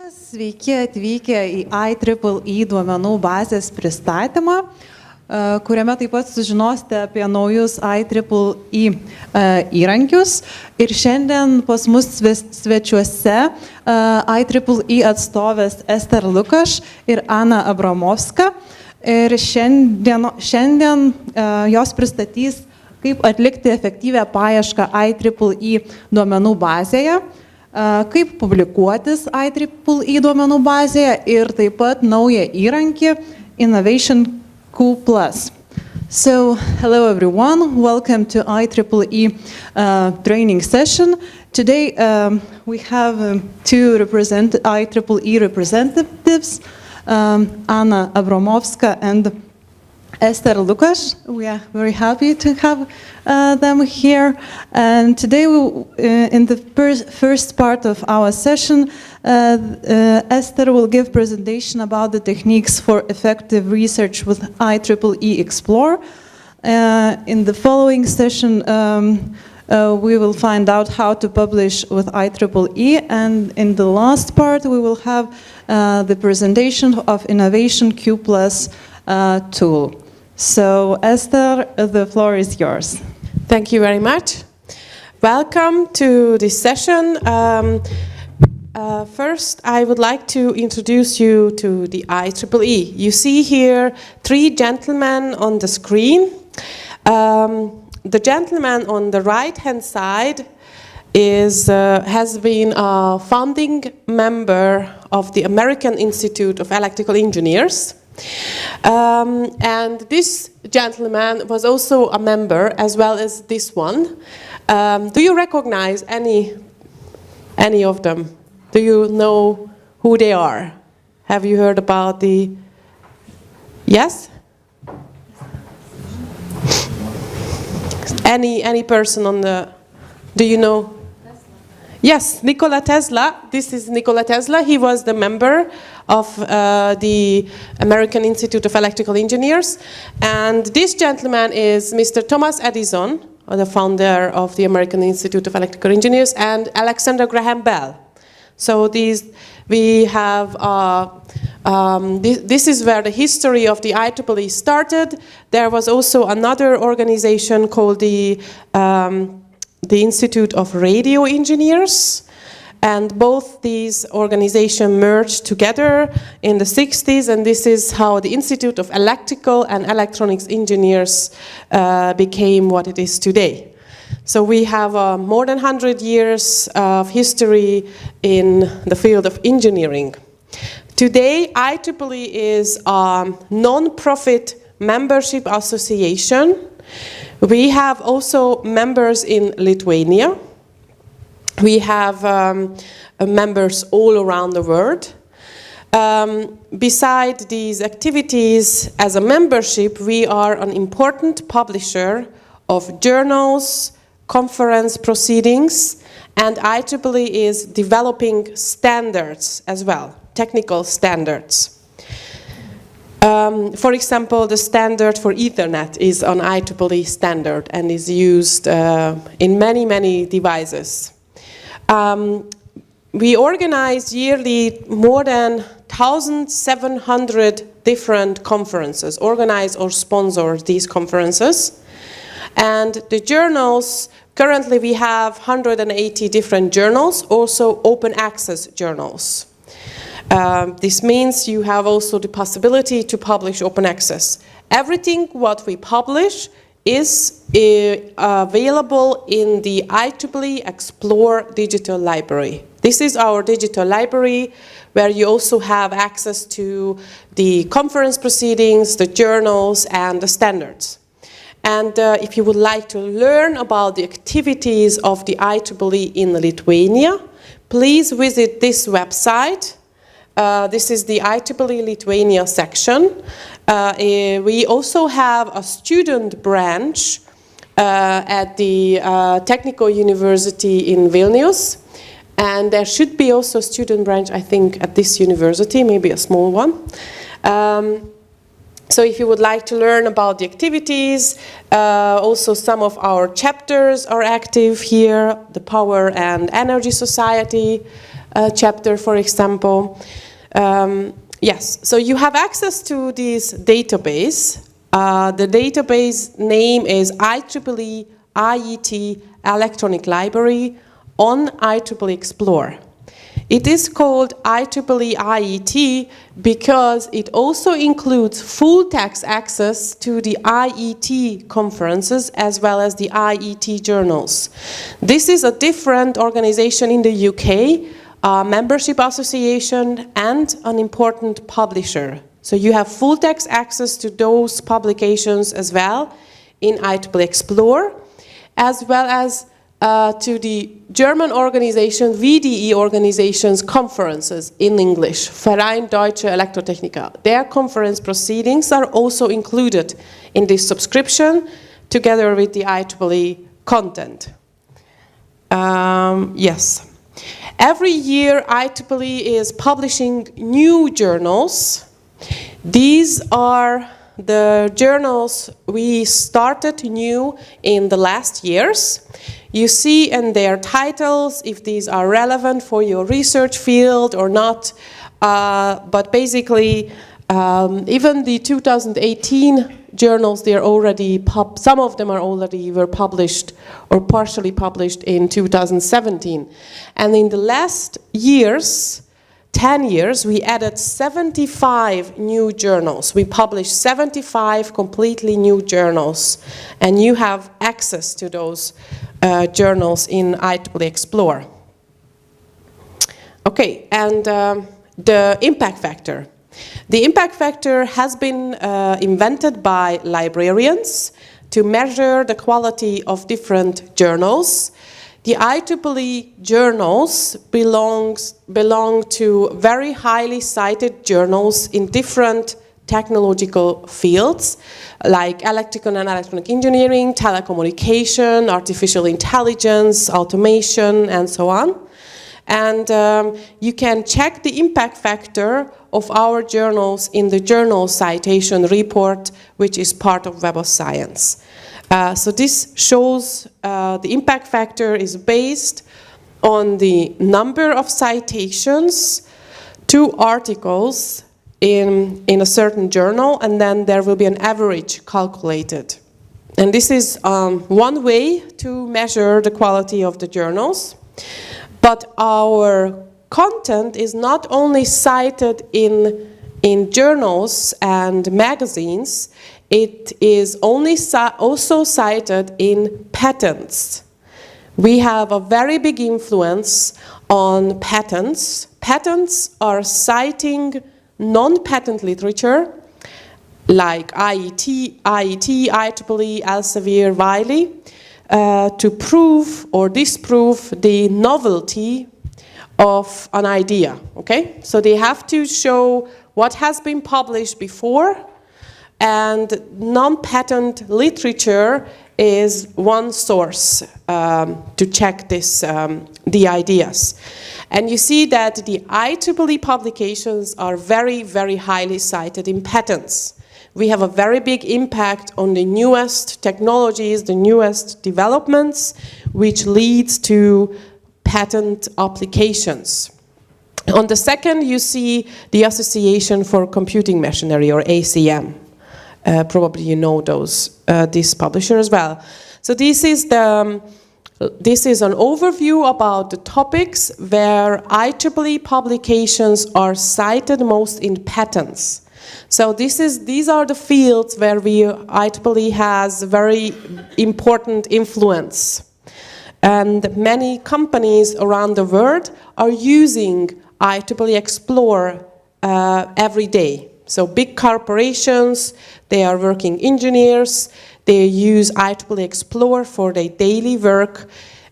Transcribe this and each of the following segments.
Sveiki atvykę į IEEE duomenų bazės pristatymą, kuriame taip pat sužinosite apie naujus IEEE įrankius. Ir šiandien pas mus svečiuose IEEE atstovės Ester Lukaš ir Ana Abramovska. Ir šiandien jos pristatys, kaip atlikti efektyvią paiešką IEEE duomenų bazėje, kaip publikuotis IEEE duomenų bazėje ir taip pat naują įrankį Innovation Q+. So, hello everyone, welcome to IEEE training session. Today we have two IEEE representatives, Anna Abramovska and Ester Lukash. We are very happy to have them here. And today, in the first part of our session, Esther will give presentation about the techniques for effective research with IEEE Explore. In the following session, we will find out how to publish with IEEE. And in the last part, we will have the presentation of Innovation Q+ tool. So, Esther, the floor is yours. Thank you very much. Welcome to this session. First, I would like to introduce you to the IEEE. You see here three gentlemen on the screen. The gentleman on the right-hand side has been a founding member of the American Institute of Electrical Engineers. And this gentleman was also a member, as well as this one. Do you recognize any of them? Do you know who they are? Have you heard about the... Yes? Any person on the... Do you know? Yes, Nikola Tesla. This is Nikola Tesla. He was the member of the American Institute of Electrical Engineers. And this gentleman is Mr. Thomas Edison, the founder of the American Institute of Electrical Engineers, and Alexander Graham Bell. So we have, this is where the history of the IEEE started. There was also another organization called the Institute of Radio Engineers, and both these organizations merged together in the 60s, and this is how the Institute of Electrical and Electronics Engineers became what it is today. So we have more than 100 years of history in the field of engineering. Today, IEEE is a non-profit membership association. We have also members in Lithuania. We have members all around the world. Beside these activities, as a membership, we are an important publisher of journals, conference proceedings, and IEEE is developing standards as well, technical standards. For example, the standard for Ethernet is an IEEE standard and is used in many devices. We organize yearly more than 1,700 different conferences, organize or sponsor these conferences. And the journals, currently we have 180 different journals, also open access journals. This means you have also the possibility to publish open access. Everything what we publish is available in the IEEE Explore digital library. This is our digital library where you also have access to the conference proceedings, the journals, and the standards. And if you would like to learn about the activities of the IEEE in Lithuania, please visit this website. This is the IEEE Lithuania section. We also have a student branch at the Technical University in Vilnius. And there should be also a student branch, I think, at this university, maybe a small one. So if you would like to learn about the activities, also some of our chapters are active here, the Power and Energy Society, chapter, for example. Yes, so you have access to this database. The database name is IEEE IET Electronic Library on IEEE Explore. It is called IEEE IET because it also includes full text access to the IET conferences as well as the IET journals. This is a different organization in the UK, a membership association and an important publisher. So you have full text access to those publications as well in IEEE Explore, as well as to the German organization, VDE organization's conferences in English, Verein Deutsche Elektrotechniker. Their conference proceedings are also included in this subscription, together with the IEEE content. Yes. Every year, IEEE is publishing new journals. These are the journals we started new in the last years. You see in their titles if these are relevant for your research field or not. But basically, even the 2018 journals, they are already some of them were published or partially published in 2017. And in the last years, 10 years, we added 75 new journals. We published 75 completely new journals, and you have access to those journals in IEEE Explore. Okay, and the impact factor. The impact factor has been invented by librarians to measure the quality of different journals. The IEEE journals belong to very highly cited journals in different technological fields, like electrical and electronic engineering, telecommunication, artificial intelligence, automation, and so on. And you can check the impact factor of our journals in the journal citation report, which is part of Web of Science. So this shows the impact factor is based on the number of citations to articles in a certain journal, and then there will be an average calculated. And this is one way to measure the quality of the journals. But our content is not only cited in journals and magazines, it is also cited in patents. We have a very big influence on patents. Patents are citing non-patent literature like IET, IEEE, Elsevier, Wiley to prove or disprove the novelty of an idea, okay? So they have to show what has been published before, and non-patent literature is one source to check this, the ideas. And you see that the IEEE publications are very, very highly cited in patents. We have a very big impact on the newest technologies, the newest developments, which leads to patent applications. On the second, you see the Association for Computing Machinery, or ACM. Probably you know this publisher as well. So this is an overview about the topics where IEEE publications are cited most in patents. So these are the fields where IEEE has very important influence. And many companies around the world are using IEEE Explore every day. So big corporations, they are working engineers, they use IEEE Explore for their daily work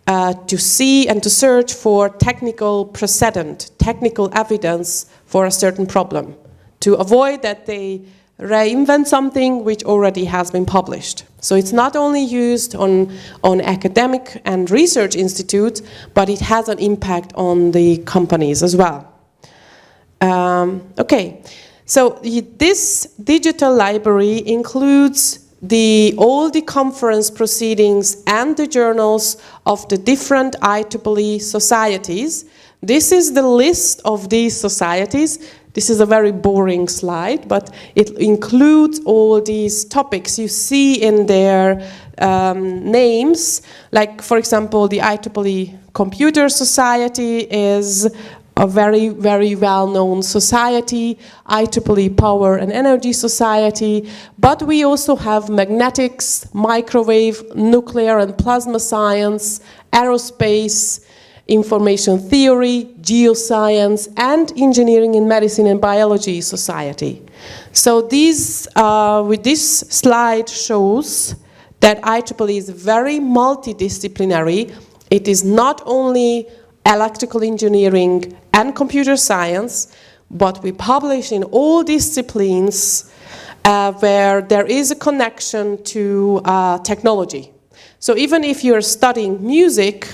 to see and to search for technical precedent, technical evidence for a certain problem, to avoid that they reinvent something which already has been published. So it's not only used on academic and research institutes, but it has an impact on the companies as well. Okay. So this digital library includes all the conference proceedings and the journals of the different IEEE societies. This is the list of these societies. This is a very boring slide, but it includes all these topics you see in their names. Like, for example, the IEEE Computer Society is a very, very well-known society, IEEE Power and Energy Society, but we also have magnetics, microwave, nuclear and plasma science, aerospace, information theory, geoscience, and engineering in medicine and biology society. So these, with this slide shows that IEEE is very multidisciplinary. It is not only electrical engineering and computer science, but we publish in all disciplines where there is a connection to technology. So even if you're studying music,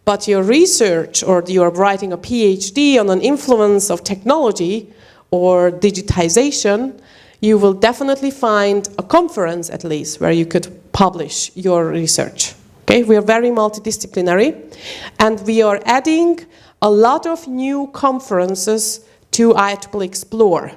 but your research or you're writing a PhD on an influence of technology or digitization, you will definitely find a conference at least where you could publish your research. Okay, we are very multidisciplinary, and we are adding a lot of new conferences to IEEE Explore.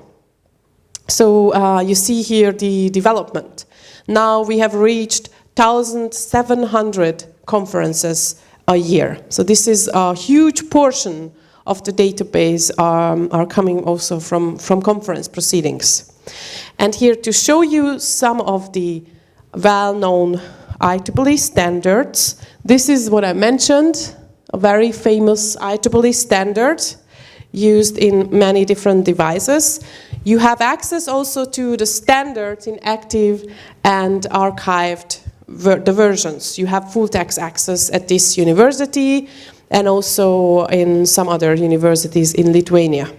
So you see here the development. Now we have reached 1,700 conferences a year. So this is a huge portion of the database are coming also from conference proceedings. And here to show you some of the well-known IEEE standards. This is what I mentioned, a very famous IEEE standard used in many different devices. You have access also to the standards in active and archived the versions. You have full text access at this university and also in some other universities in Lithuania.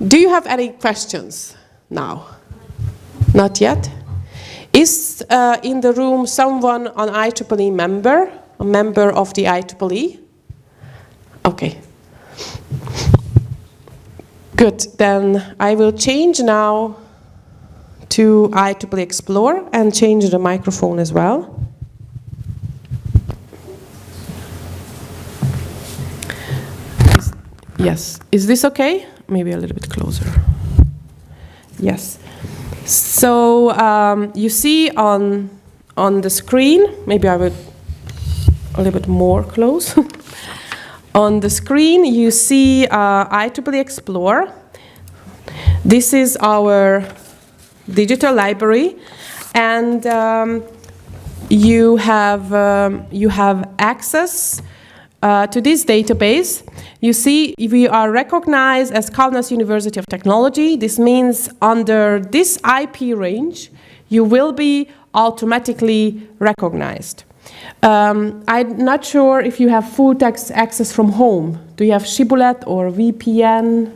Do you have any questions now? Not yet? Is in the room someone an IEEE member, a member of the IEEE? Okay. Good, then I will change now to IEEE Explore and change the microphone as well. Yes, is this okay? Maybe a little bit closer. Yes. So you see on the screen, maybe I will a little bit more close. On the screen you see IEEE Explore. This is our digital library, and you have access to this database. You see, we are recognized as Kaunas University of Technology. This means under this IP range, you will be automatically recognized. I'm not sure if you have full text access from home. Do you have Shibboleth or VPN?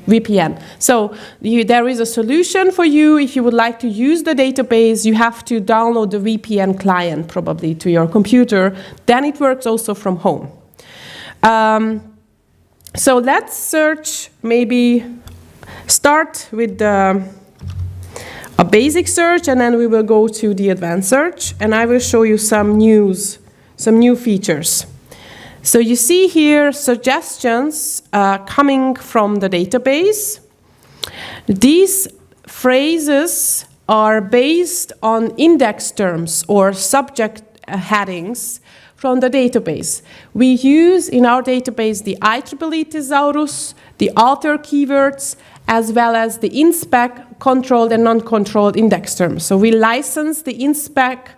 VPN. So there is a solution for you. If you would like to use the database, you have to download the VPN client probably to your computer. Then it works also from home. So let's search, maybe start with a basic search, and then we will go to the advanced search, and I will show you some new features. So you see here suggestions coming from the database. These phrases are based on index terms or subject headings from the database. We use in our database the IEEE thesaurus, the author keywords, as well as the InSpec controlled and non-controlled index terms. So we license the InSpec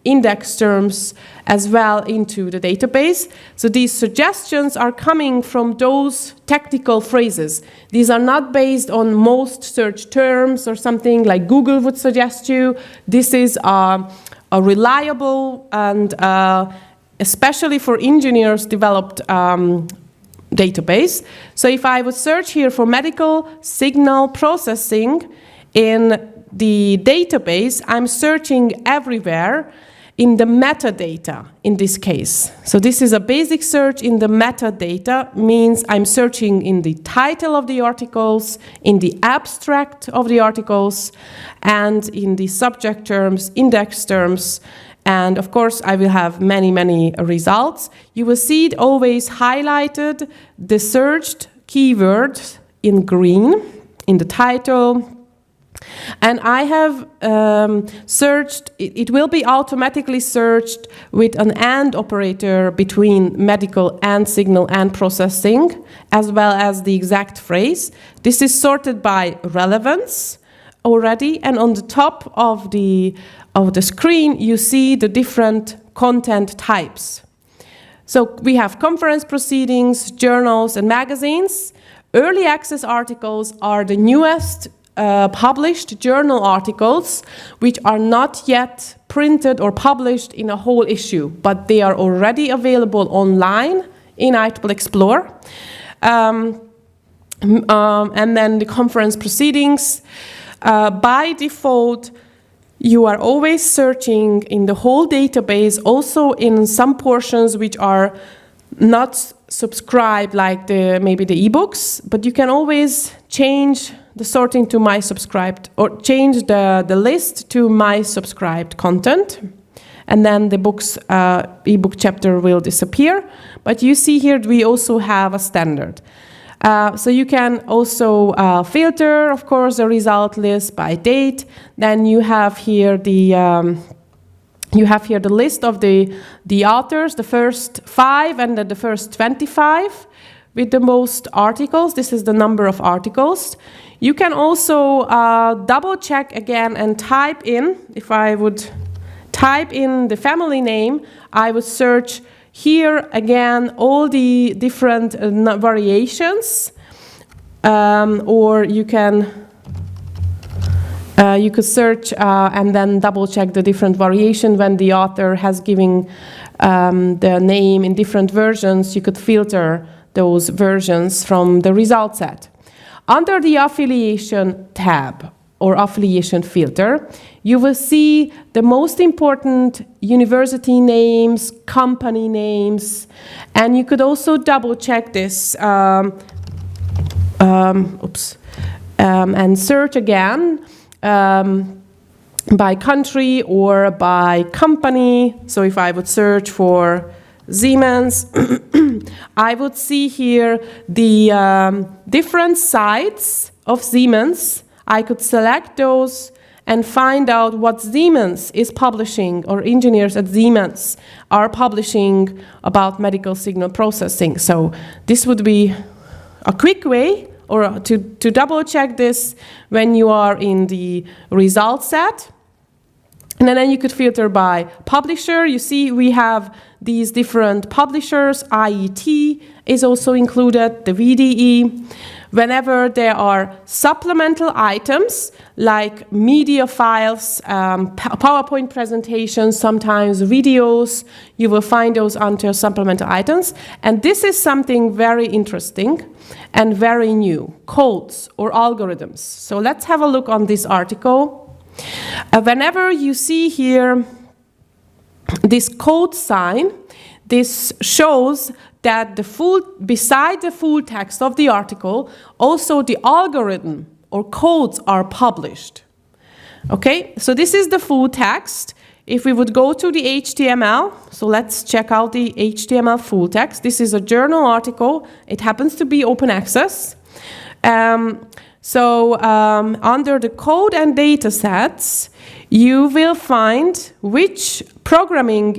index terms as well into the database. So these suggestions are coming from those technical phrases. These are not based on most search terms or something like Google would suggest you. This is a reliable and especially for engineers developed database. So if I would search here for medical signal processing in the database, I'm searching everywhere. in the metadata in this case. So this is a basic search in the metadata, means I'm searching in the title of the articles, in the abstract of the articles, and in the subject terms, index terms, and of course I will have many, many results. You will see it always highlighted, the searched keywords in green, in the title. And I have searched, it will be automatically searched with an AND operator between medical and signal and processing, as well as the exact phrase. This is sorted by relevance already, and on the top of the screen you see the different content types. So we have conference proceedings, journals, and magazines. Early access articles are the newest published journal articles, which are not yet printed or published in a whole issue, but they are already available online in IEEE Explore. And then the conference proceedings. By default, you are always searching in the whole database, also in some portions which are not subscribed, like maybe the ebooks, but you can always change the sorting to my subscribed, or change the list to my subscribed content, and then the book's ebook chapter will disappear. But you see here we also have a standard. So you can also filter, of course, the result list by date. Then you have here the list of the authors, the first 5 and then the first 25 with the most articles. This is the number of articles. You can also double check again and type in, if I would type in the family name, I would search here again all the different variations, or you could search and then double check the different variation when the author has given the name in different versions. You could filter those versions from the result set. Under the affiliation tab or affiliation filter, you will see the most important university names, company names, and you could also double check this and search again by country or by company. So if I would search for Siemens, I would see here the different sites of Siemens. I could select those and find out what Siemens is publishing, or engineers at Siemens are publishing about medical signal processing. So this would be a quick way or to double check this when you are in the result set. And then you could filter by publisher. You see we have these different publishers. IEEE is also included, the VDE. Whenever there are supplemental items like media files, PowerPoint presentations, sometimes videos, you will find those under supplemental items. And this is something very interesting and very new, codes or algorithms. So let's have a look on this article. Whenever you see here this code sign, this shows that beside the full text of the article, also the algorithm or codes are published. Okay, so this is the full text. If we would go to the HTML, so let's check out the HTML full text. This is a journal article. It happens to be open access. Under the code and data sets, you will find which programming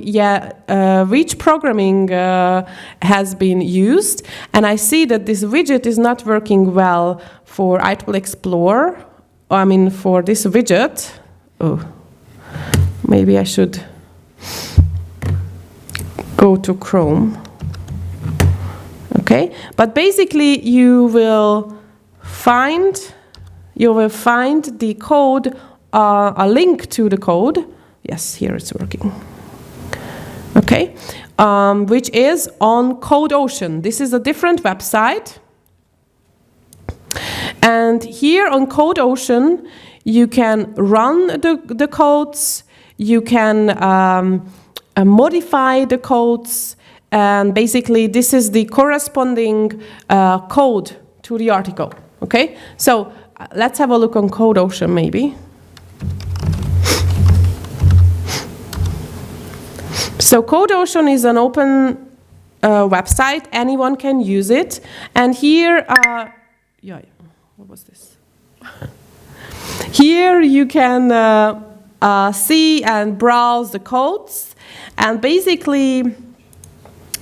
has been used. And I see that this widget is not working well for IEEE Explore. I mean, for this widget. Oh, maybe I should go to Chrome. Okay, but basically you will find the code, a link to the code. Yes, here it's working. Okay, which is on CodeOcean. This is a different website. And here on CodeOcean, you can run the codes, you can modify the codes, and basically this is the corresponding code to the article, okay? So let's have a look on CodeOcean maybe. So CodeOcean is an open website, anyone can use it, and here, what was this? Here you can see and browse the codes, and basically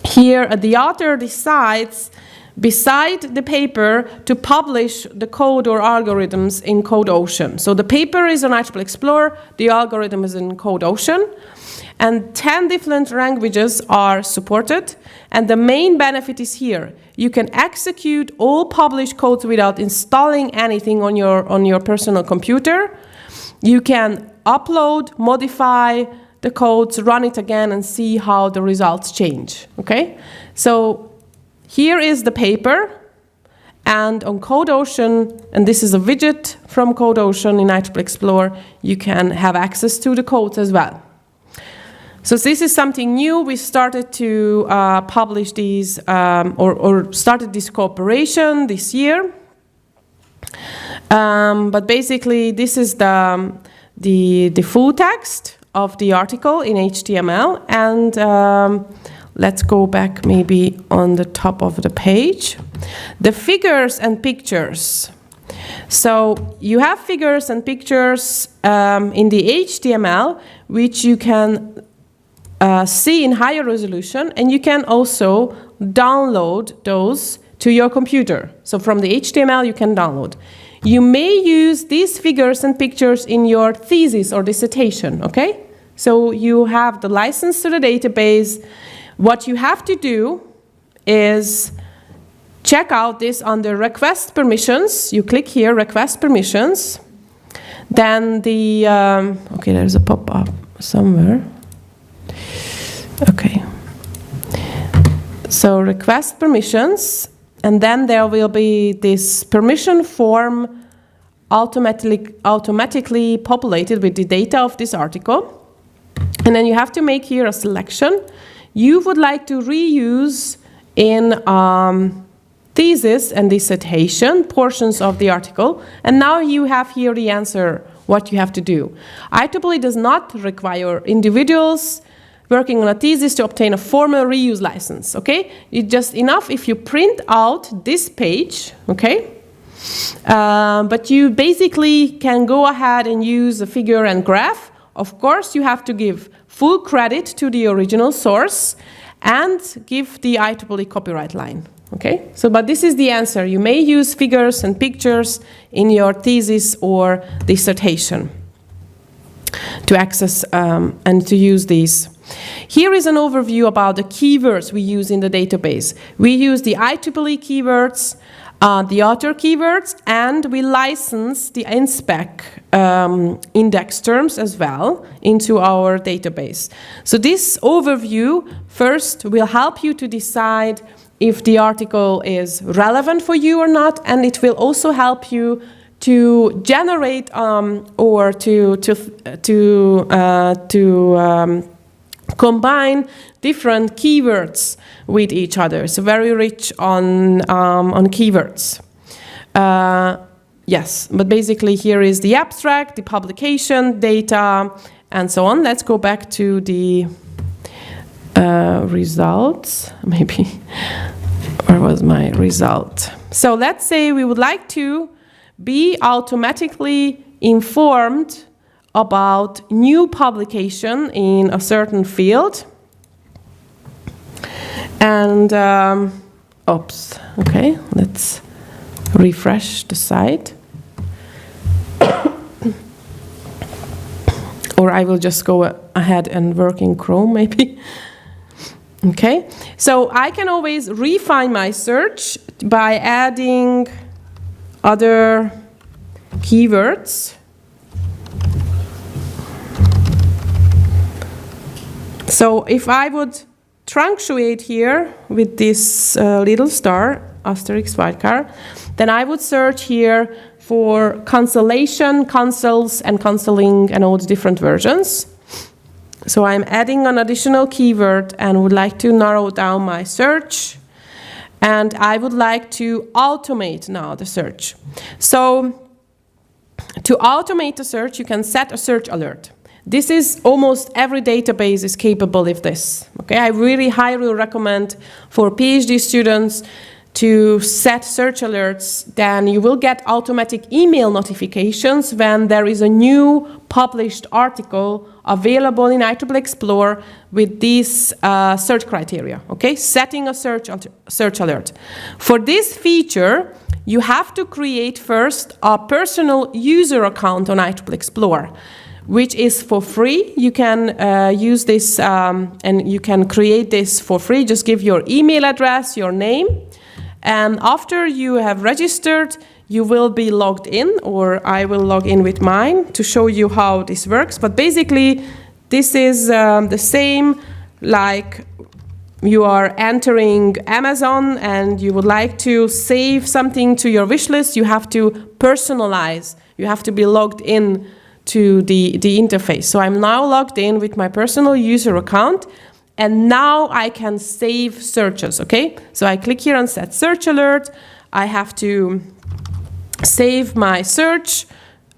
here the author decides beside the paper to publish the code or algorithms in CodeOcean. So the paper is on IEEE Explorer, the algorithm is in CodeOcean, and 10 different languages are supported, and the main benefit is here. You can execute all published codes without installing anything on your personal computer. You can upload, modify the codes, run it again, and see how the results change, okay? So here is the paper, and on CodeOcean, and this is a widget from CodeOcean in IEEE Explorer, you can have access to the codes as well. So this is something new. We started to publish these, or started this cooperation this year. But basically, this is the full text of the article in HTML, and let's go back maybe on the top of the page. The figures and pictures. So you have figures and pictures in the HTML, which you can see in higher resolution, and you can also download those to your computer. So from the HTML you can download. You may use these figures and pictures in your thesis or dissertation, okay? So you have the license to the database. What you have to do is check out this under request permissions. You click here, request permissions. Then the, okay, there's a pop-up somewhere. Okay. So request permissions, and then there will be this permission form automatically populated with the data of this article. And then you have to make here a selection. You would like to reuse in thesis and dissertation portions of the article, and now you have here the answer, what you have to do. IEEE does not require individuals working on a thesis to obtain a formal reuse license, okay? It's just enough if you print out this page, okay? But you basically can go ahead and use a figure and graph. Of course, you have to give full credit to the original source and give the IEEE copyright line, okay? So, but this is the answer. You may use figures and pictures in your thesis or dissertation to access and to use these. Here is an overview about the keywords we use in the database. We use the IEEE keywords, the author keywords, and we license the InSpec index terms as well into our database. So this overview first will help you to decide if the article is relevant for you or not, and it will also help you to generate or to combine different keywords with each other. So very rich on keywords. Yes, but basically here is the abstract, the publication, data, and so on. Let's go back to the results. Maybe, where was my result? So let's say we would like to be automatically informed about new publication in a certain field. And, oops, okay, let's refresh the site. Or I will just go ahead and work in Chrome, maybe. Okay, so I can always refine my search by adding other keywords. So if I would truncated here with this little star, asterisk wildcard, then I would search here for constellation, consuls, and constelling, and all the different versions. So I'm adding an additional keyword and would like to narrow down my search. And I would like to automate now the search. So to automate the search, you can set a search alert. This is almost every database is capable of this. Okay, I really highly recommend for PhD students to set search alerts. Then you will get automatic email notifications when there is a new published article available in IEEE Explore with these search criteria. Okay, setting a search alert. For this feature, you have to create first a personal user account on IEEE Explore, which is for free. You can use this and you can create this for free. Just give your email address, your name, and after you have registered, you will be logged in, or I will log in with mine to show you how this works. But basically, this is the same like you are entering Amazon and you would like to save something to your wish list. You have to personalize. You have to be logged in to the interface. So I'm now logged in with my personal user account, and now I can save searches, okay? So I click here on set search alert. I have to save my search,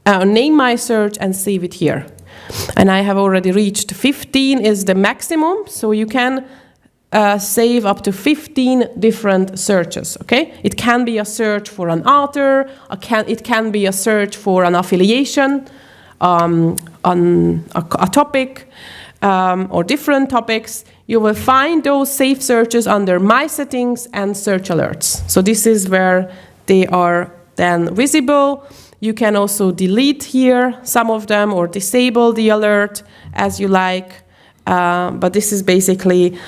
name my search, and save it here. And I have already reached 15 is the maximum, so you can save up to 15 different searches, okay? It can be a search for an author, it can be a search for an affiliation, on a topic, or different topics. You will find those saved searches under My Settings and Search Alerts. So this is where they are then visible. You can also delete here some of them or disable the alert as you like. But this is basically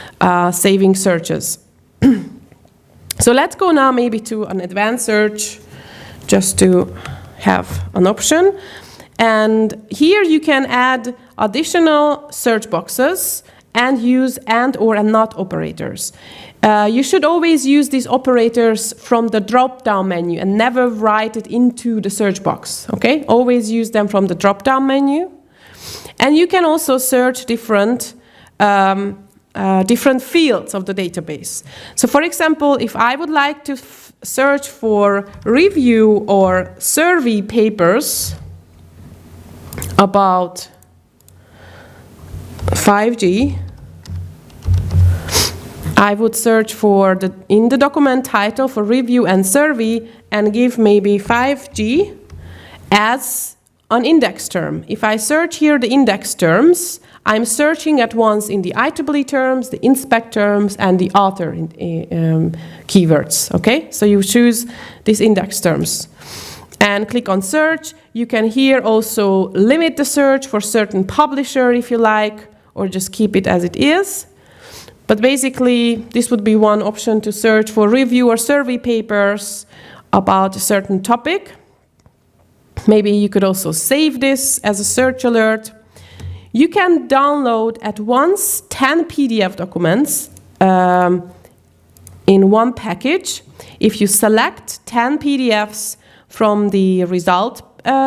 saving searches. So let's go now maybe to an advanced search just to have an option. And here you can add additional search boxes and use and or and not operators. You should always use these operators from the drop-down menu and never write it into the search box, okay? Always use them from the drop-down menu. And you can also search different fields of the database. So for example, if I would like to search for review or survey papers about 5G, I would search for in the document title for review and survey and give maybe 5G as an index term. If I search here the index terms, I'm searching at once in the IEEE terms, the inspect terms, and the author keywords, okay? So you choose these index terms and click on search. You can here also limit the search for certain publisher if you like, or just keep it as it is. But basically, this would be one option to search for review or survey papers about a certain topic. Maybe you could also save this as a search alert. You can download at once 10 PDF documents in one package. If you select 10 PDFs from the result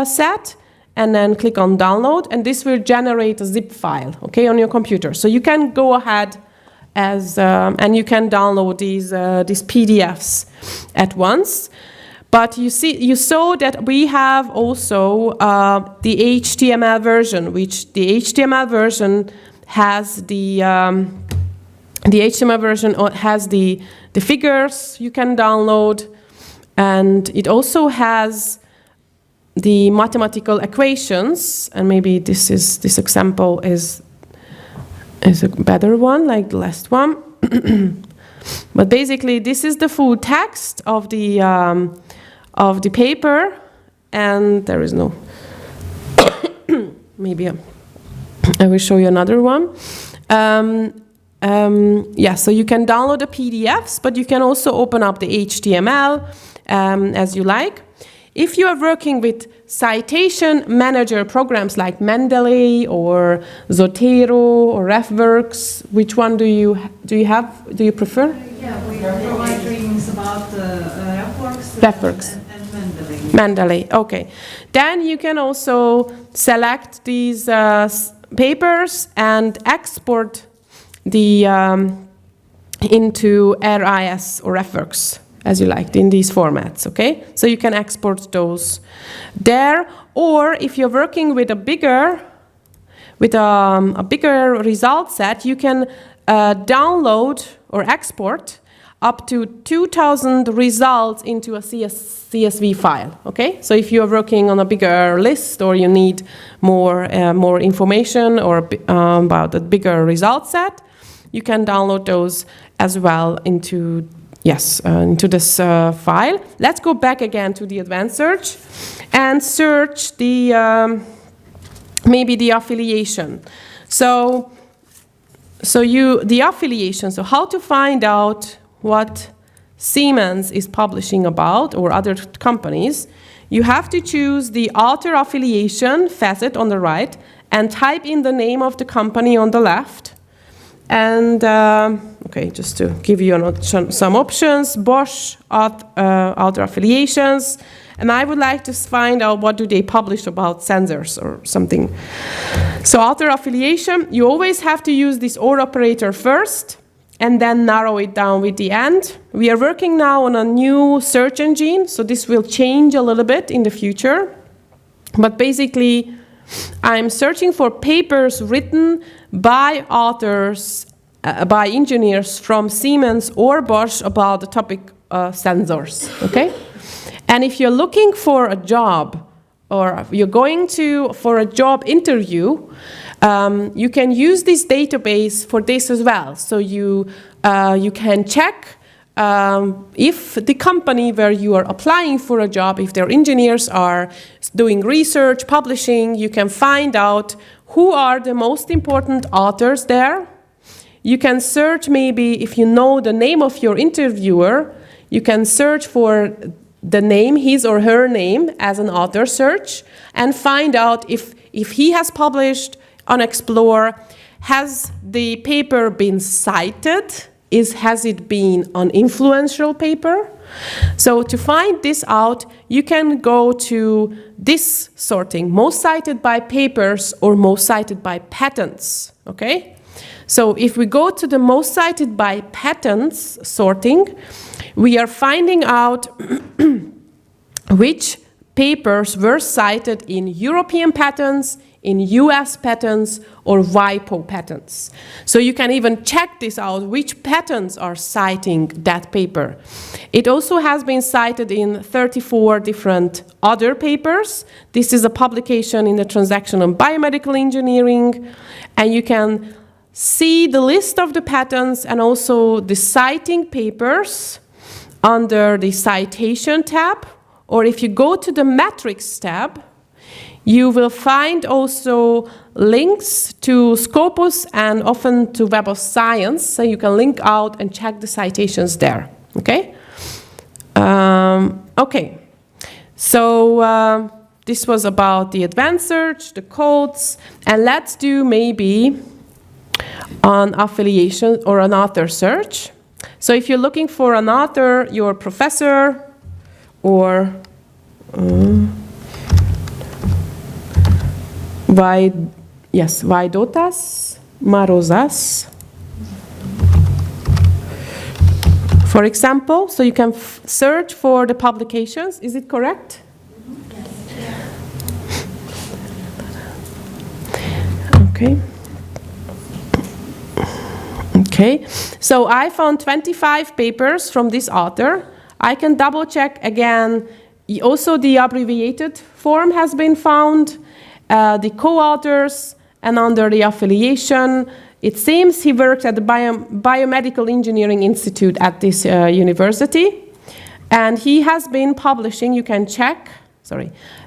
set and then click on download, and this will generate a zip file, okay, on your computer. So you can go ahead and you can download these PDFs at once. But you saw that we have also the HTML version, which the HTML version has the figures you can download, and it also has the mathematical equations. And maybe this example is a better one, like the last one. But basically, this is the full text of the paper, and there is no. Maybe I will show you another one. Yeah, so you can download the PDFs, but you can also open up the HTML as you like. If you are working with citation manager programs like Mendeley or Zotero or RefWorks, which one do you prefer? Yeah, we provide trainings about RefWorks and Mendeley. Mendeley, okay. Then you can also select these papers and export the into RIS or RefWorks, as you liked, in these formats, okay? So you can export those there, or if you're working with a bigger result set, you can download or export up to 2,000 results into a CSV file, okay? So if you're working on a bigger list or you need more information or about a bigger result set, you can download those as well into this file. Let's go back again to the advanced search and search the maybe the affiliation. So the affiliation, so how to find out what Siemens is publishing about or other companies. You have to choose the author affiliation facet on the right and type in the name of the company on the left. And, okay, just to give you some options, Bosch, author affiliations, and I would like to find out what do they publish about sensors or something. So author affiliation, you always have to use this OR operator first, and then narrow it down with the end. We are working now on a new search engine, so this will change a little bit in the future. But basically, I'm searching for papers written by authors, by engineers from Siemens or Bosch about the topic sensors, okay? And if you're looking for a job, or you're going for a job interview, you can use this database for this as well. So you can check if the company where you are applying for a job, if their engineers are doing research, publishing, you can find out who are the most important authors there. You can search maybe, if you know the name of your interviewer, you can search for the name, his or her name, as an author search, and find out if he has published on Explore, has the paper been cited? Has it been an influential paper? So to find this out, you can go to this sorting, most cited by papers or most cited by patents, okay? So if we go to the most cited by patents sorting, we are finding out which papers were cited in European patents, in US patents, or WIPO patents. So you can even check this out, which patents are citing that paper. It also has been cited in 34 different other papers. This is a publication in the Transaction on Biomedical Engineering, and you can see the list of the patents and also the citing papers under the Citation tab, or if you go to the Metrics tab, you will find also links to Scopus and often to Web of Science, so you can link out and check the citations there, okay? Okay, so this was about the advanced search, the codes, and let's do maybe an affiliation or an author search. So if you're looking for an author, your professor, or Vaidotas Marozas, for example, so you can search for the publications. Is it correct? Okay. Okay, so I found 25 papers from this author. I can double check again. Also, the abbreviated form has been found, the co-authors, and under the affiliation, it seems he worked at the Biomedical Engineering Institute at this university. And he has been publishing, you can check,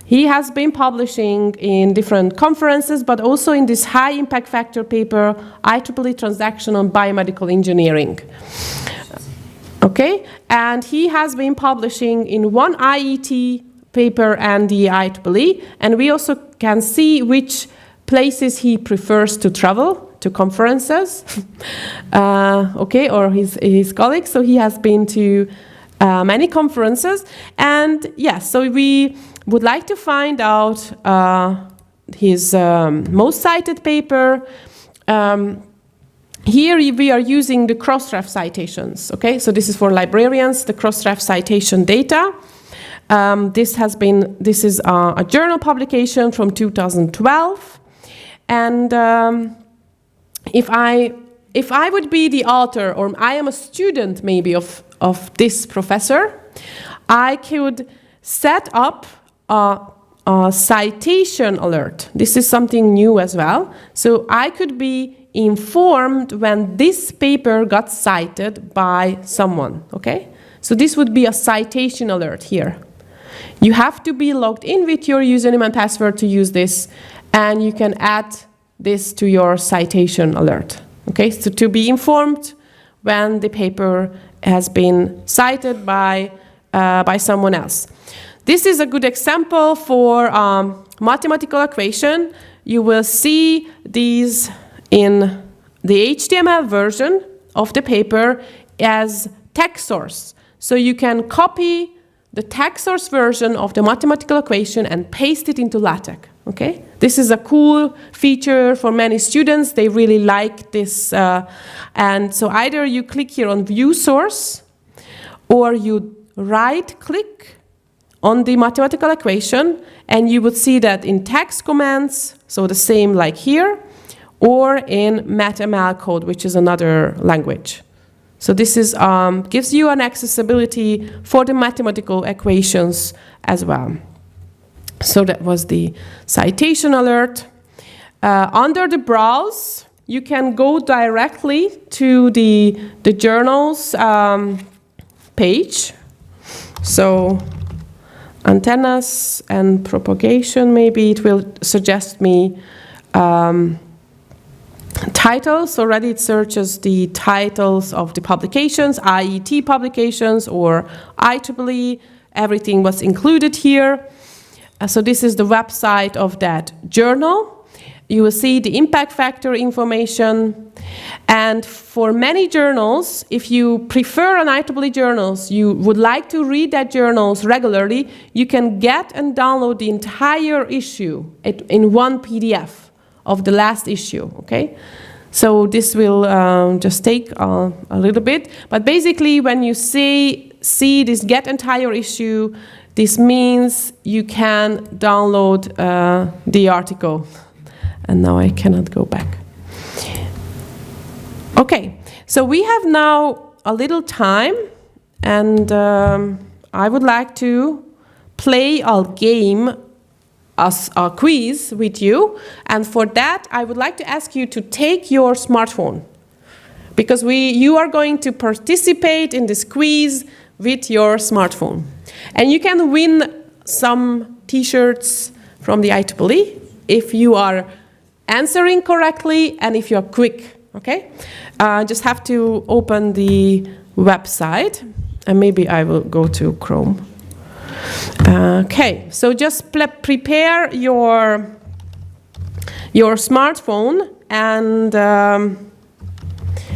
he has been publishing in different conferences, but also in this high impact factor paper, IEEE Transaction on Biomedical Engineering. Okay, and he has been publishing in one IET paper and the IEEE, and we also can see which places he prefers to travel to conferences, okay, or his colleagues. So he has been to many conferences, and yes, so we would like to find out his most cited paper. Here we are using the cross-ref citations, okay? So this is for librarians, the cross-ref citation data. This is a journal publication from 2012. And if I would be the author, or I am a student maybe of this professor, I could set up a citation alert. This is something new as well. So I could be informed when this paper got cited by someone, okay? So this would be a citation alert here. You have to be logged in with your username and password to use this, and you can add this to your citation alert, okay? So to be informed when the paper has been cited by someone else. This is a good example for mathematical equation. You will see these in the HTML version of the paper as text source. So you can copy the text source version of the mathematical equation and paste it into LaTeX, okay? This is a cool feature for many students. They really like this. And so either you click here on View Source, or you right-click on the mathematical equation, and you would see that in text commands, so the same like here, or in MathML code, which is another language. So this is gives you an accessibility for the mathematical equations as well. So that was the citation alert. Under the browse, you can go directly to the journal's page. So antennas and propagation, maybe it will suggest me titles. Already it searches the titles of the publications, IEEE publications or IEEE. Everything was included here. So this is the website of that journal. You will see the impact factor information. And for many journals, if you prefer an IEEE journals, you would like to read that journals regularly, you can get and download the entire issue in one PDF of the last issue, okay? So this will just take a little bit. But basically, when you see this get entire issue, this means you can download the article. And now I cannot go back. Okay, so we have now a little time, and I would like to play a game, a quiz with you. And for that, I would like to ask you to take your smartphone, because you are going to participate in this quiz with your smartphone. And you can win some t-shirts from the IEEE if you are answering correctly and if you're quick, okay? Just have to open the website, and maybe I will go to Chrome. Okay, so just prepare your smartphone, and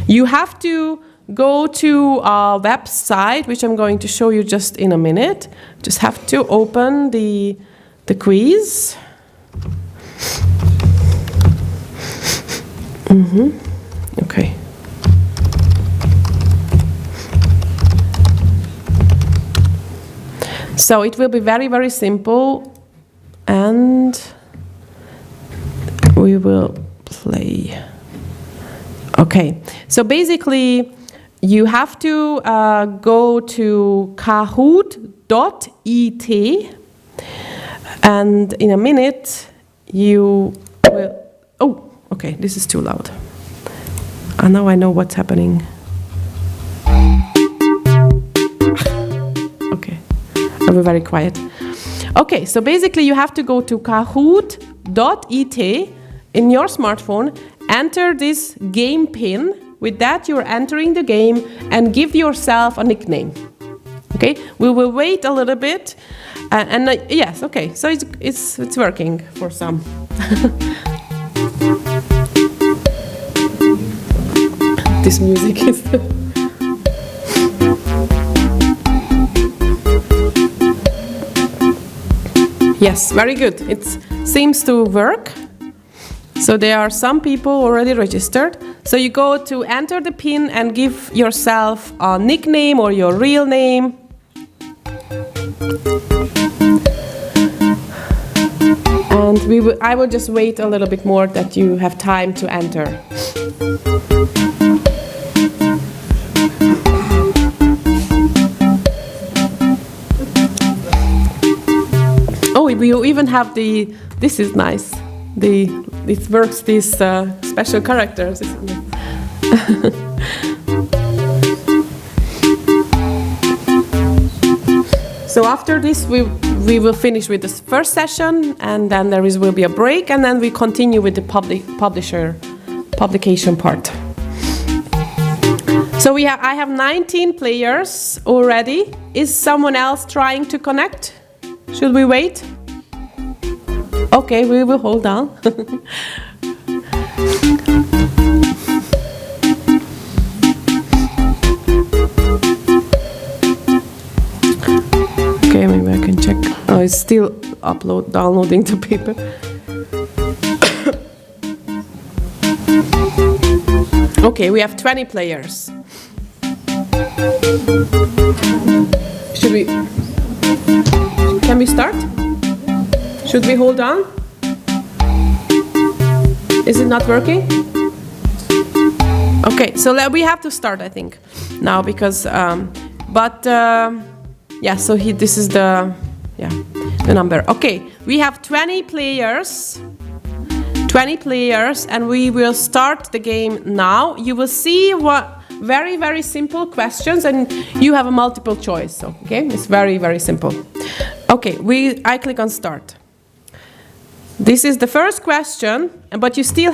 you have to go to a website, which I'm going to show you just in a minute. Just have to open the quiz. Okay. So it will be very, very simple, and we will play. Okay, so basically you have to go to kahoot.it, and in a minute you will, oh, okay, this is too loud. And now I know what's happening. Okay, I'll be very quiet. Okay, so basically you have to go to kahoot.it in your smartphone, enter this game pin. With that, you're entering the game, and give yourself a nickname. Okay, we will wait a little bit, yes, okay, so it's working for some. This music is. Yes, very good. It seems to work. So there are some people already registered. So you go to enter the PIN and give yourself a nickname or your real name. And I will just wait a little bit more that you have time to enter. Oh, we even have this is nice. It works, these special characters. So after this, we will finish with this first session, and then will be a break, and then we continue with the publication part. So I have 19 players already. Is someone else trying to connect? Should we wait? Okay, we will hold on. Okay, maybe I can check. Oh, it's still downloading the paper. Okay, we have 20 players. Can we start? Should we hold on? Is it not working? Okay, so we have to start, I think, now, because, yeah, so this is the number. Okay, we have 20 players, and we will start the game now. You will see very, very simple questions, and you have a multiple choice, okay? It's very, very simple. Okay, I click on start. This is the first question, but you see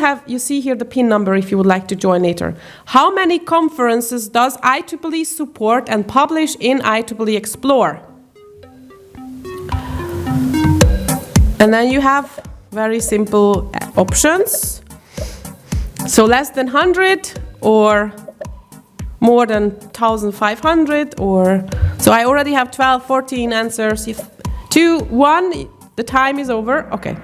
here the PIN number if you would like to join later. How many conferences does IEEE support and publish in IEEE Explore? And then you have very simple options. So less than 100 or more than 1,500, or so I already have 12, 14 answers. If 2, 1, the time is over. Okay,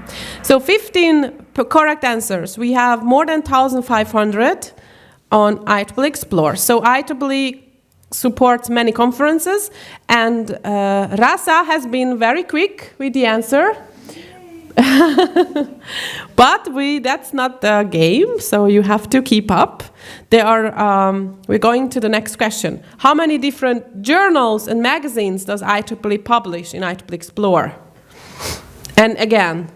so 15 correct answers. We have more than 1,500 on IEEE Explore. So IEEE supports many conferences, and Rasa has been very quick with the answer. But that's not the game, so you have to keep up. We're going to the next question. How many different journals and magazines does IEEE publish in IEEE Explore? And again,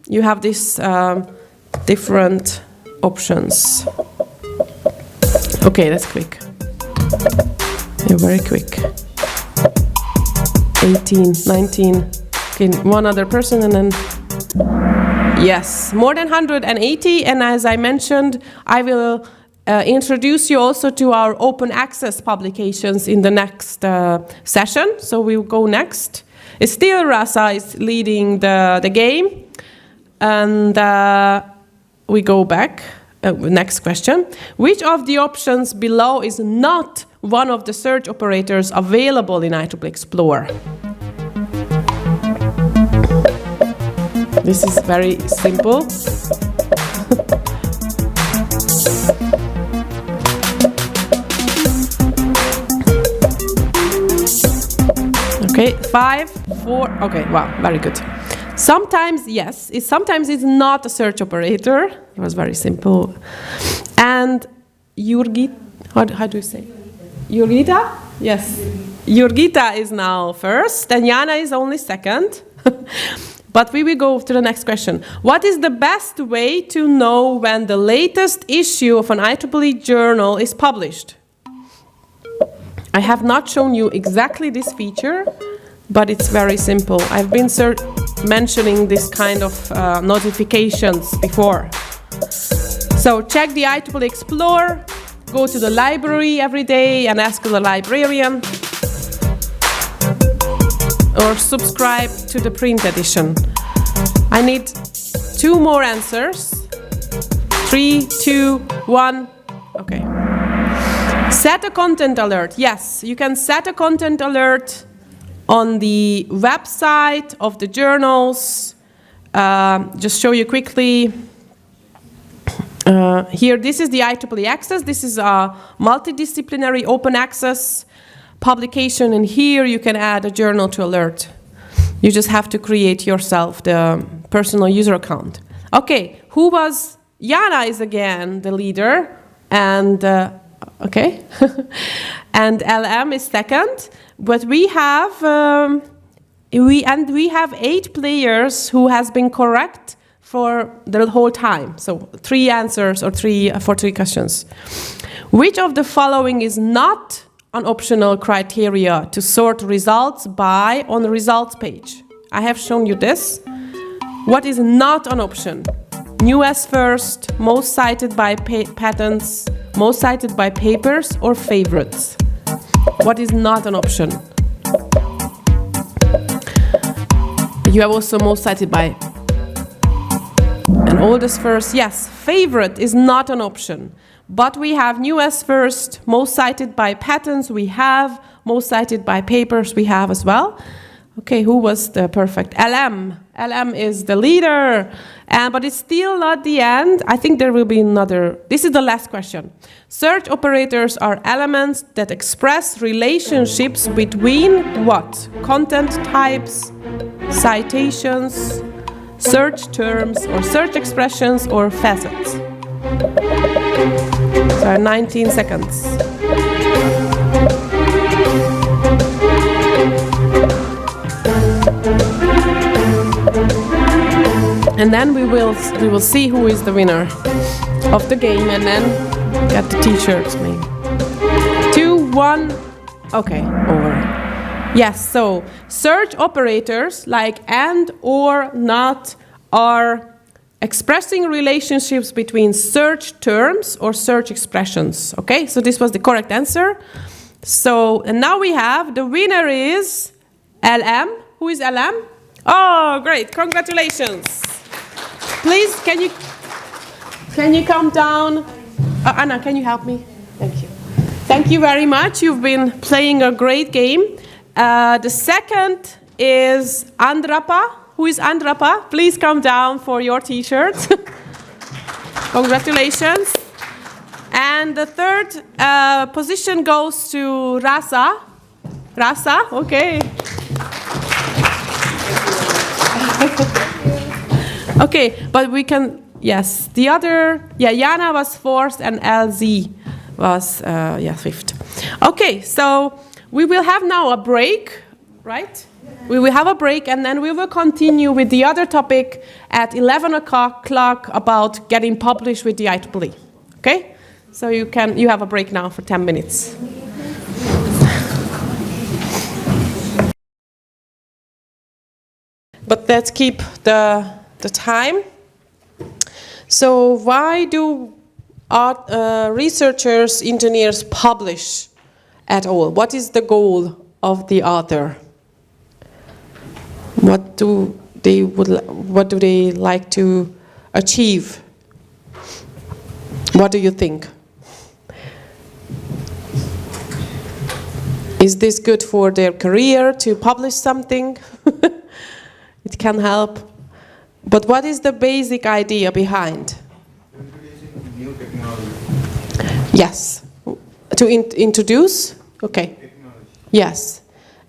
you have these different options. Okay, that's quick. You're very quick. 18, 19. Okay, one other person, and then yes, more than 180. And as I mentioned, I will introduce you also to our open access publications in the next session. So we'll go next. It's still Rasa is leading the game. And we go back. Next question. Which of the options below is not one of the search operators available in IEEE Explore? This is very simple. Okay, 5, 4. Okay, wow, very good. Sometimes, yes. Sometimes it's not a search operator. It was very simple. And Jurgita, how do you say? Jurgita? Yes. Jurgita is now first, and Jana is only second. But we will go to the next question. What is the best way to know when the latest issue of an IEEE journal is published? I have not shown you exactly this feature, but it's very simple. I've been mentioning this kind of notifications before. So check the IEEE Explore, go to the library every day and ask the librarian, or subscribe to the print edition. I need 2 more answers. 3, 2, 1. Okay. Set a content alert. Yes, you can set a content alert on the website of the journals. Just show you quickly. Here, this is the IEEE Access. This is a multidisciplinary open access publication, and here you can add a journal to alert. You just have to create yourself the personal user account. Okay, who was, Jana is again the leader, and okay, and LM is second, but we have, we have 8 players who has been correct for the whole time. So 3 answers or 3 questions. Which of the following is not an optional criteria to sort results by on the results page? I have shown you this. What is not an option? Newest first, most cited by patents, most cited by papers, or favorites? What is not an option? You have also most cited by and oldest first. Yes, favorite is not an option. But we have newest first, most cited by patents, we have, most cited by papers, we have as well. Okay, who was the perfect? LM. LM is the leader, but it's still not the end. I think there will be another. This is the last question. Search operators are elements that express relationships between what? Content types, citations, search terms, or search expressions, or facets. So 19 seconds. And then we will see who is the winner of the game, and then get the t-shirts maybe. 2, 1, okay, over. Yes, so search operators like and, or, not are expressing relationships between search terms or search expressions. Okay, so this was the correct answer. So, and now we have the winner is LM. Who is LM? Oh, great, congratulations. Please, can you come down? Anna, can you help me? Thank you. Thank you very much. You've been playing a great game. The second is Andrapa. Who is Andrapa? Please come down for your t-shirt. Congratulations. And the third position goes to Rasa. Rasa, okay. Okay, but we can, yes, the other, yeah, Jana was fourth and LZ was, fifth. Okay, so we will have now a break, right? We will have a break, and then we will continue with the other topic at 11 o'clock about getting published with the IEEE. Okay? So you have a break now for 10 minutes. But let's keep the time. So why do researchers, engineers publish at all? What is the goal of the author? What do they like to achieve? What do you think? Is this good for their career to publish something? It can help. But what is the basic idea behind? Introducing new technology. Yes. To introduce? Okay. Technology. Yes.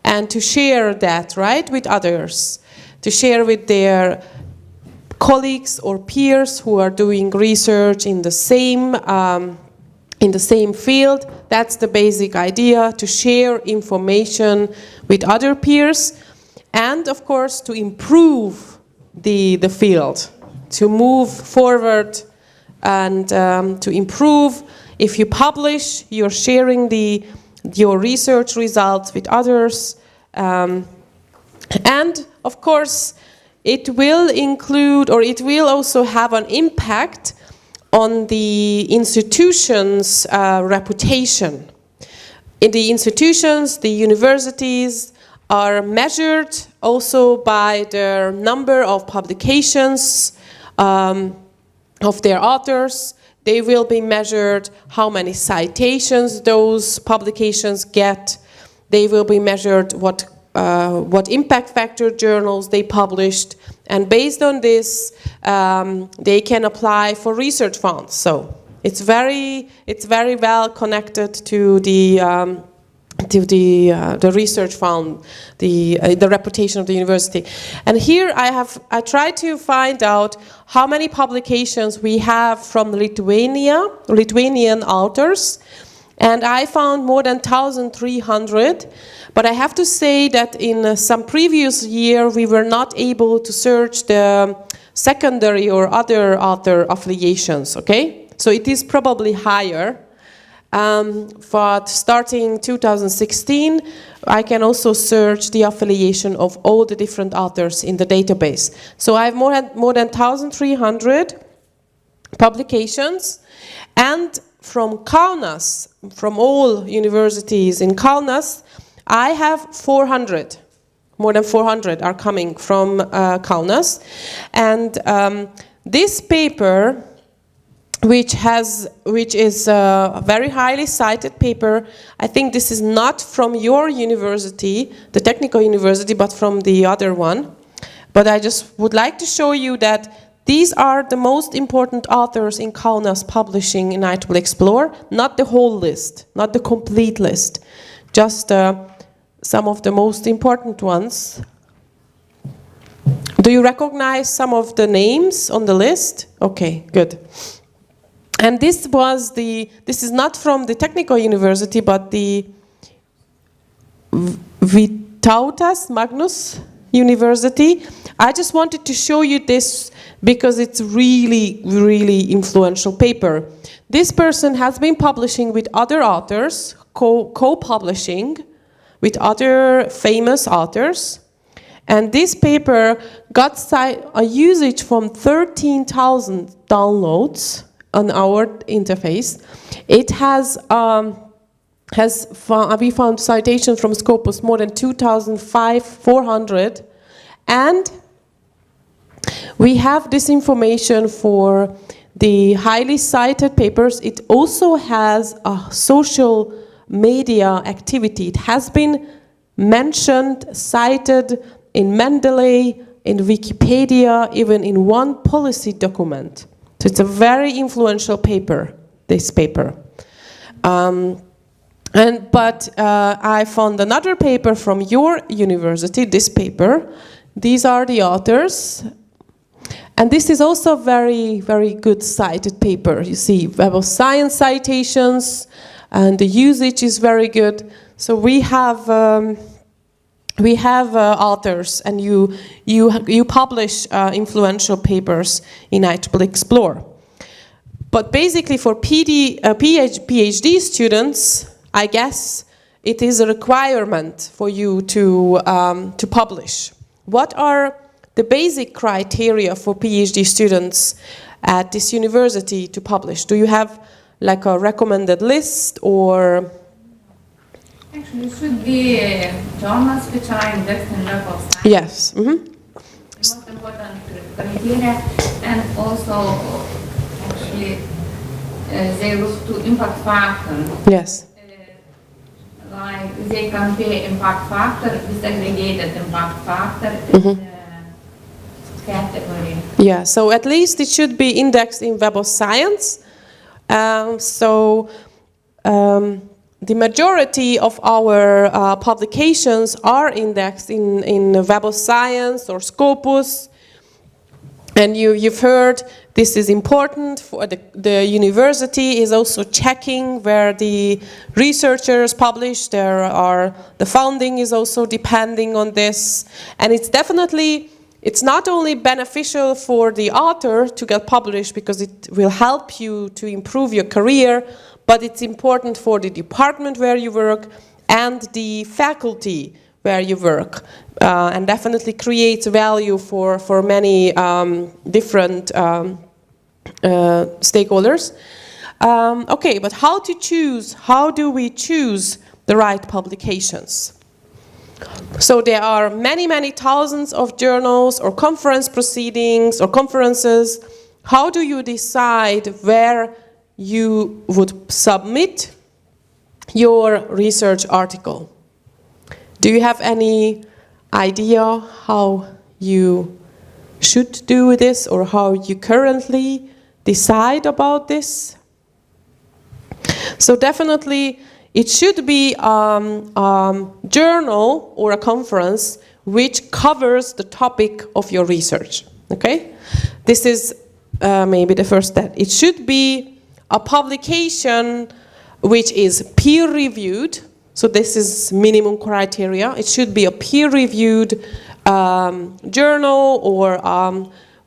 And to share that, right, with others. To share with their colleagues or peers who are doing research in the same field. That's the basic idea, to share information with other peers. And, of course, to improve the field, to move forward and to improve. If you publish, you're sharing your research results with others. And, of course, it will include, or it will also have an impact on the institution's reputation. In the institutions, the universities are measured also by the number of publications of their authors. They will be measured how many citations those publications get. They will be measured what what impact factor journals they published, and based on this, they can apply for research funds. So it's very well connected to the research fund, the reputation of the university. And here I tried to find out how many publications we have from Lithuanian authors, and I found more than 1,300. But I have to say that in some previous year we were not able to search the secondary or other author affiliations. Okay, so it is probably higher. But starting 2016, I can also search the affiliation of all the different authors in the database. So I have more than 1,300 publications, and from Kaunas, from all universities in Kaunas, I have 400. More than 400 are coming from Kaunas, and this paper, which is a very highly cited paper. I think this is not from your university, the technical university, but from the other one. But I just would like to show you that these are the most important authors in Kaunas publishing in IEEE Explore, not the whole list, not the complete list, just some of the most important ones. Do you recognize some of the names on the list? Okay, good. And this is not from the technical university, but the Vytautas Magnus University. I just wanted to show you this because it's really, really influential paper. This person has been publishing with other authors, co-publishing with other famous authors. And this paper got a usage from 13,000 downloads on our interface. It we found citations from Scopus more than 2,400, and we have this information for the highly cited papers. It also has a social media activity. It has been mentioned, cited in Mendeley, in Wikipedia, even in one policy document. So it's a very influential paper, this paper. But I found another paper from your university, this paper. These are the authors. And this is also a very, very good cited paper. You see Web of Science citations, and the usage is very good. So we have authors, and you publish influential papers in IEEE Explore. But basically for PhD students, I guess it is a requirement for you to publish. What are the basic criteria for PhD students at this university to publish? Do you have like a recommended list, or? Actually, it should be journals which are indexed in Web of Science. Yes. Mm-hmm. The most important criteria, and also actually they look to impact factor. Yes. Like they compare impact factor with aggregated impact factor category. Yeah, so at least it should be indexed in Web of Science. The majority of our publications are indexed in Web of Science or Scopus. And you've heard this is important. For the university is also checking where the researchers publish. The funding is also depending on this. And it's not only beneficial for the author to get published because it will help you to improve your career, but it's important for the department where you work and the faculty where you work, and definitely creates value for many different stakeholders. Okay, but how do we choose the right publications? So there are many, many thousands of journals or conference proceedings or conferences. How do you decide where you would submit your research article? Do you have any idea how you should do this or how you currently decide about this? So definitely it should be journal or a conference which covers the topic of your research. Okay? This is maybe the first step. It should be a publication which is peer-reviewed. So this is minimum criteria. It should be a peer-reviewed journal or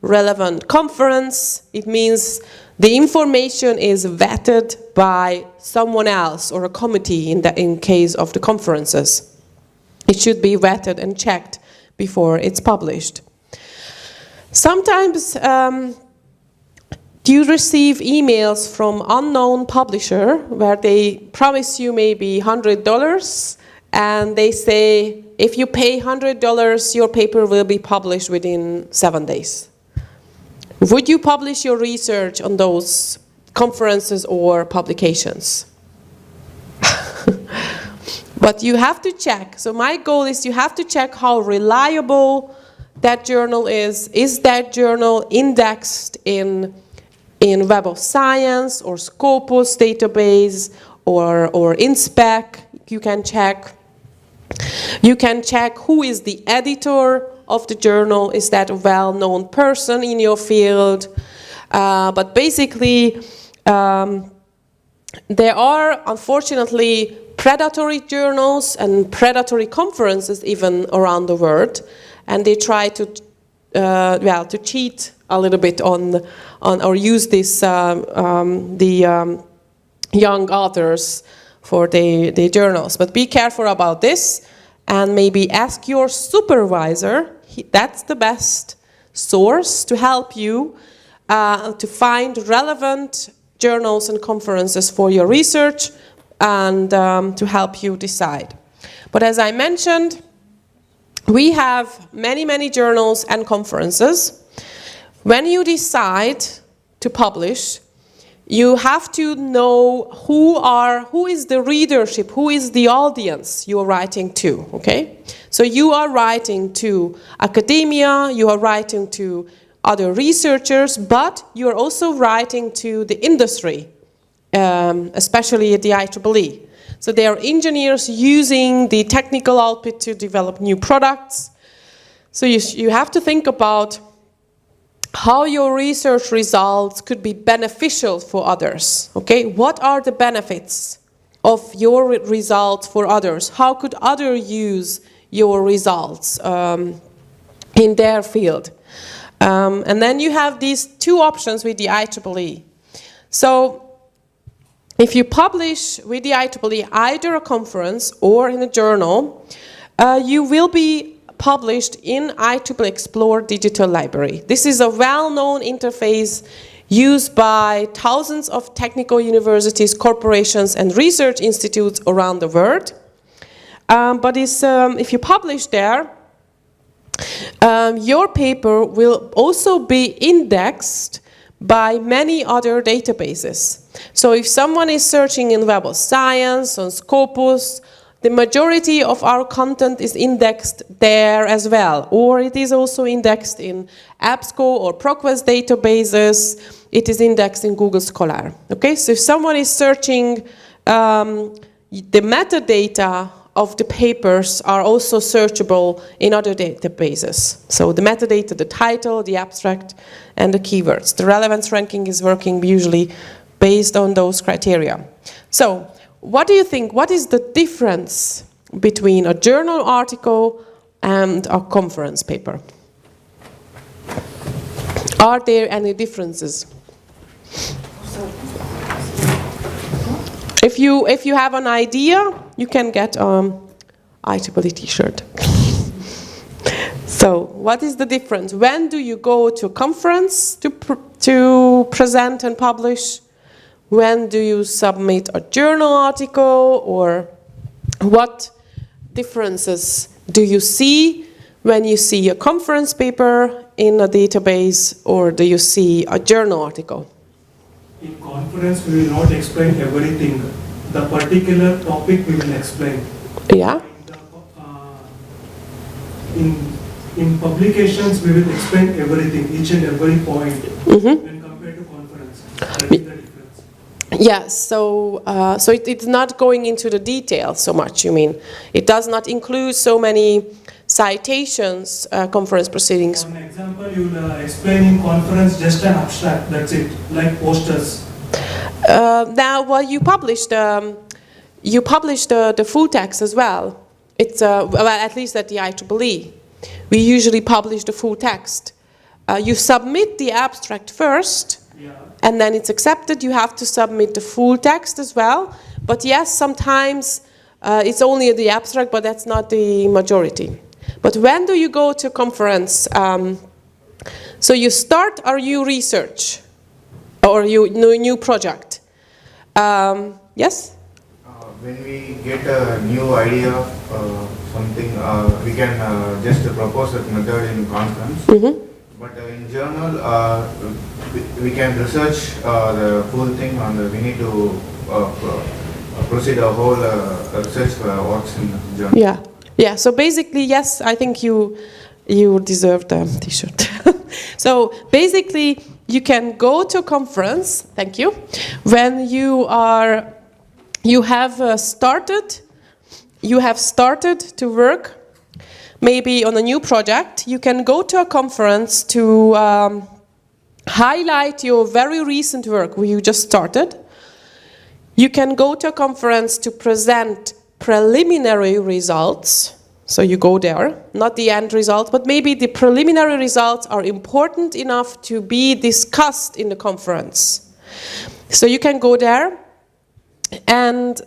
relevant conference. It means the information is vetted by someone else or a committee in case of the conferences. It should be vetted and checked before it's published. Sometimes you receive emails from unknown publisher where they promise you maybe $100 and they say, if you pay $100, your paper will be published within 7 days. Would you publish your research on those conferences or publications? But you have to check. So my goal is you have to check how reliable that journal is. Is that journal indexed in Web of Science or Scopus database or InSpec? You can check. You can check who is the editor of the journal. Is that a well-known person in your field? But basically, there are, unfortunately, predatory journals and predatory conferences even around the world, and they try to cheat a little bit on or use this young authors for the journals. But be careful about this, and maybe ask your supervisor. That's the best source to help you to find relevant journals and conferences for your research and to help you decide. But as I mentioned, we have many journals and conferences. When you decide to publish, you have to know who is the readership, who is the audience you are writing to, okay? So you are writing to academia, you are writing to other researchers, but you are also writing to the industry, especially at the IEEE. So they are engineers using the technical output to develop new products. So you have to think about how your research results could be beneficial for others, okay? What are the benefits of your results for others? How could others use your results in their field? And then you have these two options with the IEEE. So if you publish with the IEEE either a conference or in a journal, you will be published in IEEE Explore Digital Library. This is a well-known interface used by thousands of technical universities, corporations, and research institutes around the world. But if you publish there, your paper will also be indexed by many other databases. So if someone is searching in Web of Science, on Scopus, the majority of our content is indexed there as well, or it is also indexed in EBSCO or ProQuest databases. It is indexed in Google Scholar. Okay, so if someone is searching, the metadata of the papers are also searchable in other databases. So the metadata, the title, the abstract, and the keywords. The relevance ranking is working usually based on those criteria. So, what do you think? What is the difference between a journal article and a conference paper? Are there any differences? If you have an idea, you can get an IEEE t-shirt. So, what is the difference? When do you go to a conference to present and publish? When do you submit a journal article, or what differences do you see when you see a conference paper in a database, or do you see a journal article? In conference, we will not explain everything. The particular topic we will explain. Yeah. In the in publications we will explain everything, each and every point, when compared to conference. That is the difference. Yes, so it's not going into the detail so much, you mean. It does not include so many citations, conference proceedings. For an example, you will explain in conference just an abstract, that's it, like posters. Now, well, you published the full text as well. It's well, at least at the IEEE. We usually publish the full text. You submit the abstract first, and then it's accepted. You have to submit the full text as well. But yes, sometimes it's only the abstract, but that's not the majority. But when do you go to conference? So you start or you research, or you new project. Yes? When we get a new idea of something, we can just propose that method in conference. But in journal, we can research the full thing, and we need to proceed a whole research works in journal. Yeah, yeah. So basically, yes, I think you deserve the T-shirt. So basically, you can go to a conference. Thank you. When you have started to work, maybe on a new project, you can go to a conference to highlight your very recent work where you just started. You can go to a conference to present preliminary results. So you go there, not the end result, but maybe the preliminary results are important enough to be discussed in the conference. So you can go there, and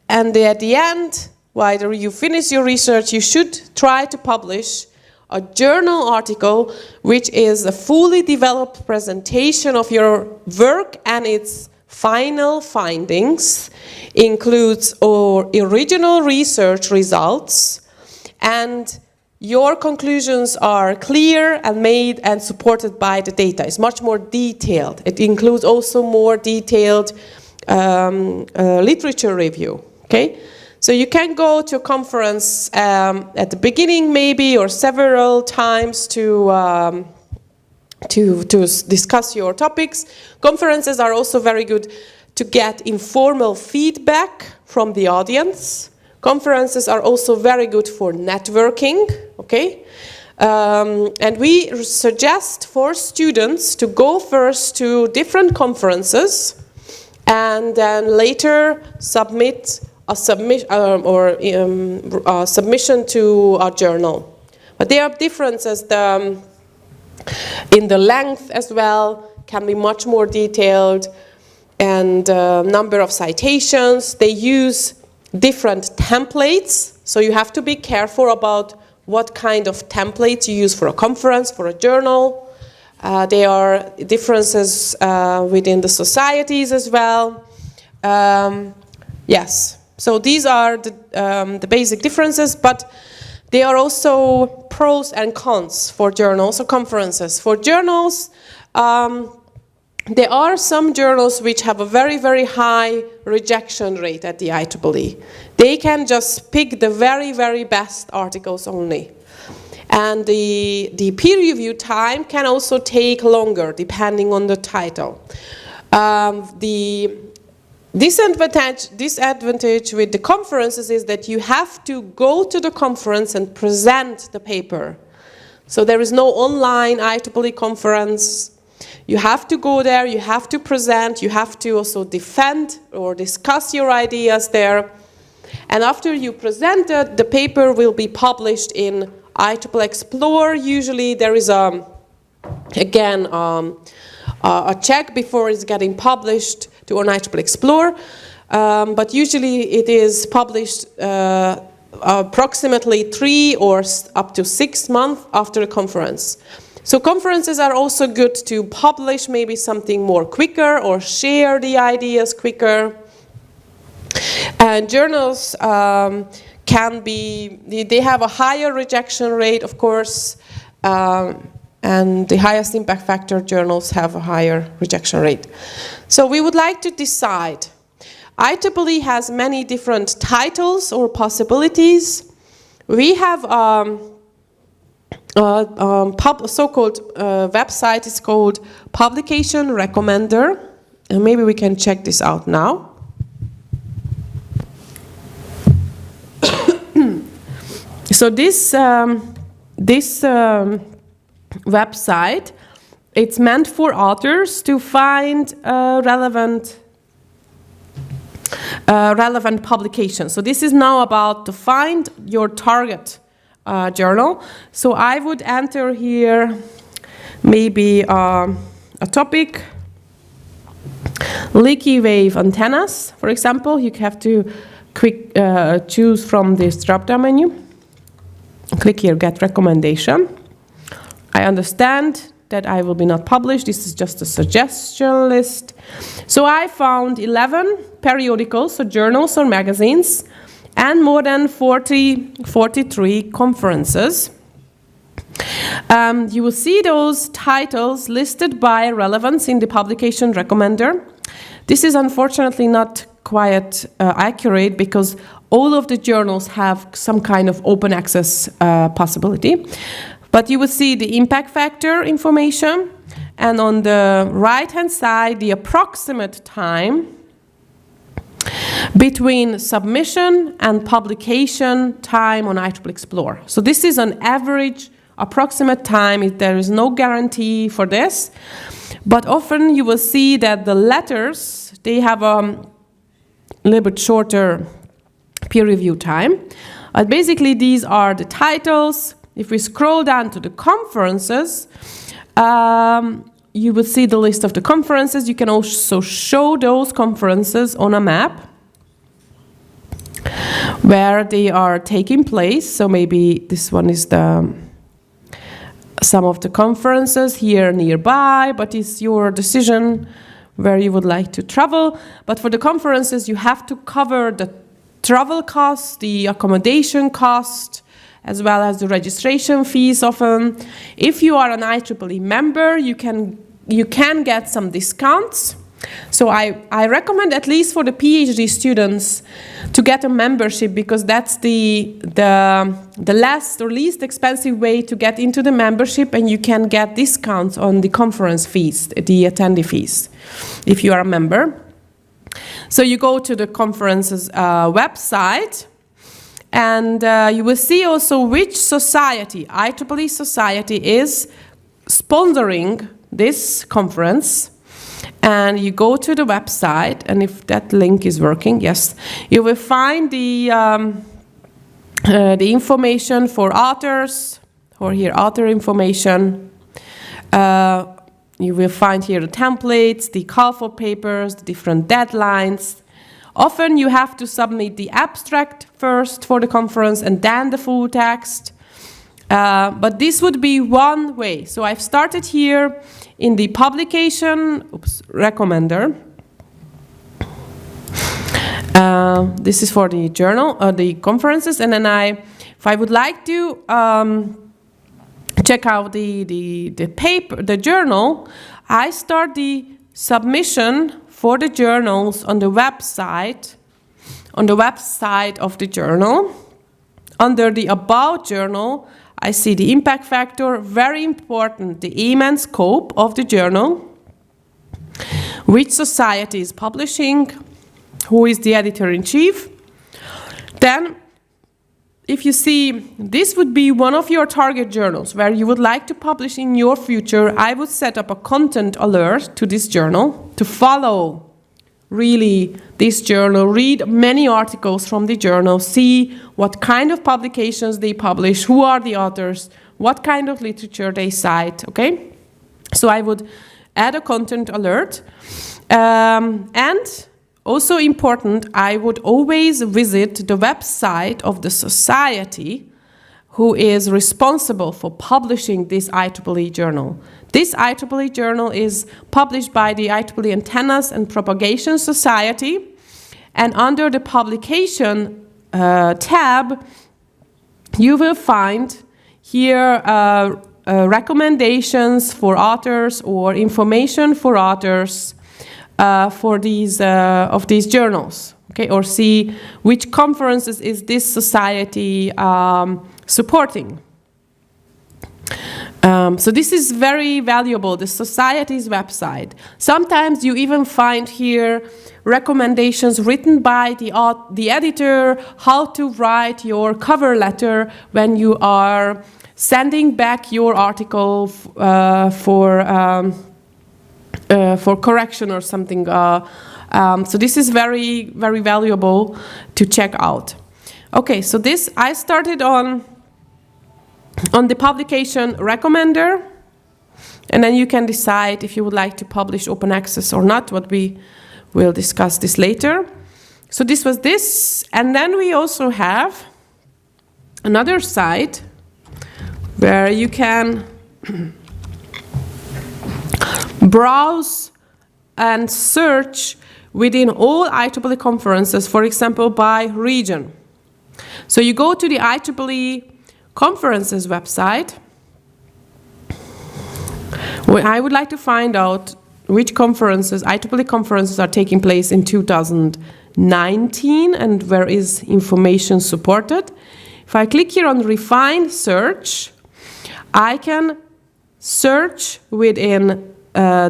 at the end, while you finish your research, you should try to publish a journal article which is a fully developed presentation of your work and its final findings, includes our original research results, and your conclusions are clear and made and supported by the data. It's much more detailed. It includes also more detailed literature review. Okay, so you can go to a conference at the beginning, maybe, or several times to discuss your topics. Conferences are also very good to get informal feedback from the audience. Conferences are also very good for networking. Okay, and we suggest for students to go first to different conferences, and then later submit a submission to a journal. But there are differences in the length as well, can be much more detailed, and number of citations. They use different templates, so you have to be careful about what kind of templates you use for a conference, for a journal. There are differences within the societies as well. Yes, so these are the basic differences, but there are also pros and cons for journals or conferences. For journals, there are some journals which have a very, very high rejection rate at the IEEE. They can just pick the very, very best articles only. And the peer review time can also take longer, depending on the title. The disadvantage with the conferences is that you have to go to the conference and present the paper. So there is no online IEEE conference. You have to go there, you have to present, you have to also defend or discuss your ideas there. And after you present it, the paper will be published in IEEE Explorer. Usually there is a check before it's getting published to an IEEE Explorer, but usually it is published approximately 3 or up to 6 months after the conference. So conferences are also good to publish maybe something more quicker or share the ideas quicker. And journals they have a higher rejection rate, of course, and the highest impact factor journals have a higher rejection rate. So we would like to decide. IEEE has many different titles or possibilities. We have so-called website is called Publication Recommender, and maybe we can check this out now. So this website, it's meant for authors to find relevant publications. So this is now about to find your target journal. So I would enter here maybe a topic, leaky wave antennas, for example. You have to choose from this drop-down menu. Click here, get recommendation. I understand that I will be not published. This is just a suggestion list. So I found 11 periodicals, so journals or magazines, and more than 43 conferences. You will see those titles listed by relevance in the publication recommender. This is unfortunately not quite accurate because all of the journals have some kind of open access possibility. But you will see the impact factor information, and on the right-hand side, the approximate time between submission and publication time on IEEE Explorer. So this is an average approximate time. There is no guarantee for this, but often you will see that the letters, they have a little bit shorter peer review time. Basically, these are the titles. If we scroll down to the conferences, you will see the list of the conferences. You can also show those conferences on a map where they are taking place. So maybe this one is some of the conferences here nearby, but it's your decision where you would like to travel. But for the conferences, you have to cover the travel costs, the accommodation cost, as well as the registration fees often. If you are an IEEE member, you can get some discounts. So I recommend, at least for the PhD students, to get a membership, because that's the last or least expensive way to get into the membership, and you can get discounts on the conference fees, the attendee fees, if you are a member. So you go to the conference's website, and you will see also which society, IEEE society, is sponsoring this conference. And you go to the website, and if that link is working, yes, you will find the information for authors, or here author information. You will find here the templates, the call for papers, the different deadlines. Often you have to submit the abstract first for the conference and then the full text. But this would be one way. So I've started here in the publication recommender. This is for the journal, the conferences, and then if I would like to check out the paper, the journal, I start the submission for the journals on the website of the journal. Under the About journal, I see the impact factor, very important, the aim and scope of the journal, which society is publishing, who is the editor-in-chief. Then, if you see, this would be one of your target journals where you would like to publish in your future, I would set up a content alert to this journal to follow really this journal, read many articles from the journal, see what kind of publications they publish, who are the authors, what kind of literature they cite, okay? So I would add a content alert. And also important, I would always visit the website of the society who is responsible for publishing this IEEE journal. This IEEE journal is published by the IEEE Antennas and Propagation Society, and under the publication tab, you will find here recommendations for authors or information for authors for these of these journals, okay, or see which conferences is this society supporting. So this is very valuable, the society's website. Sometimes you even find here recommendations written by the editor, how to write your cover letter when you are sending back your article for correction or something. So this is very, very valuable to check out. Okay, so this I started on the publication recommender, and then you can decide if you would like to publish open access or not, what we will discuss this later. So this was this, and then we also have another site where you can browse and search within all IEEE conferences, for example, by region. So you go to the IEEE conferences website. Well, I would like to find out which conferences, IEEE conferences, are taking place in 2019 and where is information supported. If I click here on Refine Search, I can search within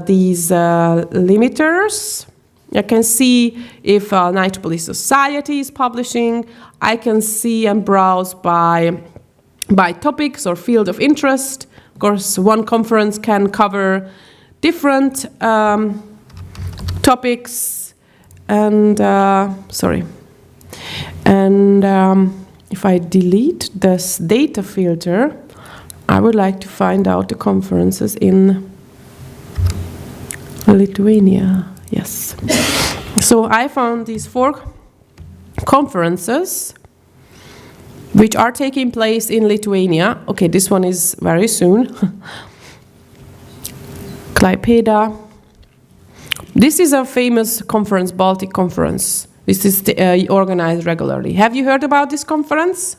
these limiters. I can see if an IEEE society is publishing. I can see and browse by topics or field of interest. Of course, one conference can cover different topics. And if I delete this data filter, I would like to find out the conferences in Lithuania. Yes. So I found these 4 conferences which are taking place in Lithuania. Okay, this one is very soon. Klaipėda. This is a famous conference, Baltic Conference. This is organized regularly. Have you heard about this conference?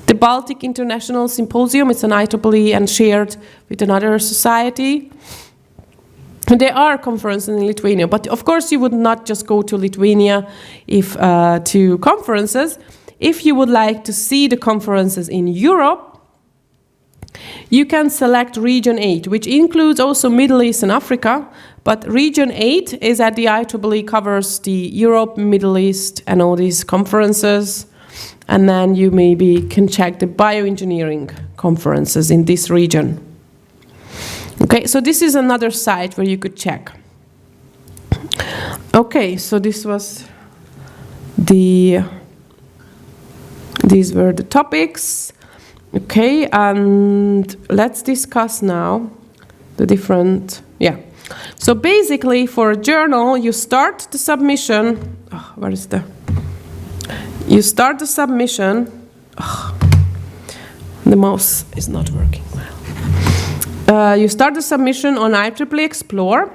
The Baltic International Symposium. It's an IEEE and shared with another society. There are conferences in Lithuania, but of course you would not just go to Lithuania to conferences. If you would like to see the conferences in Europe, you can select Region 8, which includes also Middle East and Africa, but Region 8 is at the IEEE, covers the Europe, Middle East, and all these conferences. And then you maybe can check the bioengineering conferences in this region. Okay, so this is another site where you could check. Okay, so this was these were the topics. Okay, and let's discuss now the different, So basically for a journal, you start the submission, you start the submission, the mouse is not working well. You start the submission on IEEE Explore,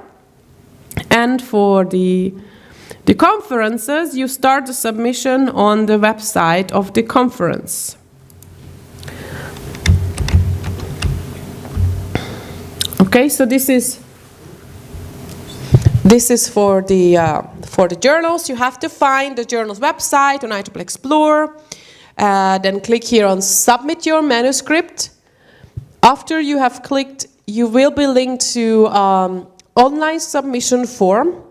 and for the conferences, you start the submission on the website of the conference. Okay, so this is for the journals. You have to find the journal's website on IEEE Explore, then click here on Submit Your Manuscript. After you have clicked, you will be linked to online submission form.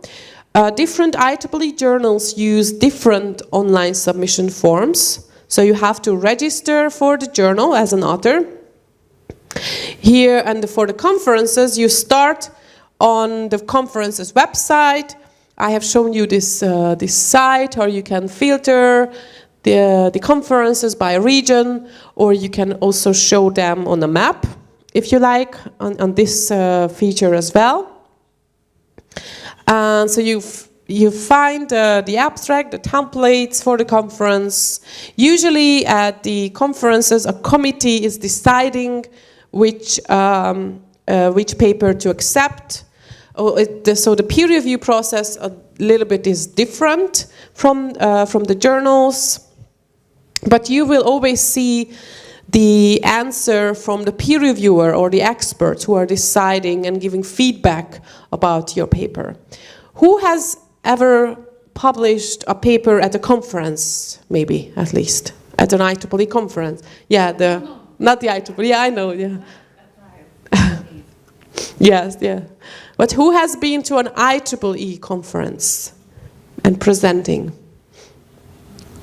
Different IEEE journals use different online submission forms, so you have to register for the journal as an author. Here, and for the conferences, you start on the conference's website. I have shown you this site, or you can filter the conferences by region, or you can also show them on a map, if you like, on this feature as well. And so you find the abstract, the templates for the conference. Usually at the conferences, a committee is deciding which paper to accept. So the peer review process a little bit is different from the journals, but you will always see the answer from the peer reviewer or the experts who are deciding and giving feedback about your paper. Who has ever published a paper at a conference, maybe, at least, at an IEEE conference? Yeah, not the IEEE, yeah, I know, yeah. At Yes, yeah. But who has been to an IEEE conference and presenting?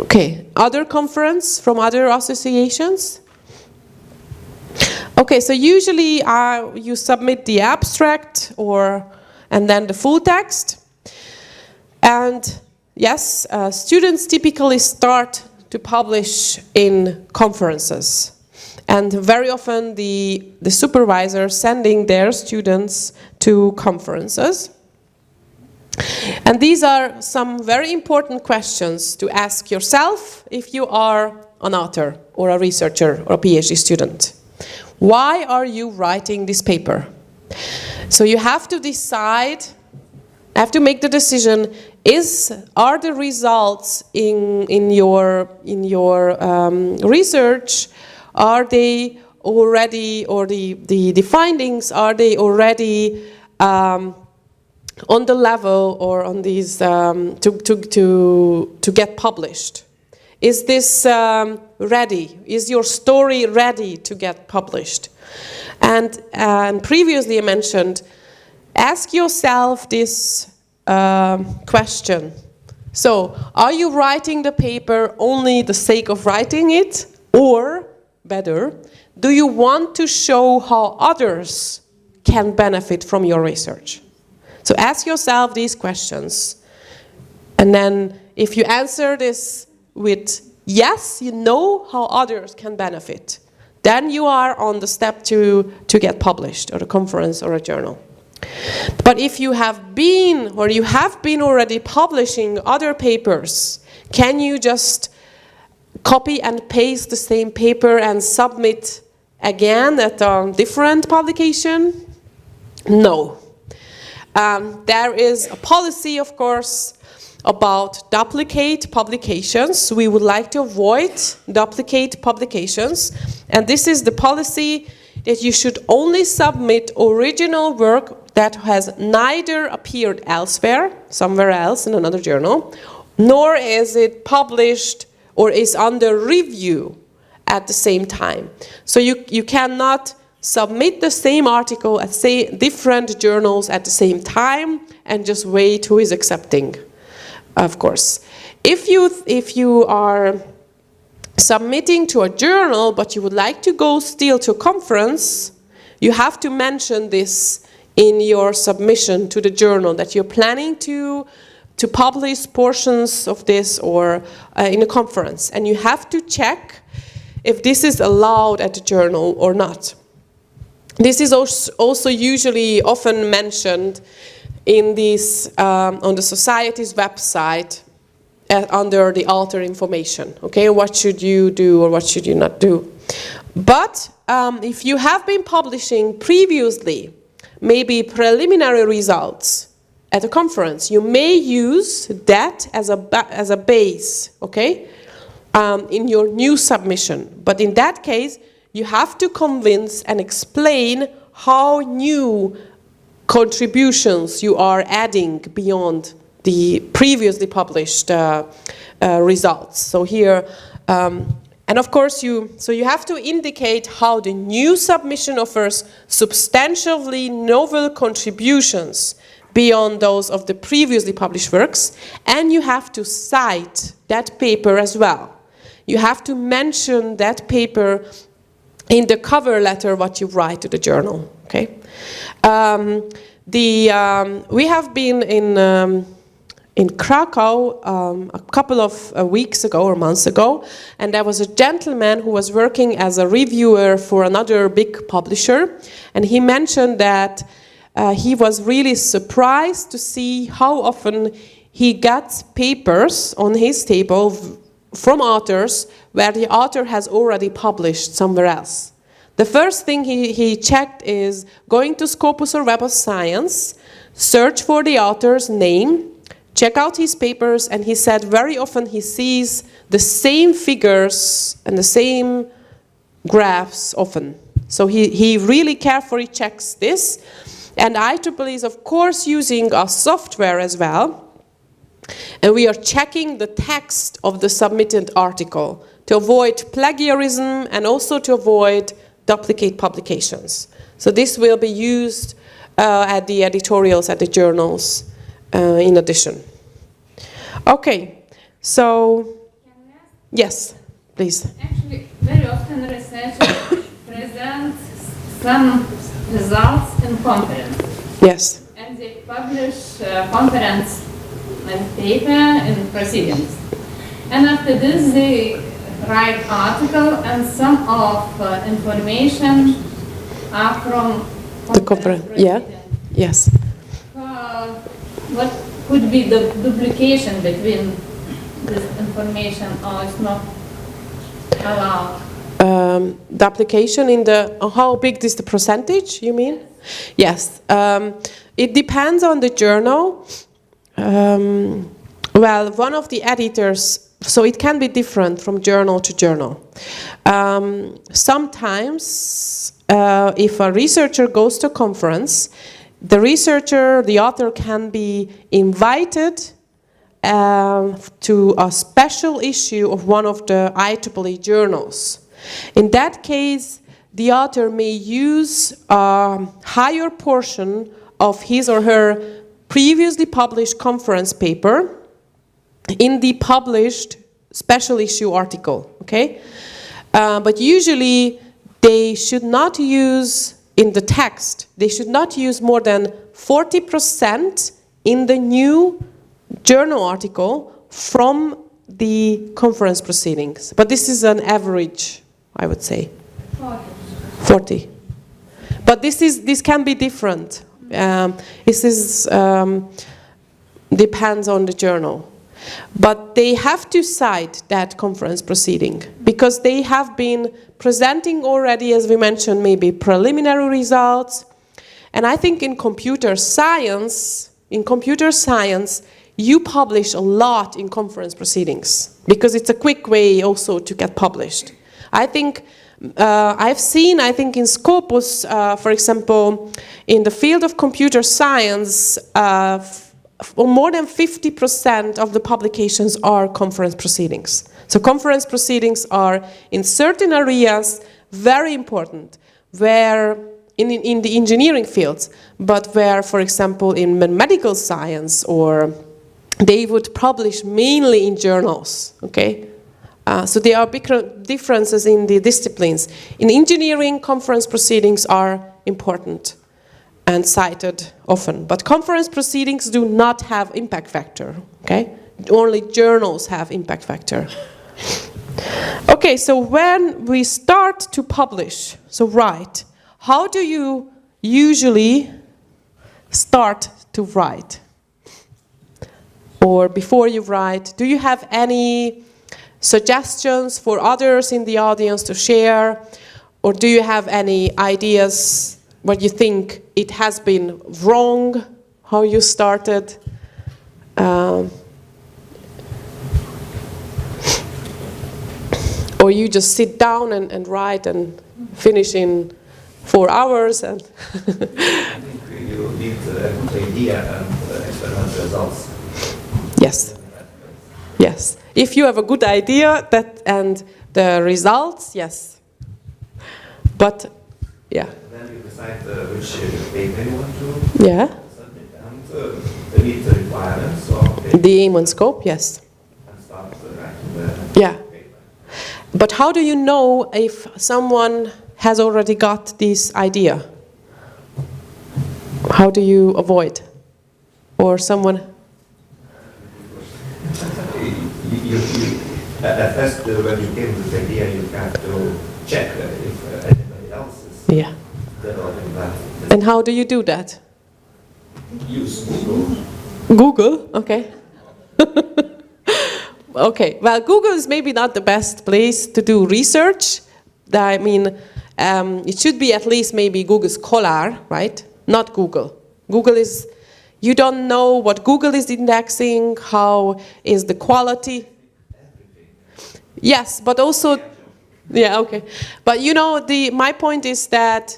Okay, other conference from other associations? Okay, so usually you submit the abstract and then the full text. And yes, students typically start to publish in conferences. And very often the supervisor sending their students to conferences. And these are some very important questions to ask yourself if you are an author or a researcher or a PhD student. Why are you writing this paper? So you have to decide, have to make the decision, are the results in your research, are they already, or the findings, are they already on the level or on these to get published? Is this ready? Is your story ready to get published? And previously I mentioned, ask yourself this question. So, are you writing the paper only the sake of writing it? Or, better, do you want to show how others can benefit from your research? So ask yourself these questions. And then if you answer this with yes, you know how others can benefit, then you are on the step to get published or a conference or a journal. But if you have been or you have been already publishing other papers, can you just copy and paste the same paper and submit again at a different publication? No. There is a policy, of course, about duplicate publications. We would like to avoid duplicate publications. And this is the policy that you should only submit original work that has neither appeared elsewhere, somewhere else in another journal, nor is it published or is under review at the same time. So you cannot submit the same article at different journals at the same time and just wait who is accepting, of course. If you are submitting to a journal but you would like to go still to a conference, you have to mention this in your submission to the journal that you're planning to publish portions of this or in a conference, and you have to check if this is allowed at the journal or not. This is also usually often mentioned in this on the society's website under the author information. Okay, what should you do or what should you not do? But if you have been publishing previously, maybe preliminary results at a conference, you may use that as a base, okay, in your new submission. But in that case, you have to convince and explain how new contributions you are adding beyond the previously published results. So here, and of course you have to indicate how the new submission offers substantially novel contributions beyond those of the previously published works, and you have to cite that paper as well. You have to mention that paper in the cover letter what you write to the journal. Okay, we have been in Krakow a couple of weeks ago or months ago, and there was a gentleman who was working as a reviewer for another big publisher, and he mentioned that he was really surprised to see how often he gets papers on his table from authors where the author has already published somewhere else. The first thing he checked is going to Scopus or Web of Science, search for the author's name, check out his papers, and he said very often he sees the same figures and the same graphs often. So he really carefully checks this. And IEEE is of course using a software as well. And we are checking the text of the submitted article to avoid plagiarism and also to avoid duplicate publications. So this will be used at the editorials, at the journals, in addition. Okay, so, yes, please. Actually, very often researchers present some results in conference. Yes. And they publish conference paper in proceedings. And after this, they write article, and some of information are from The conference, yeah, proceedings. yes. What could be the duplication between this information, or it's not allowed? The application in the, how big is the percentage, you mean? Yes, it depends on the journal. Well, one of the editors, so it can be different from journal to journal. Sometimes, if a researcher goes to a conference, the researcher, the author can be invited to a special issue of one of the IEEE journals. In that case, the author may use a higher portion of his or her previously published conference paper in the published special issue article, okay? But usually they should not use, in the text, they should not use more than 40% in the new journal article from the conference proceedings. But this is an average, I would say. 40. But this can be different. This depends on the journal. But they have to cite that conference proceeding because they have been presenting already, as we mentioned, maybe preliminary results. And I think in computer science, you publish a lot in conference proceedings because it's a quick way also to get published. I think I've seen, in Scopus, for example, in the field of computer science, more than 50% of the publications are conference proceedings. So conference proceedings are, in certain areas, very important, where in the engineering fields, but where, for example, in medical science, or they would publish mainly in journals, okay? So there are big differences in the disciplines. In engineering, conference proceedings are important and cited often. But conference proceedings do not have impact factor, okay? Only journals have impact factor. Okay, so when we start to publish, so write, how do you usually start to write? Or before you write, do you have any suggestions for others in the audience to share? Or do you have any ideas what you think it has been wrong, how you started? Or you just sit down and write and finish in 4 hours? And I think you need a good idea and experimental results. Yes. Yes. If you have a good idea and the results, yes. But, yeah. Then you decide which paper you want to Yeah. submit and meet the requirements of The aim and scope, yes. and start writing the Yeah. paper. But how do you know if someone has already got this idea? How do you avoid? Or someone... At first, when you came with the idea, you have to check if anybody else is Yeah. developing that. And how do you do that? Use Google. Google? Okay. Okay, well, Google is maybe not the best place to do research. I mean, it should be at least maybe Google Scholar, right? Not Google. Google is, you don't know what Google is indexing, how is the quality. Yes, but also, yeah, okay. But you know, my point is that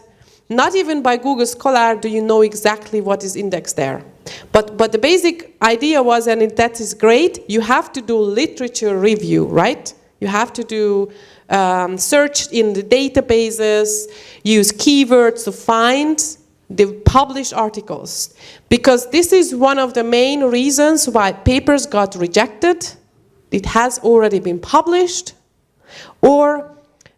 not even by Google Scholar do you know exactly what is indexed there. But the basic idea was, and that is great, you have to do literature review, right? You have to do search in the databases, use keywords to find the published articles, because this is one of the main reasons why papers got rejected. It has already been published, or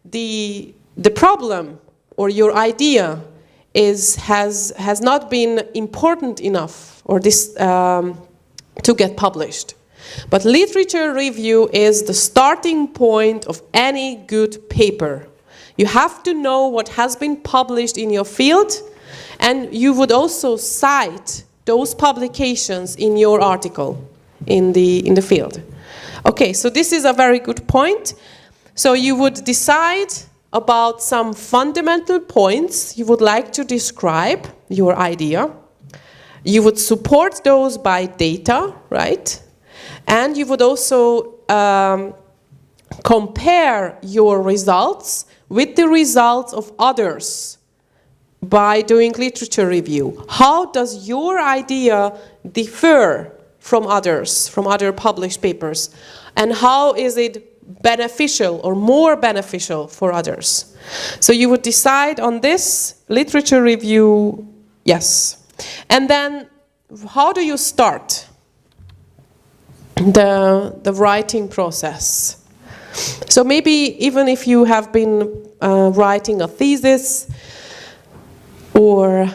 the problem or your idea has not been important enough or this to get published. But literature review is the starting point of any good paper. You have to know what has been published in your field, and you would also cite those publications in your article in the field. Okay, so this is a very good point. So you would decide about some fundamental points you would like to describe your idea. You would support those by data, right? And you would also compare your results with the results of others by doing literature review. How does your idea differ from others, from other published papers? And how is it beneficial or more beneficial for others? So you would decide on this literature review, yes. And then how do you start the writing process? So maybe even if you have been writing a thesis or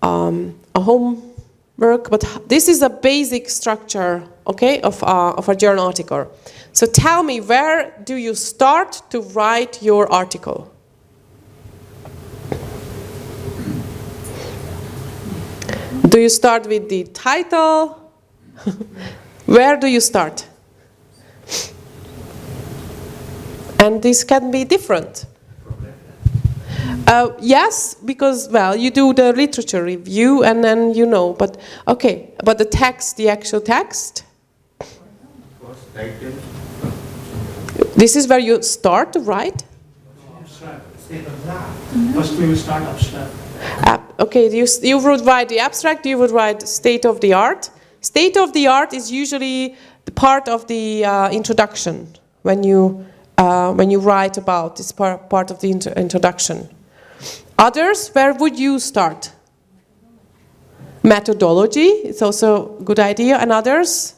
a homework, but this is a basic structure, okay, of a journal article. So tell me, where do you start to write your article? Do you start with the title? Where do you start? And this can be different. Yes, because, well, you do the literature review and then you know, but okay, but the text, the actual text? First, title. This is where you start to write? Abstract. First we will start abstract. Okay, you would write the abstract, you would write state of the art. State of the art is usually the part of the introduction when you write about this part of the introduction. Others, where would you start? Methodology, it's also a good idea. And others?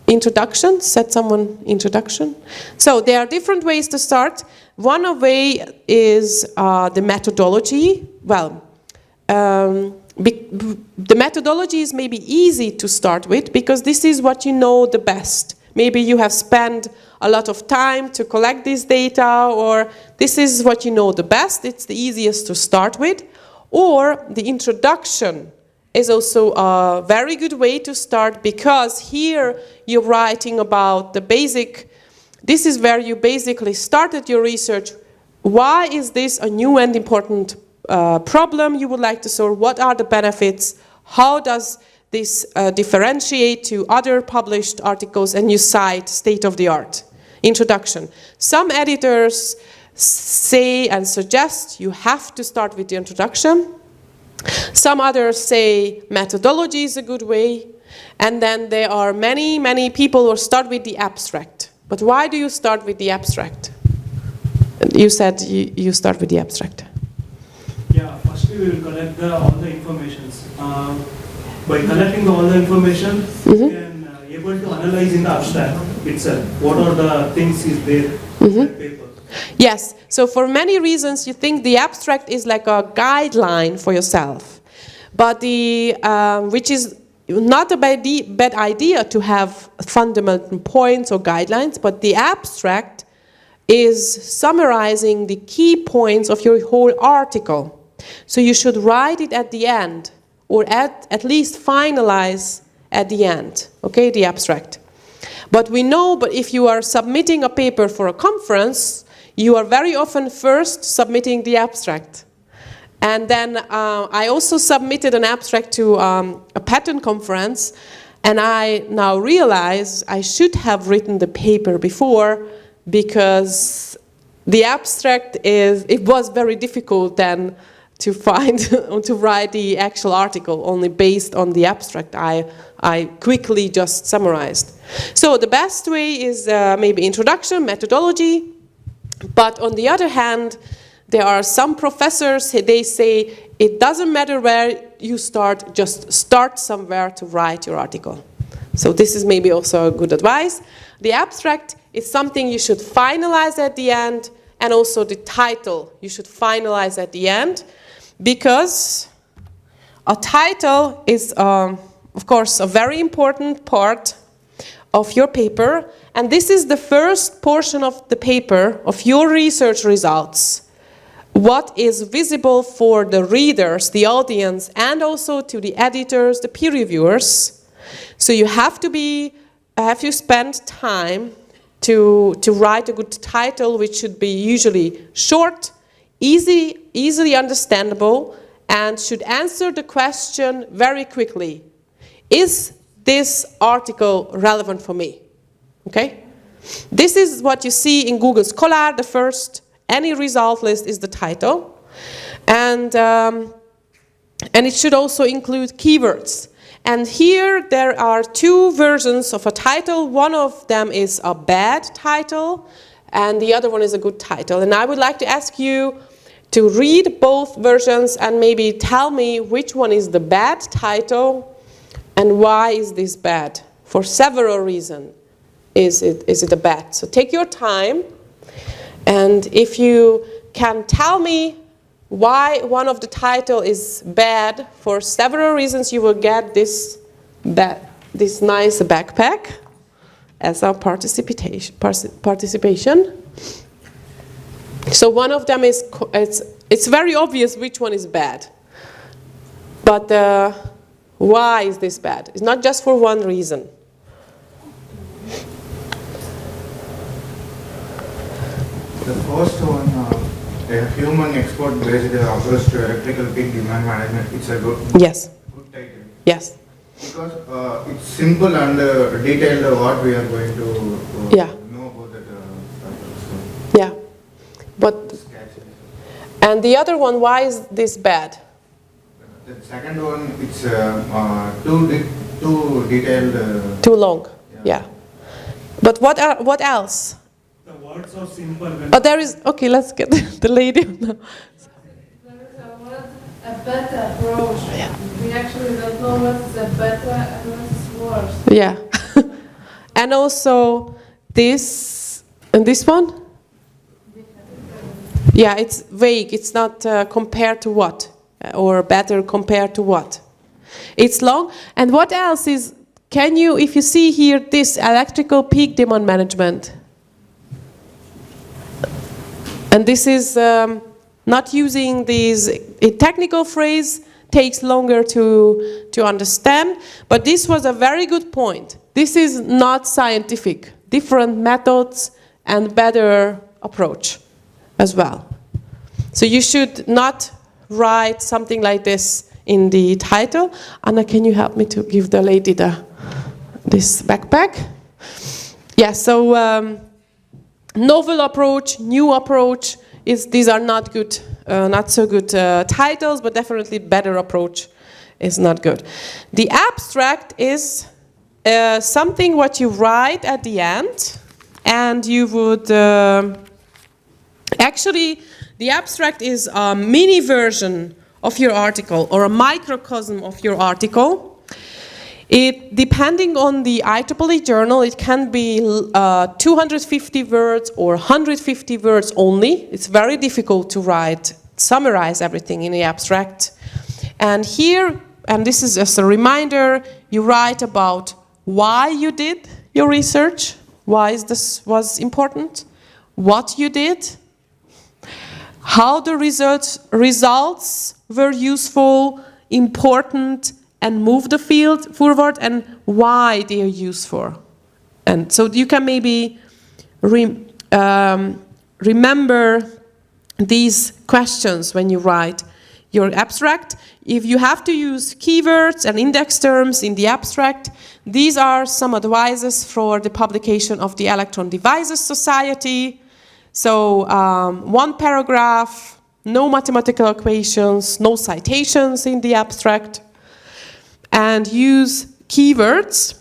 Introduction, said someone introduction. So there are different ways to start. One way is the methodology. Well, the methodology is maybe easy to start with because this is what you know the best. Maybe you have spent a lot of time to collect this data, or this is what you know the best, it's the easiest to start with. Or the introduction is also a very good way to start because here you're writing about the basic, this is where you basically started your research. Why is this a new and important problem you would like to solve? What are the benefits? How does this differentiate to other published articles? And you cite state of the art. Introduction. Some editors say and suggest you have to start with the introduction. Some others say methodology is a good way. And then there are many, many people who start with the abstract. But why do you start with the abstract? You said you start with the abstract. Yeah, first we will collect all the information. By collecting all the information, we can able to analyze in the abstract itself. What are the things is there in the paper? Yes, so for many reasons you think the abstract is like a guideline for yourself. But which is not a bad idea to have fundamental points or guidelines, but the abstract is summarizing the key points of your whole article. So you should write it at the end, or at least finalize at the end, okay, the abstract. But we know, but if you are submitting a paper for a conference, you are very often first submitting the abstract. And then I also submitted an abstract to a patent conference, and I now realize I should have written the paper before because the abstract it was very difficult then to find, to write the actual article only based on the abstract. I quickly just summarized. So the best way is maybe introduction, methodology, but on the other hand, there are some professors, they say it doesn't matter where you start, just start somewhere to write your article. So this is maybe also a good advice. The abstract is something you should finalize at the end, and also the title you should finalize at the end, because a title is, of course, a very important part of your paper, and this is the first portion of the paper, of your research results. What is visible for the readers, the audience, and also to the editors, the peer reviewers. So you have to spend time to write a good title, which should be usually short, easily understandable, and should answer the question very quickly. Is this article relevant for me? Okay? This is what you see in Google Scholar, the first. Any result list is the title. And it should also include keywords. And here there are two versions of a title. One of them is a bad title, and the other one is a good title. And I would like to ask you to read both versions and maybe tell me which one is the bad title and why is this bad. For several reasons is it a bad. So take your time, and if you can tell me why one of the title is bad for several reasons, you will get this nice backpack as our participation. So one of them is, it's very obvious which one is bad. But why is this bad? It's not just for one reason. The first one, a human expert-based approach to electrical peak demand management. It's a good title. Yes. Because it's simple and detailed what we are going to know about that title. So yeah. But and the other one, why is this bad? the second one, it's too detailed. Too long. Yeah. But what else? The words are simple. Oh, there is, okay, let's get the lady. There is a better approach. Yeah. We actually don't know what's the better and what's worse. Yeah. And also this, and this one? Yeah, it's vague. It's not compared to what? Or better compared to what? It's long. And what else is, can you, if you see here, this electrical peak demand management. And this is not using these, a technical phrase takes longer to understand, but this was a very good point. This is not scientific. Different methods and better approach as well. So you should not write something like this in the title. Anna, can you help me to give the lady this backpack? Yeah, so novel approach, new approach, these are not good, not so good titles, but definitely better approach is not good. The abstract is something what you write at the end, and you would actually, the abstract is a mini version of your article or a microcosm of your article. It, depending on the IEEE journal, it can be 250 words or 150 words only. It's very difficult to summarize everything in the abstract. And here, and this is just a reminder, you write about why you did your research, why this was important, what you did, how the results were useful, important, and move the field forward, and why they are useful. And so you can maybe remember these questions when you write your abstract. If you have to use keywords and index terms in the abstract, these are some advices for the publication of the Electron Devices Society. So one paragraph, no mathematical equations, no citations in the abstract, and use keywords.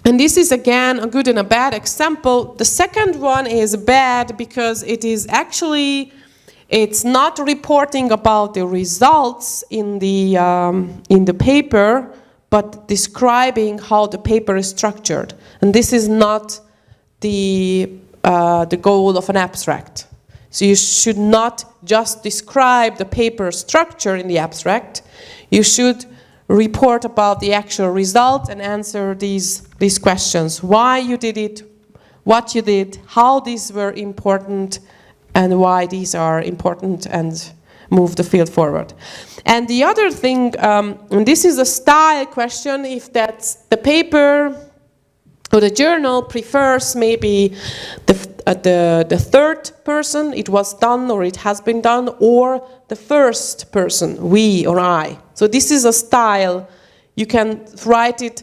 And this is again a good and a bad example. The second one is bad because it is actually It's not reporting about the results in the paper, but describing how the paper is structured. And this is not the goal of an abstract. So you should not just describe the paper structure in the abstract. You should report about the actual result and answer these questions. Why you did it, what you did, how these were important, and why these are important, and move the field forward. And the other thing, and this is a style question, if that's the paper or the journal prefers maybe the third person, it was done or it has been done, or the first person, we or I. So this is a style. You can write it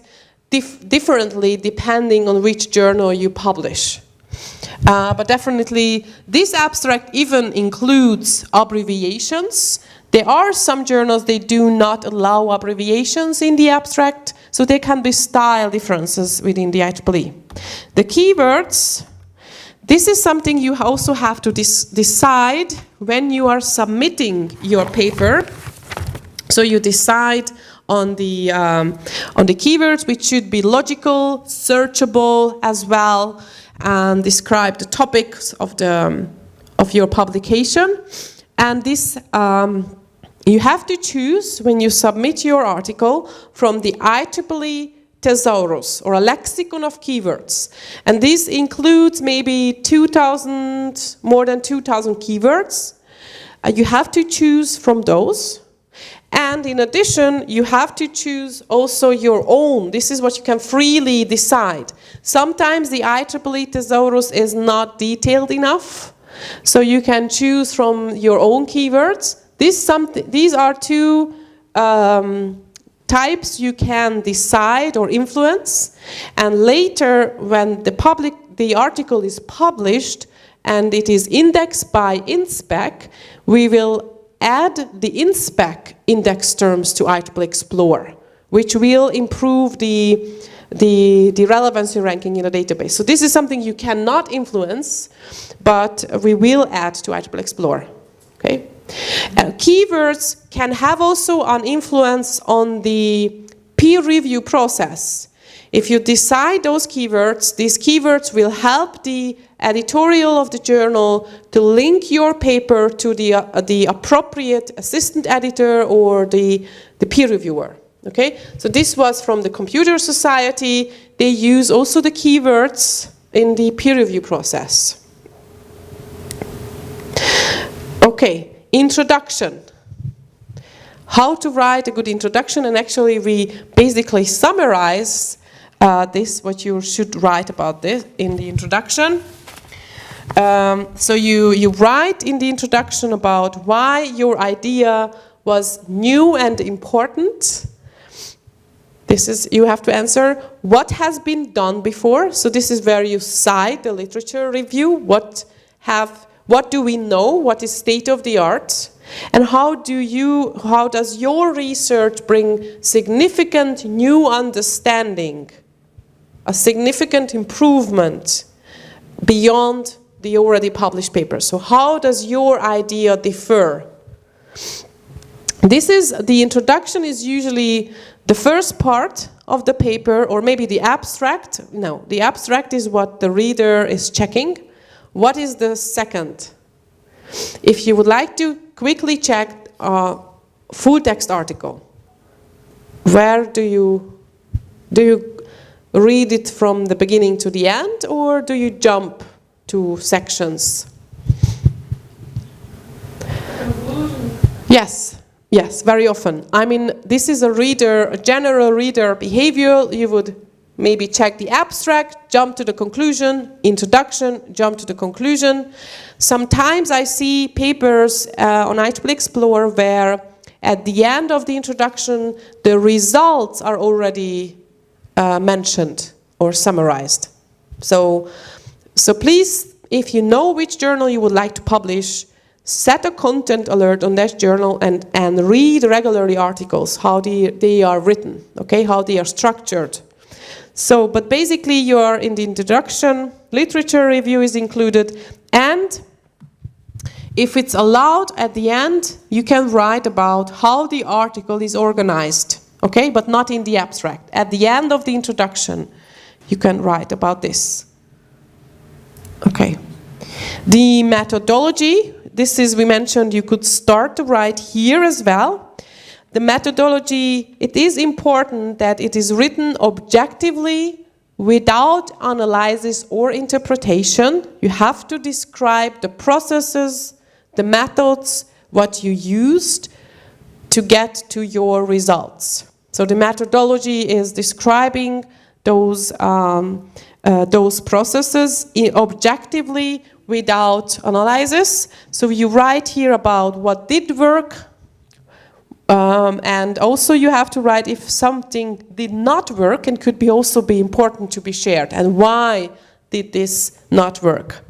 differently depending on which journal you publish. But definitely this abstract even includes abbreviations. There are some journals, they do not allow abbreviations in the abstract, so there can be style differences within the IEEE. The keywords, this is something you also have to decide when you are submitting your paper. So you decide on the keywords, which should be logical, searchable as well, and describe the topics of your publication. And this you have to choose when you submit your article from the IEEE thesaurus, or a lexicon of keywords. And this includes maybe more than 2,000 keywords. You have to choose from those. And in addition, you have to choose also your own. This is what you can freely decide. Sometimes the IEEE thesaurus is not detailed enough, so you can choose from your own keywords. These are two types you can decide or influence, and later when the article is published and it is indexed by InSpec, we will add the InSpec index terms to IEEE Explorer, which will improve the relevancy ranking in the database. So this is something you cannot influence, but we will add to IEEE Explorer. Okay? Keywords can have also an influence on the peer review process. If you decide those keywords, these keywords will help the editorial of the journal to link your paper to the appropriate assistant editor or the peer reviewer. Okay? So this was from the Computer Society. They use also the keywords in the peer review process. Okay, introduction. How to write a good introduction, and actually we basically summarize what you should write about this in the introduction. So you write in the introduction about why your idea was new and important. You have to answer what has been done before. So this is where you cite the literature review. What do we know? What is state of the art? And how does your research bring significant new understanding, a significant improvement beyond the already published papers? So how does your idea differ? The introduction is usually the first part of the paper, or maybe the abstract. No, the abstract is what the reader is checking. What is the second? If you would like to quickly check a full text article, where do you read it from the beginning to the end, or do you jump to sections? Conclusion. Yes, very often. I mean, this is a general reader behavior. You would maybe check the abstract, jump to the conclusion, introduction, jump to the conclusion. Sometimes I see papers on IEEE Explorer where at the end of the introduction, the results are already mentioned or summarized. So please, if you know which journal you would like to publish, set a content alert on that journal and read regularly articles, how they are written, okay, how they are structured. So, but basically you are in the introduction, literature review is included, and if it's allowed at the end, you can write about how the article is organized, okay, but not in the abstract. At the end of the introduction, you can write about this. Okay. The methodology, this is, we mentioned you could start to write here as well. The methodology, it is important that it is written objectively without analysis or interpretation. You have to describe the processes, the methods, what you used to get to your results. So the methodology is describing those processes objectively without analysis. So you write here about what did work, and also you have to write if something did not work and could be also be important to be shared, and why did this not work.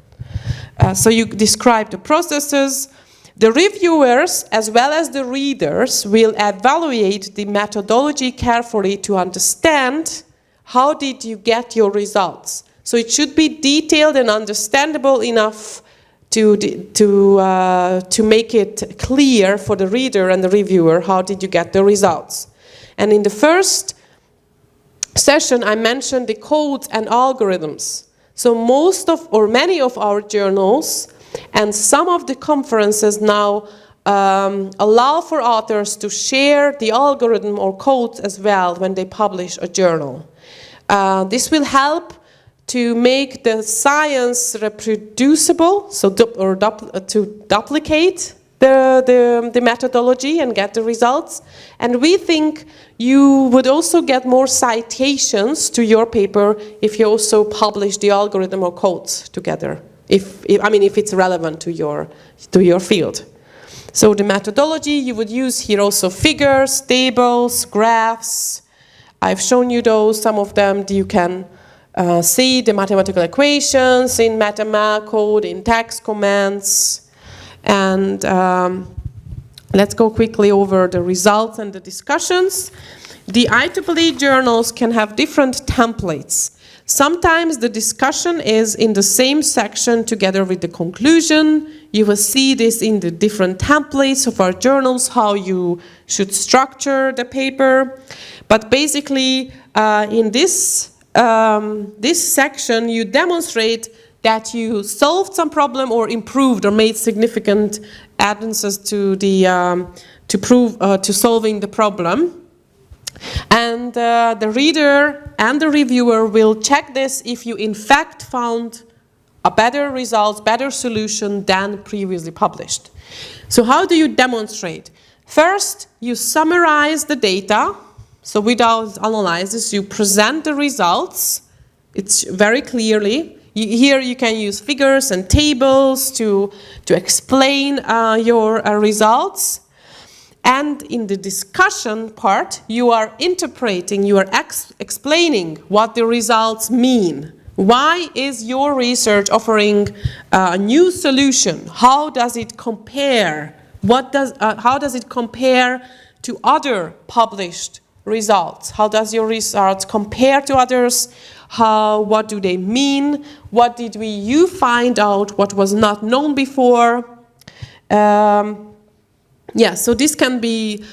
So you describe the processes. The reviewers as well as the readers will evaluate the methodology carefully to understand how did you get your results. So it should be detailed and understandable enough to make it clear for the reader and the reviewer how did you get the results. And in the first session I mentioned the codes and algorithms. So many of our journals and some of the conferences now allow for authors to share the algorithm or codes as well when they publish a journal. This will help to make the science reproducible, so to duplicate the methodology and get the results. And we think you would also get more citations to your paper if you also publish the algorithm or codes together, if it's relevant to your field. So the methodology, you would use here also figures, tables, graphs. I've shown you those, some of them you can see the mathematical equations in MetaMath code, in text commands. And let's go quickly over the results and the discussions. The IEEE journals can have different templates. Sometimes the discussion is in the same section together with the conclusion. You will see this in the different templates of our journals, how you should structure the paper. But basically, in this section, you demonstrate that you solved some problem or improved or made significant advances to solving the problem. And the reader and the reviewer will check this if you in fact found a better result, better solution than previously published. So how do you demonstrate? First, you summarize the data. So without analysis, you present the results. It's very clearly. Here you can use figures and tables to explain your results. And in the discussion part, you are interpreting, you are explaining what the results mean. Why is your research offering a new solution? How does it compare? How does it compare to other published results? How does your results compare to others? What do they mean? What did you find out? What was not known before? So this can be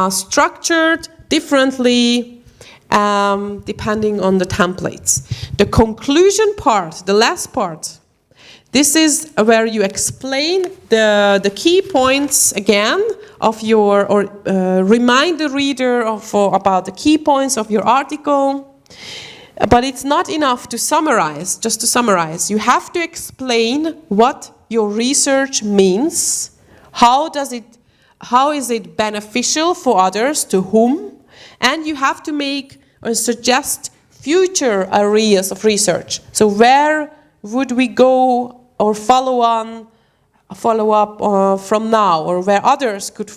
structured differently depending on the templates. The conclusion part, the last part, this is where you explain the key points again of your, or remind the reader about the key points of your article. But it's not enough to summarize, just to summarize. You have to explain what your research means, how is it beneficial for others, to whom, and you have to make or suggest future areas of research. So where would we go or follow up from now, or where others could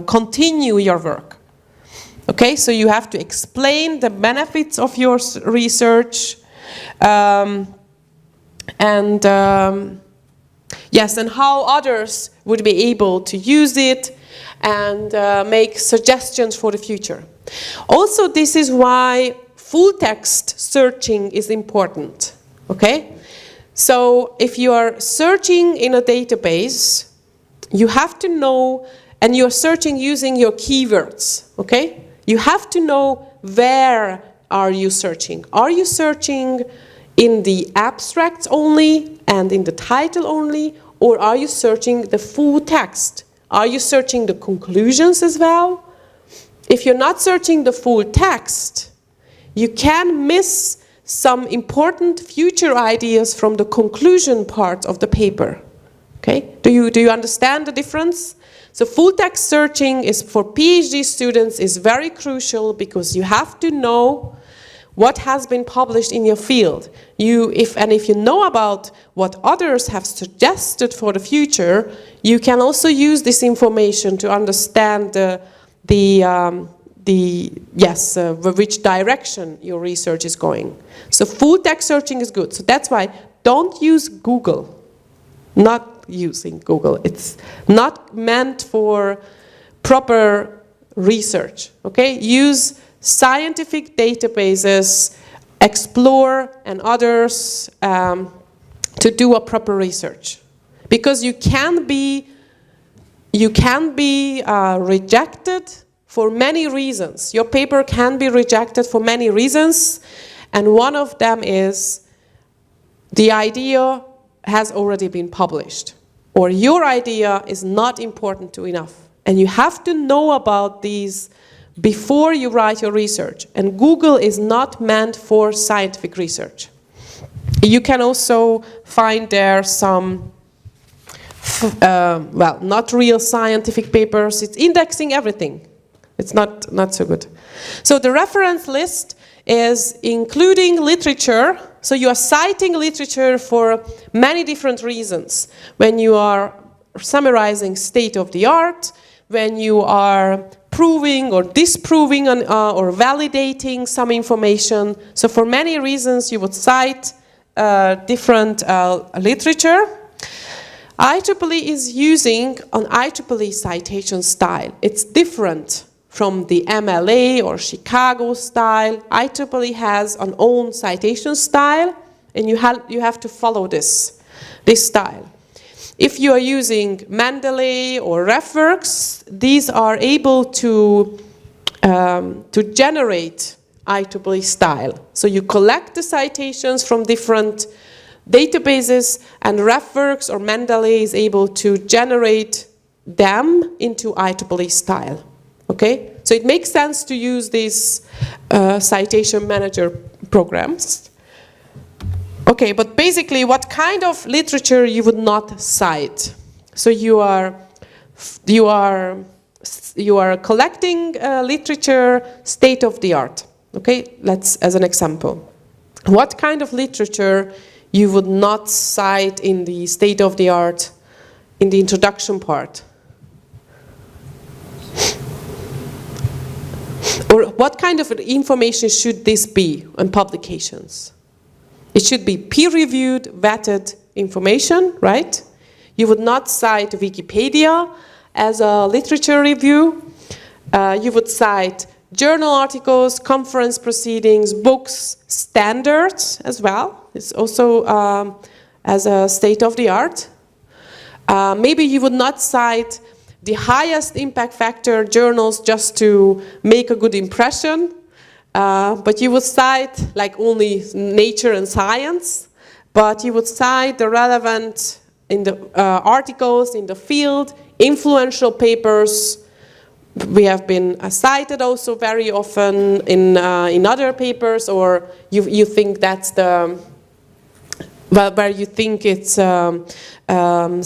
continue your work? Okay, so you have to explain the benefits of your research, and how others would be able to use it and make suggestions for the future. Also, this is why full text searching is important, okay? So if you are searching in a database, you have to know, and you're searching using your keywords, okay? You have to know where are you searching. Are you searching in the abstracts only and in the title only, or are you searching the full text? Are you searching the conclusions as well? If you're not searching the full text, you can miss some important future ideas from the conclusion part of the paper. Okay? Do you understand the difference? So full text searching is for PhD students is very crucial because you have to know what has been published in your field. If you know about what others have suggested for the future, you can also use this information to understand which direction your research is going. So full text searching is good. So that's why don't use Google. Not using Google. It's not meant for proper research. Okay? Use scientific databases, Explore and others to do a proper research. Because you can be rejected for many reasons. Your paper can be rejected for many reasons, and one of them is the idea has already been published, or your idea is not important enough. And you have to know about these before you write your research. And Google is not meant for scientific research. You can also find there some, not real scientific papers. It's indexing everything. It's not so good. So the reference list is including literature. So you are citing literature for many different reasons. When you are summarizing state of the art, when you are proving or disproving or validating some information. So for many reasons you would cite different literature. IEEE is using an IEEE citation style. It's different from the MLA or Chicago style. IEEE has an own citation style, and you have to follow this style. If you are using Mendeley or RefWorks, these are able to generate IEEE style. So you collect the citations from different databases, and RefWorks or Mendeley is able to generate them into IEEE style. Okay? So it makes sense to use these citation manager programs. Okay, but basically what kind of literature you would not cite? So you are collecting literature state of the art. Okay, let's as an example. What kind of literature you would not cite in the state of the art in the introduction part? Or what kind of information should this be in publications? It should be peer-reviewed, vetted information, right? You would not cite Wikipedia as a literature review. You would cite journal articles, conference proceedings, books, standards as well. It's also as a state of the art. Maybe you would not cite the highest impact factor journals just to make a good impression. But you would cite like only Nature and Science, but you would cite the relevant in the articles in the field, influential papers. We have been cited also very often in other papers, or you think that's the where you think it's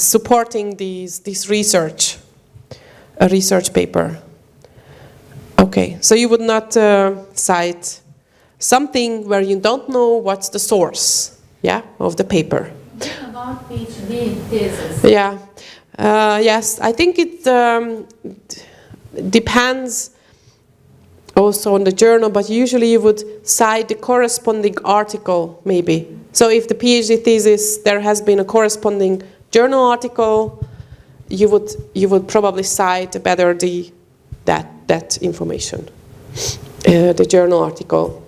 supporting this research, a research paper. Okay, so you would not cite something where you don't know what's the source, yeah, of the paper. What about PhD thesis? Yeah, yes, I think it depends also on the journal, but usually you would cite the corresponding article, maybe. So if the PhD thesis, there has been a corresponding journal article, you would probably cite better that information, the journal article.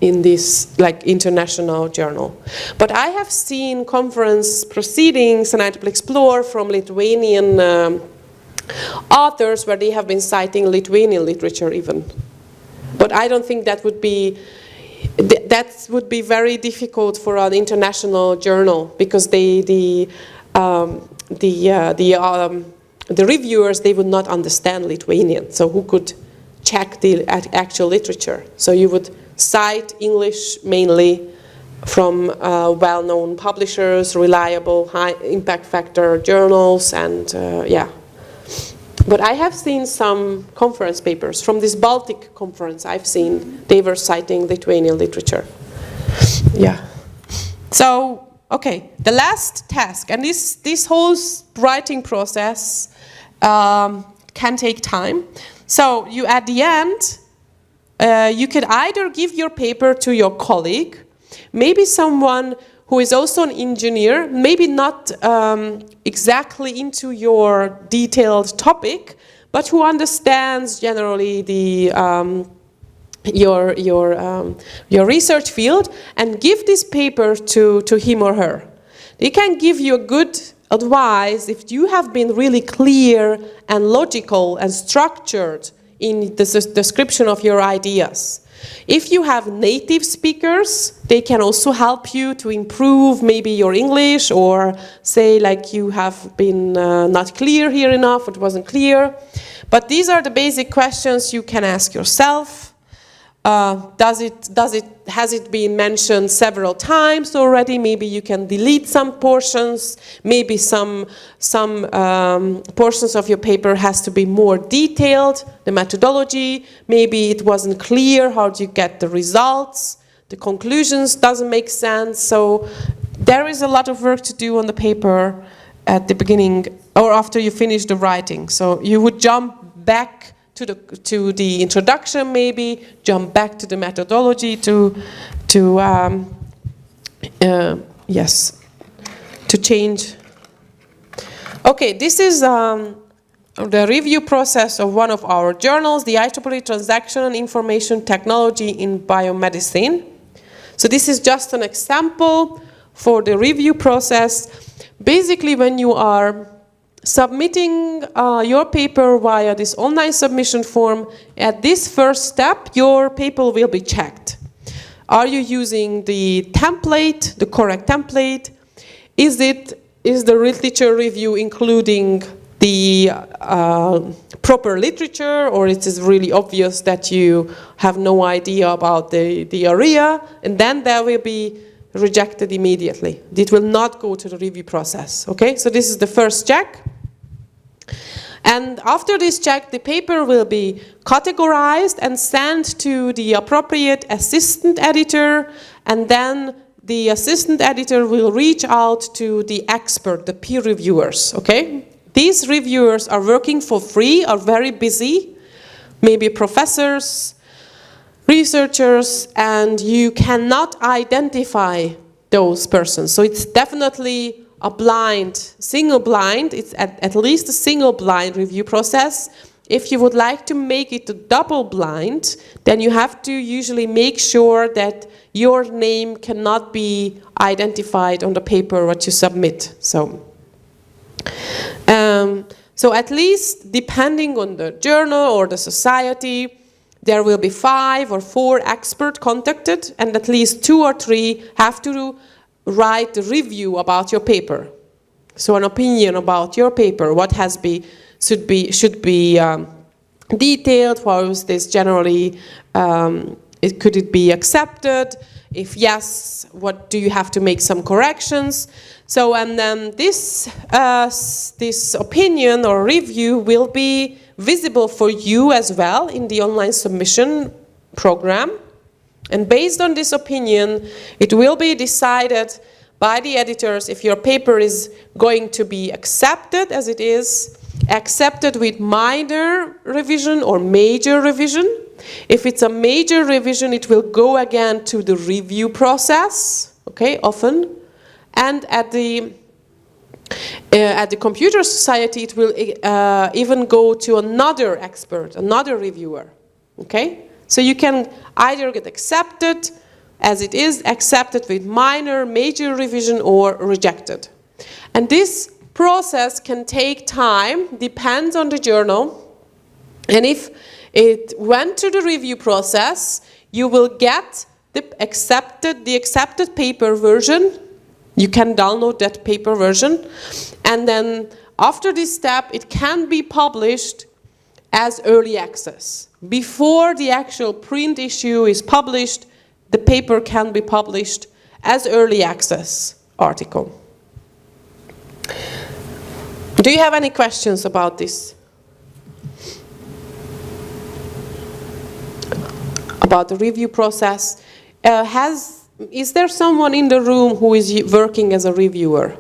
in this like international journal. But I have seen conference proceedings and IEEE Explore from Lithuanian authors where they have been citing Lithuanian literature even. But I don't think that would be very difficult for an international journal, because the reviewers, they would not understand Lithuanian, so who could check the actual literature? So you would cite English mainly from well-known publishers, reliable, high impact factor journals, and yeah. But I have seen some conference papers from this Baltic conference. I've seen they were citing Lithuanian literature. Yeah. So, okay, the last task, and this whole writing process can take time. So you, at the end, you could either give your paper to your colleague, maybe someone who is also an engineer, maybe not exactly into your detailed topic, but who understands generally the your research field, and give this paper to him or her. They can give you a good advice if you have been really clear and logical and structured in the description of your ideas. If you have native speakers, they can also help you to improve maybe your English, or say like you have been not clear here enough, it wasn't clear. But these are the basic questions you can ask yourself. Has it been mentioned several times already? Maybe you can delete some portions. Maybe some portions of your paper has to be more detailed. The methodology, maybe it wasn't clear how do you get the results. The conclusions doesn't make sense. So there is a lot of work to do on the paper at the beginning or after you finish the writing. So you would jump back to the introduction, maybe jump back to the methodology to change. Okay, this is the review process of one of our journals, the IEEE Transaction and Information Technology in Biomedicine. So this is just an example for the review process. Basically, when you are submitting your paper via this online submission form, at this first step, your paper will be checked. Are you using the template, the correct template? Is the literature review including the proper literature, or it is really obvious that you have no idea about the area, and then that will be rejected immediately. It will not go to the review process, okay? So this is the first check. And after this check, the paper will be categorized and sent to the appropriate assistant editor, and then the assistant editor will reach out to the expert, the peer reviewers, okay? These reviewers are working for free, are very busy, maybe professors, researchers, and you cannot identify those persons. So it's definitely a blind, single blind, it's at least a single blind review process. If you would like to make it a double blind, then you have to usually make sure that your name cannot be identified on the paper what you submit. So at least, depending on the journal or the society, there will be 5 or 4 experts contacted, and at least 2 or 3 have to write a review about your paper. So an opinion about your paper, what should be detailed, how is this generally, could it be accepted? If yes, what do you have to make some corrections? So, and then this opinion or review will be visible for you as well in the online submission program. And based on this opinion, it will be decided by the editors if your paper is going to be accepted as it is, accepted with minor revision or major revision. If it's a major revision, it will go again to the review process, okay, often. And at the Computer Society, it will even go to another expert, another reviewer, okay? So you can either get accepted as it is, accepted with minor, major revision, or rejected. And this process can take time, depends on the journal. And if it went to the review process, you will get the accepted paper version. You can download that paper version. And then after this step, it can be published as early access. Before the actual print issue is published, the paper can be published as early access article. Do you have any questions about this? About the review process? Is there someone in the room who is working as a reviewer,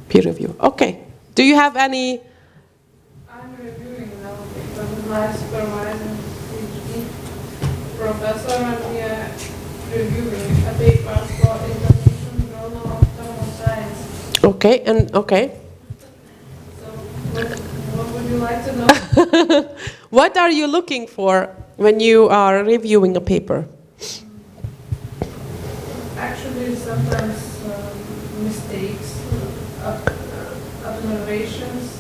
peer reviewer? Okay. Do you have any? I'm reviewing now because my supervisor, PhD professor, and we are reviewing a paper for International Journal of Thermal Science. Okay, and okay. So, what would you like to know? What are you looking for when you are reviewing a paper? Actually, sometimes mistakes, observations,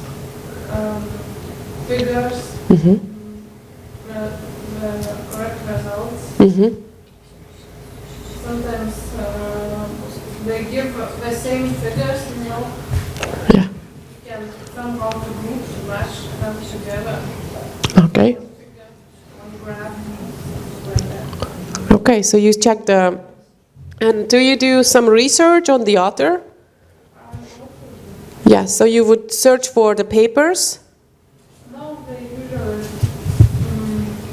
figures, the correct results. Sometimes they give the same figures, you know. Yeah. You can somehow the groups match them together. Okay. One graph, like that. Okay, so you check the. And do you do some research on the author? Yes, so you would search for the papers? No, they usually,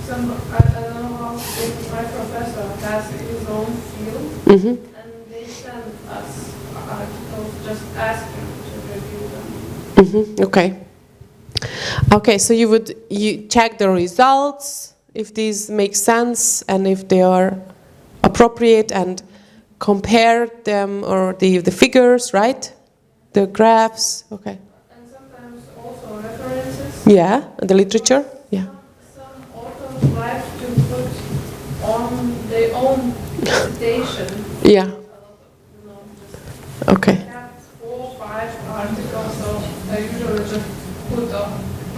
I don't know how my professor has his own field, and they send us articles, just ask him to review them. Okay. Okay, so you check the results, if these make sense, and if they are appropriate, and compare them, or the figures, right? The graphs, okay. And sometimes also references. Yeah, the literature, yeah. Some authors like to put on their own citation. Yeah. Okay. I have 4 or 5 articles, so I usually just put on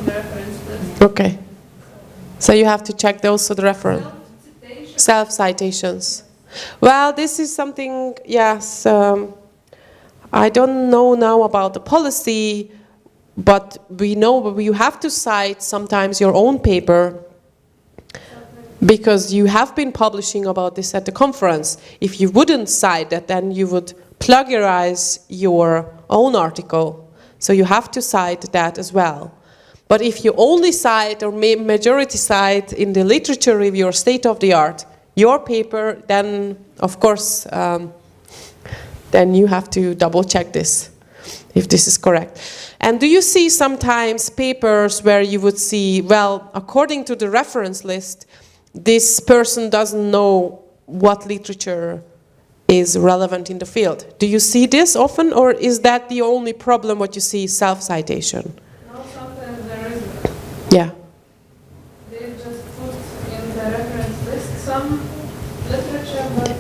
reference list. Okay. So you have to check also the reference. Self-citation. Self-citations. Well, this is something, yes, I don't know now about the policy, but we know you have to cite sometimes your own paper because you have been publishing about this at the conference. If you wouldn't cite that, then you would plagiarize your own article. So you have to cite that as well. But if you only cite or majority cite in the literature review or state of the art, your paper, then of course, then you have to double check this, if this is correct. And do you see sometimes papers where you would see, well, according to the reference list, this person doesn't know what literature is relevant in the field? Do you see this often, or is that the only problem what you see, self-citation? No, sometimes there is. Yeah. They just put in the reference list some literature, but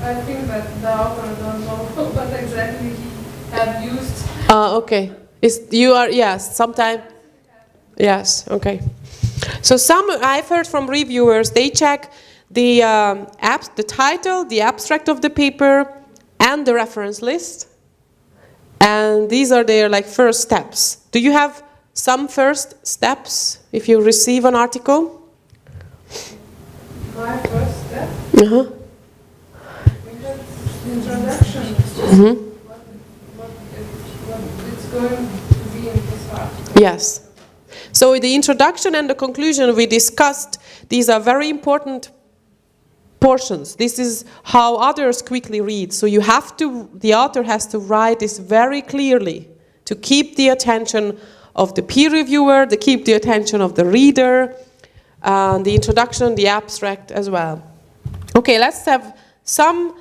I think that the author don't know what exactly he have used. Okay. Yes, sometimes. Yes, okay. So I've heard from reviewers, they check the the title, the abstract of the paper, and the reference list. And these are their first steps. Do you have some first steps if you receive an article? My first step? Uh-huh. Introduction. What it's going to be in this article. Yes. So the introduction and the conclusion we discussed, these are very important portions. This is how others quickly read. So the author has to write this very clearly to keep the attention of the peer reviewer, to keep the attention of the reader, the introduction, the abstract as well. Okay, let's have some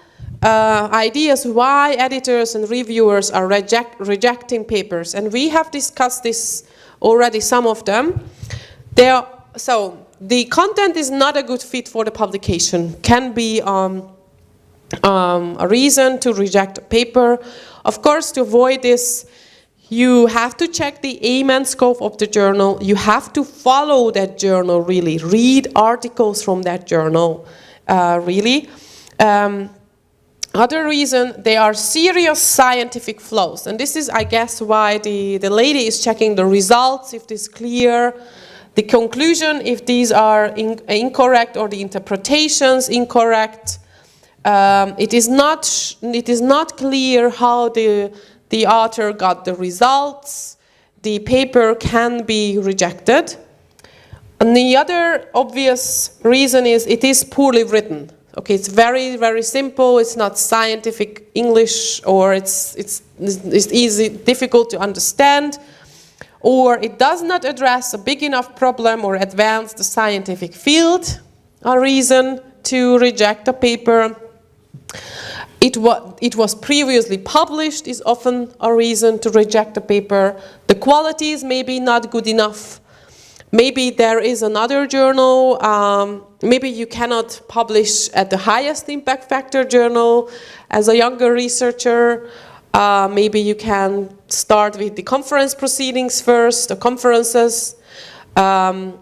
ideas why editors and reviewers are rejecting papers. And we have discussed this already, some of them. So the content is not a good fit for the publication, can be a reason to reject a paper. Of course, to avoid this, you have to check the aim and scope of the journal. You have to follow that journal really. Read articles from that journal really. Other reason, there are serious scientific flaws. And this is, I guess, why the lady is checking the results, if it is clear. The conclusion, if these are incorrect or the interpretations incorrect. It is not clear how the author got the results. The paper can be rejected. And the other obvious reason is it is poorly written. Okay, it's very, very simple. It's not scientific English, or it's easy, difficult to understand, or it does not address a big enough problem or advance the scientific field. A reason to reject a paper. It was previously published is often a reason to reject a paper. The quality is maybe not good enough. Maybe there is another journal, maybe you cannot publish at the highest impact factor journal as a younger researcher. Maybe you can start with the conference proceedings first, the conferences. And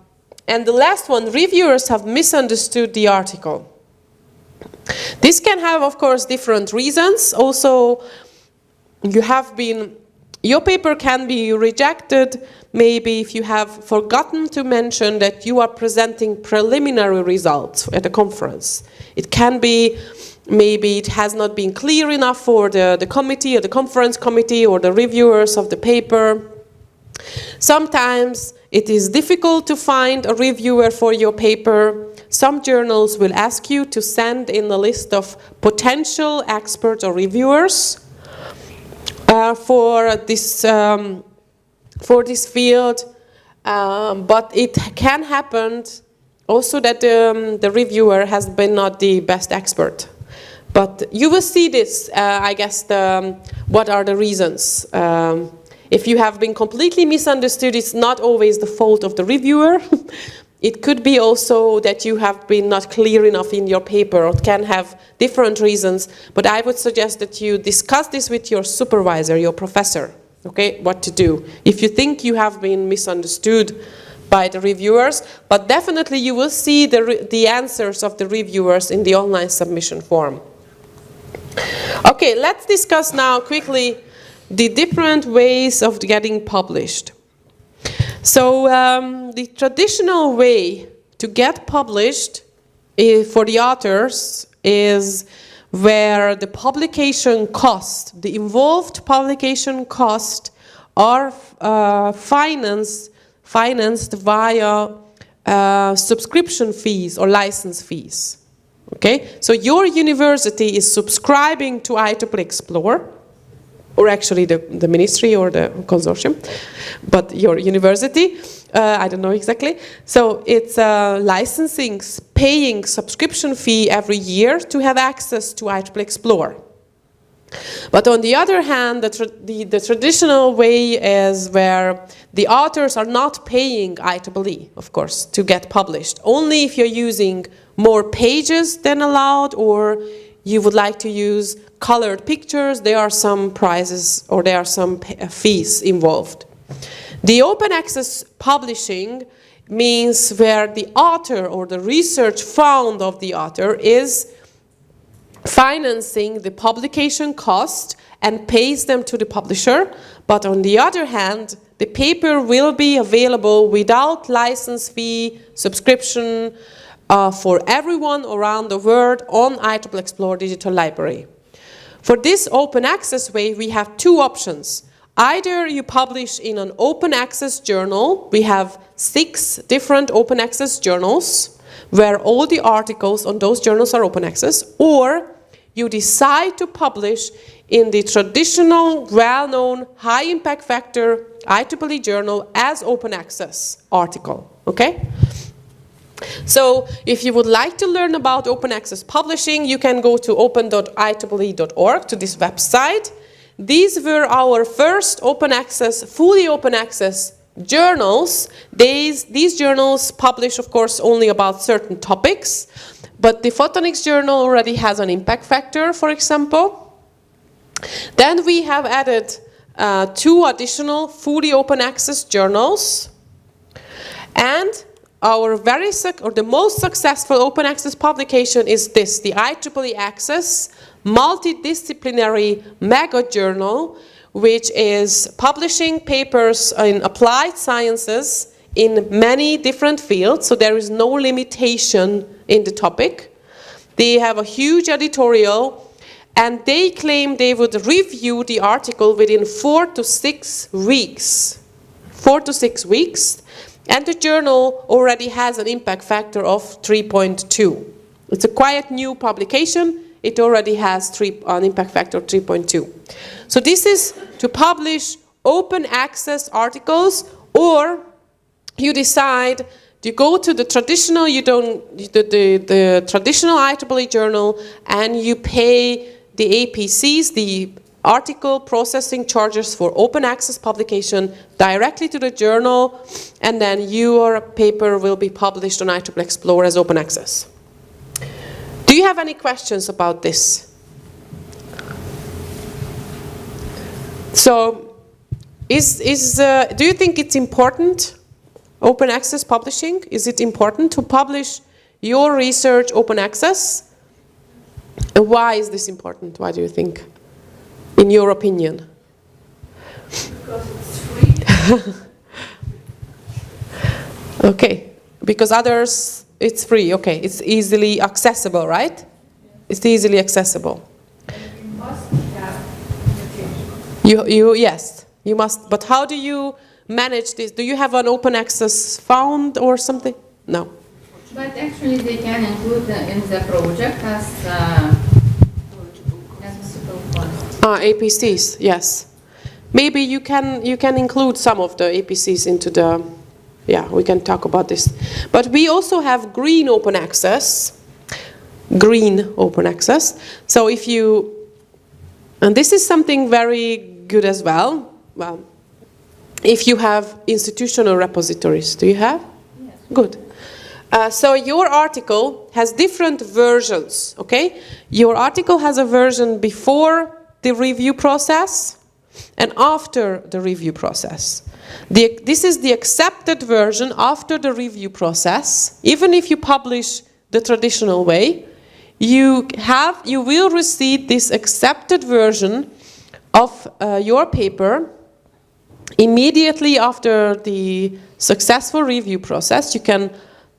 the last one, reviewers have misunderstood the article. This can have, of course, different reasons. Also, your paper can be rejected maybe if you have forgotten to mention that you are presenting preliminary results at a conference. It can be maybe it has not been clear enough for the committee or the conference committee or the reviewers of the paper. Sometimes it is difficult to find a reviewer for your paper. Some journals will ask you to send in a list of potential experts or reviewers for this field, but it can happen also that the reviewer has been not the best expert. But you will see this, I guess, what are the reasons. If you have been completely misunderstood, it's not always the fault of the reviewer. It could be also that you have been not clear enough in your paper, or it can have different reasons. But I would suggest that you discuss this with your supervisor, your professor, okay, what to do. If you think you have been misunderstood by the reviewers, but definitely you will see the answers of the reviewers in the online submission form. Okay, let's discuss now quickly the different ways of getting published. So the traditional way to get published for the authors is where the publication cost, the involved publication cost, are financed via subscription fees or license fees. Okay, so your university is subscribing to IEEE Explore, or actually the ministry or the consortium, but your university, I don't know exactly. So it's licensing, paying subscription fee every year to have access to IEEE Explore. But on the other hand, the traditional way is where the authors are not paying IEEE, of course, to get published. Only if you're using more pages than allowed, or you would like to use colored pictures, there are some prizes or there are some fees involved. The open access publishing means where the author or the research found of the author is financing the publication cost and pays them to the publisher, but on the other hand, the paper will be available without license fee, subscription, for everyone around the world on IEEE Explore Digital Library. For this open access way, we have two options. Either you publish in an open access journal, we have 6 different open access journals, where all the articles on those journals are open access, or you decide to publish in the traditional, well-known, high impact factor IEEE journal as open access article, okay? So if you would like to learn about open access publishing, you can go to open.ieee.org, to this website. These were our first open access, fully open access journals, these journals publish, of course, only about certain topics, but the Photonics journal already has an impact factor, for example. Then we have added 2 additional fully open access journals, and our the most successful open access publication is this, the IEEE Access Multidisciplinary Mega Journal, which is publishing papers in applied sciences in many different fields, so there is no limitation in the topic. They have a huge editorial, and they claim they would review the article within 4 to 6 weeks. 4 to 6 weeks. And the journal already has an impact factor of 3.2. It's a quite new publication. It already has an impact factor of 3.2. So this is to publish open access articles, or you decide to go to the traditional, the traditional IEEE journal, and you pay the APCs, the article processing charges for open access publication, directly to the journal, and then your paper will be published on IEEE Explorer as open access. Do you have any questions about this? So, do you think it's important, open access publishing? Is it important to publish your research open access? And why is this important? Why do you think? In your opinion? Because it's free. Okay, because others, it's free. Okay, it's easily accessible, right? It's easily accessible. You must have education. Yes, you must. But how do you manage this? Do you have an open access fund or something? No. But actually they can include in the project as possible cost. APCs, yes. Maybe you can include some of the APCs into the, yeah, we can talk about this. But we also have green open access. Green open access. So if you, and this is something very good as well. Well, if you have institutional repositories, do you have? Yes. Good. So your article has different versions, okay? Your article has a version before the review process and after the review process. This is the accepted version after the review process. Even if you publish the traditional way, you will receive this accepted version of your paper immediately after the successful review process. You can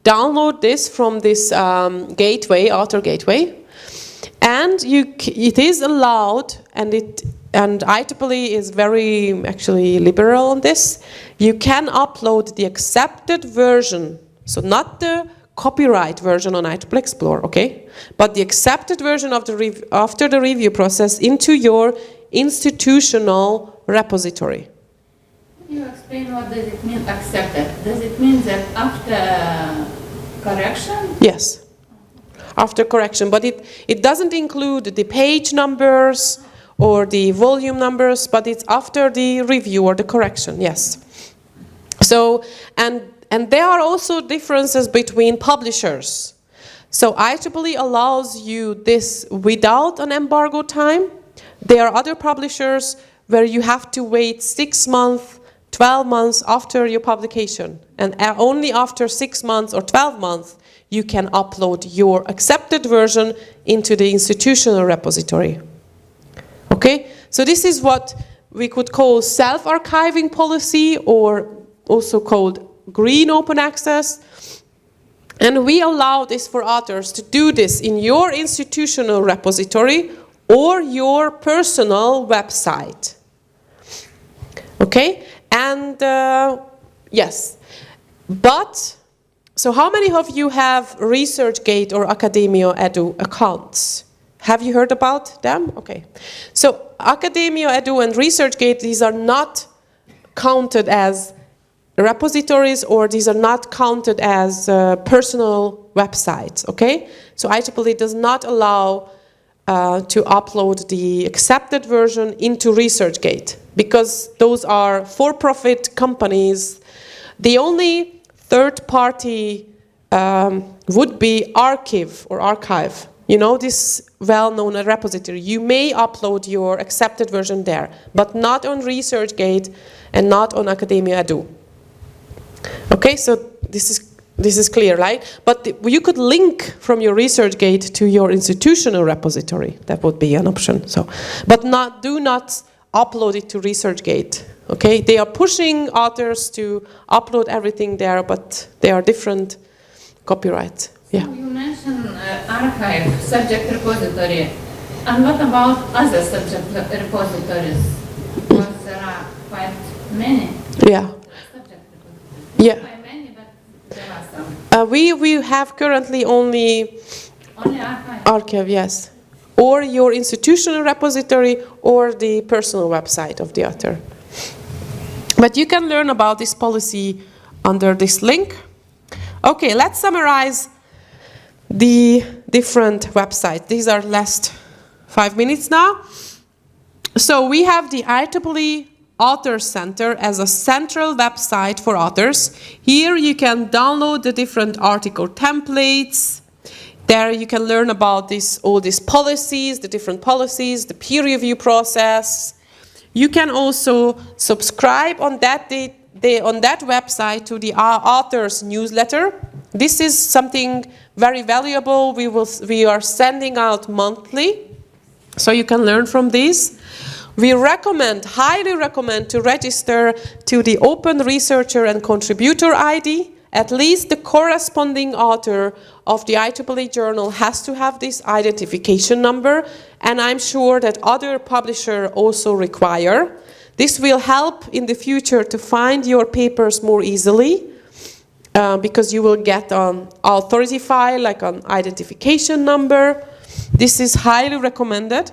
download this from this gateway, outer gateway, and it is allowed, and IEEE is very actually liberal on this. You can upload the accepted version, so not the copyright version on IEEE Explorer, okay, but the accepted version of after the review process into your institutional repository. Can you explain what does it mean accepted? Does it mean that after correction? Yes, after correction, but it doesn't include the page numbers or the volume numbers, but it's after the review or the correction, yes. So, and there are also differences between publishers. So IEEE allows you this without an embargo time. There are other publishers where you have to wait 6 months, 12 months after your publication. And only after 6 months or 12 months, you can upload your accepted version into the institutional repository. Okay? So this is what we could call self-archiving policy, or also called green open access. And we allow this for authors to do this in your institutional repository or your personal website. Okay? And yes, but, so how many of you have ResearchGate or Academia Edu accounts? Have you heard about them? Okay. So Academia Edu and ResearchGate, these are not counted as repositories, or these are not counted as personal websites, okay? So IEEE does not allow to upload the accepted version into ResearchGate, because those are for-profit companies. The only third-party would be archive. You know, this well-known repository. You may upload your accepted version there, but not on ResearchGate and not on Academia Edu. Okay, so this is clear, right? But you could link from your ResearchGate to your institutional repository. That would be an option. So, but do not upload it to ResearchGate. Okay, they are pushing authors to upload everything there, but they are different copyrights. Yeah. You mentioned archive, subject repository. And what about other subject repositories? Because there are quite many. Yeah. Subject repositories. Yeah. Not quite many, but there are some. We have currently only archive. Archive, yes. Or your institutional repository or the personal website of the author. But you can learn about this policy under this link. Okay, let's summarize the different websites. These are last 5 minutes now. So we have the IEEE Author Center as a central website for authors. Here you can download the different article templates. There you can learn about all these policies, the different policies, the peer review process. You can also subscribe on that website to the author's newsletter. This is something very valuable. We are sending out monthly, so you can learn from this. We highly recommend to register to the Open Researcher and Contributor ID. At least the corresponding author of the IEEE journal has to have this identification number, and I'm sure that other publishers also require. This will help in the future to find your papers more easily, because you will get an authority file, like an identification number. This is highly recommended.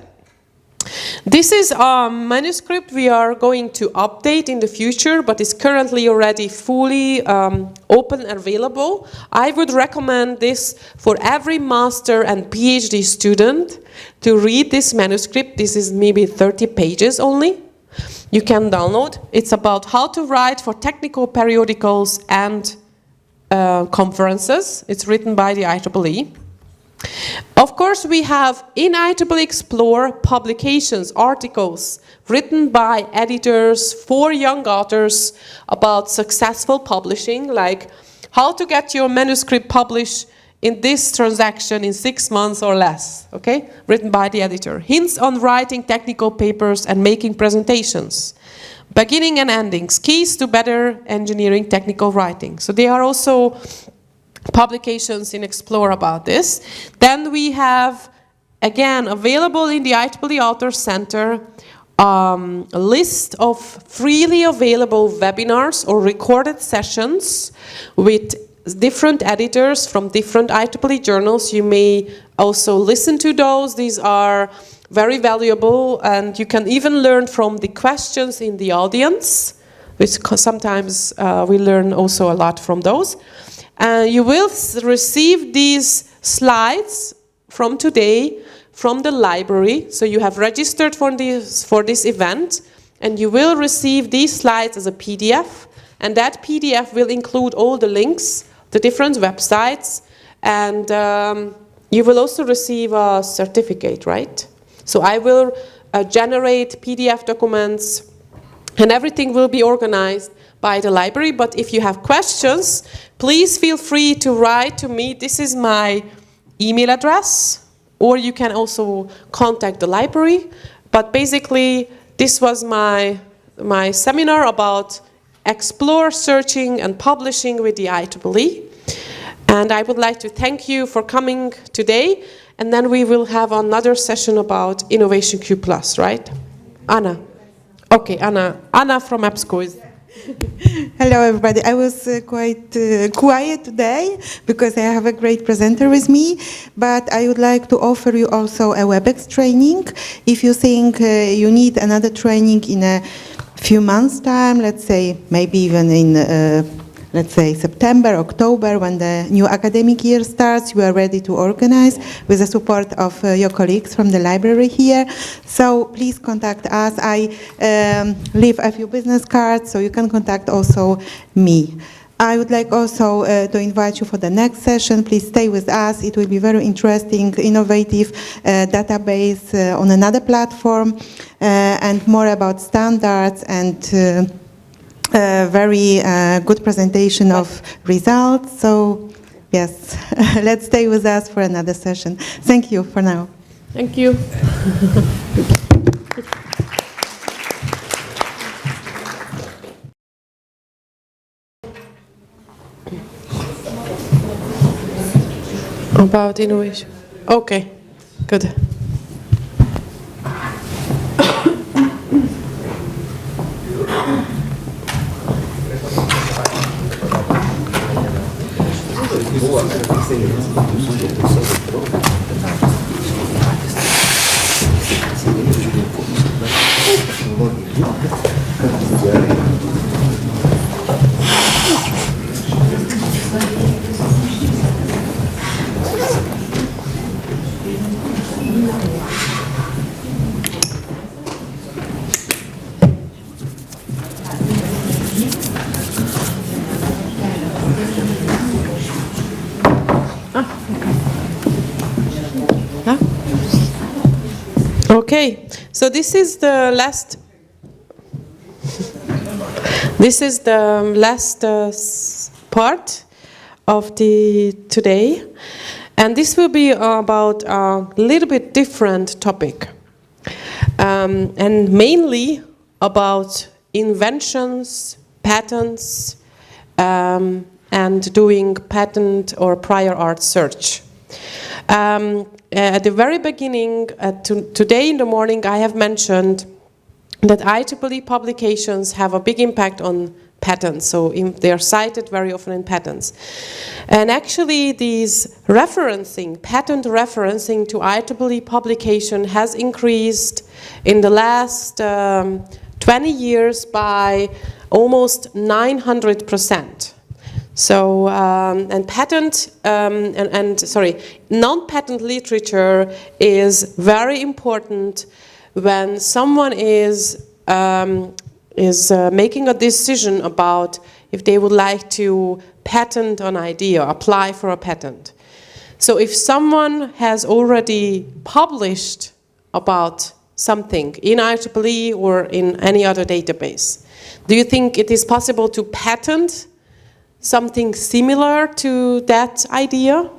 This is a manuscript we are going to update in the future, but is currently already fully open and available. I would recommend this for every master and PhD student to read this manuscript. This is maybe 30 pages only. You can download. It's about how to write for technical periodicals and conferences. It's written by the IEEE. Of course, we have in IEEE Explore publications, articles written by editors for young authors about successful publishing, like how to get your manuscript published in this transaction in 6 months or less, okay? Written by the editor. Hints on writing technical papers and making presentations. Beginning and endings, keys to better engineering technical writing. So they are also publications in Explore about this. Then we have, again, available in the IEEE Author Center, a list of freely available webinars or recorded sessions with different editors from different IEEE journals. You may also listen to those. These are very valuable, and you can even learn from the questions in the audience, which sometimes we learn also a lot from those. You will receive these slides from today from the library. So you have registered for this event, and you will receive these slides as a PDF. And that PDF will include all the links, the different websites, and you will also receive a certificate, right? So I will generate PDF documents, and everything will be organized by the library. But if you have questions, please feel free to write to me. This is my email address, or you can also contact the library. But basically, this was my seminar about Explore searching and publishing with the IEEE. And I would like to thank you for coming today. And then we will have another session about Innovation Q+, right? Anna. Okay, Anna from EBSCO is... Hello everybody. I was quite quiet today because I have a great presenter with me, but I would like to offer you also a WebEx training. If you think you need another training in a few months' time, let's say maybe even in let's say September, September, October, when the new academic year starts, we are ready to organize with the support of your colleagues from the library here. So please contact us. I leave a few business cards, so you can contact also me. I would like also to invite you for the next session. Please stay with us. It will be very interesting, innovative database on another platform and more about standards and very good presentation of results. So yes, let's stay with us for another session. Thank you for now. Thank you. About innovation. Okay, good. Okay, so this is the last. This is the last part of the today, and this will be about a little bit different topic, and mainly about inventions, patents, and doing patent or prior art search. At the very beginning, today in the morning, I have mentioned that IEEE publications have a big impact on patents, so they are cited very often in patents. And actually, these patent referencing to IEEE publication has increased in the last 20 years by almost 900%. So, non-patent literature is very important when someone is making a decision about if they would like to patent an idea, apply for a patent. So if someone has already published about something in IEEE or in any other database, do you think it is possible to patent something similar to that idea?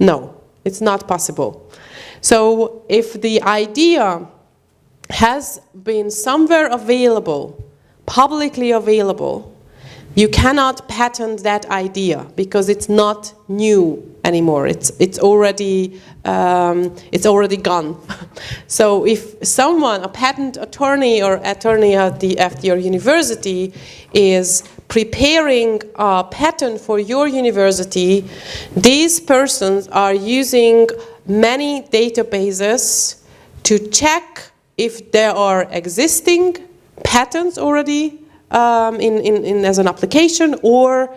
No, it's not possible. So if the idea has been somewhere available, publicly available, you cannot patent that idea because it's not new anymore. It's already gone. So if someone, a patent attorney or attorney at your university, is preparing a patent for your university, these persons are using many databases to check if there are existing patents already as an application, or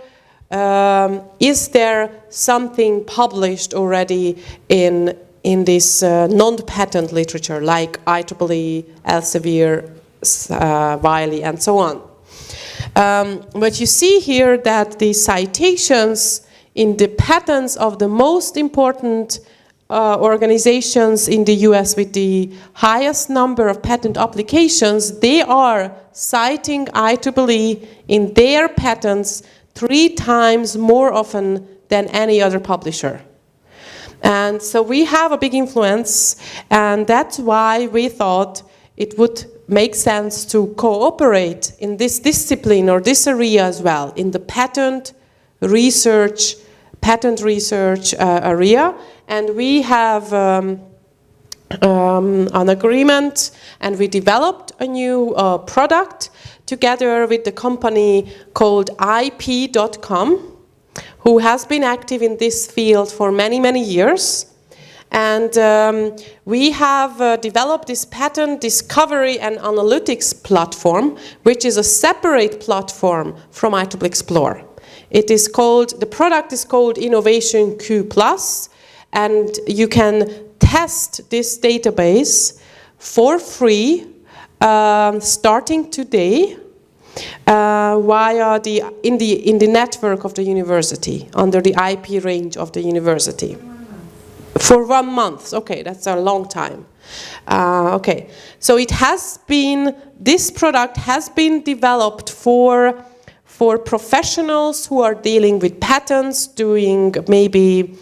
is there something published already in this non-patent literature like IEEE, Elsevier, Wiley, and so on. But you see here that the citations in the patents of the most important organizations in the US with the highest number of patent applications, they are citing IEEE in their patents 3 times more often than any other publisher. And so we have a big influence, and that's why we thought it would make sense to cooperate in this discipline or this area as well, in the patent research area. And we have an agreement, and we developed a new product together with the company called IP.com, who has been active in this field for many, many years. And we have developed this patent discovery and analytics platform, which is a separate platform from IEEE Explore. The product is called Innovation Q+, and you can test this database for free starting today in the network of the university, under the IP range of the university. For 1 month. Okay, that's a long time. Okay, so this product has been developed for professionals who are dealing with patents, doing maybe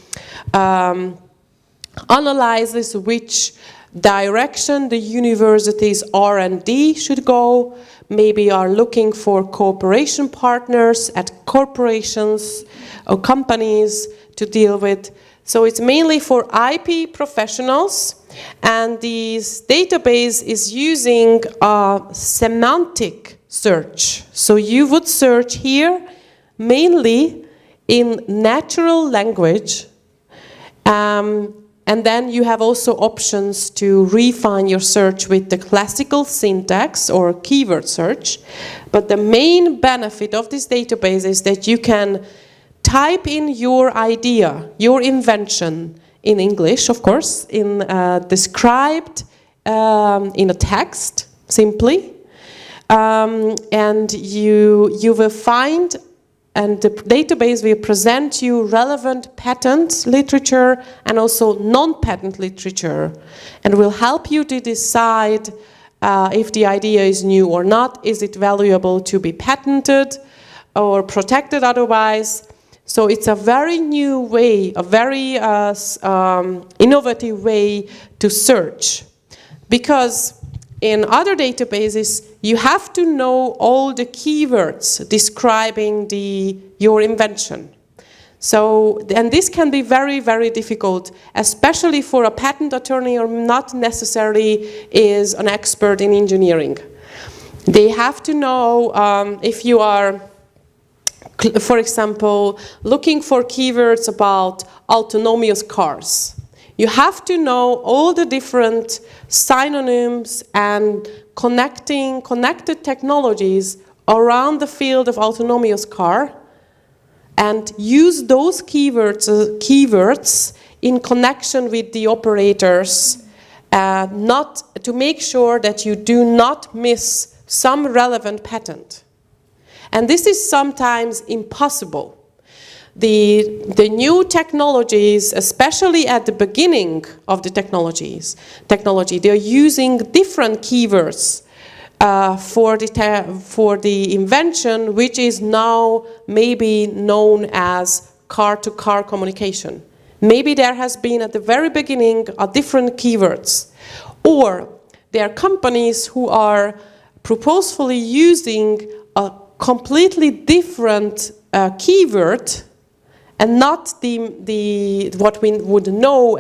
analysis which direction the university's R&D should go, maybe are looking for cooperation partners at corporations or companies to deal with. So it's mainly for IP professionals, and this database is using a semantic search. So you would search here mainly in natural language, and then you have also options to refine your search with the classical syntax or keyword search. But the main benefit of this database is that you can type in your idea, your invention, in English, of course, described in a text, simply. And you will find, and the database will present you relevant patent literature and also non-patent literature, and will help you to decide if the idea is new or not, is it valuable to be patented or protected otherwise. So it's a very new way, a very innovative way to search. Because in other databases, you have to know all the keywords describing your invention. So, and this can be very, very difficult, especially for a patent attorney or not necessarily is an expert in engineering. They have to know if you are, for example, looking for keywords about autonomous cars. You have to know all the different synonyms and connected technologies around the field of autonomous car, and use those keywords in connection with the operators, to make sure that you do not miss some relevant patent. And this is sometimes impossible. The new technologies, especially at the beginning of the technology, they're using different keywords for the invention, which is now maybe known as car-to-car communication. Maybe there has been at the very beginning a different keywords. Or there are companies who are purposefully using a completely different keyword, and not what we would know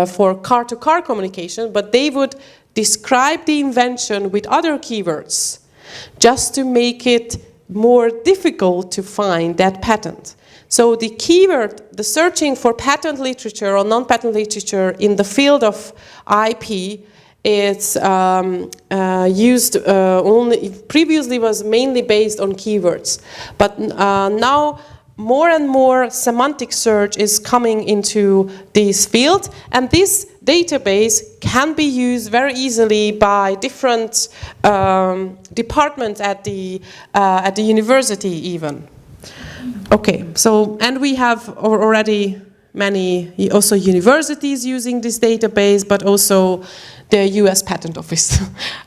for car-to-car communication, but they would describe the invention with other keywords, just to make it more difficult to find that patent. So the keyword, the searching for patent literature or non-patent literature in the field of IP, it's used previously was mainly based on keywords, but now more and more semantic search is coming into this field, and this database can be used very easily by different departments at the university even. Okay, so, and we have already many also universities using this database, but also the US Patent Office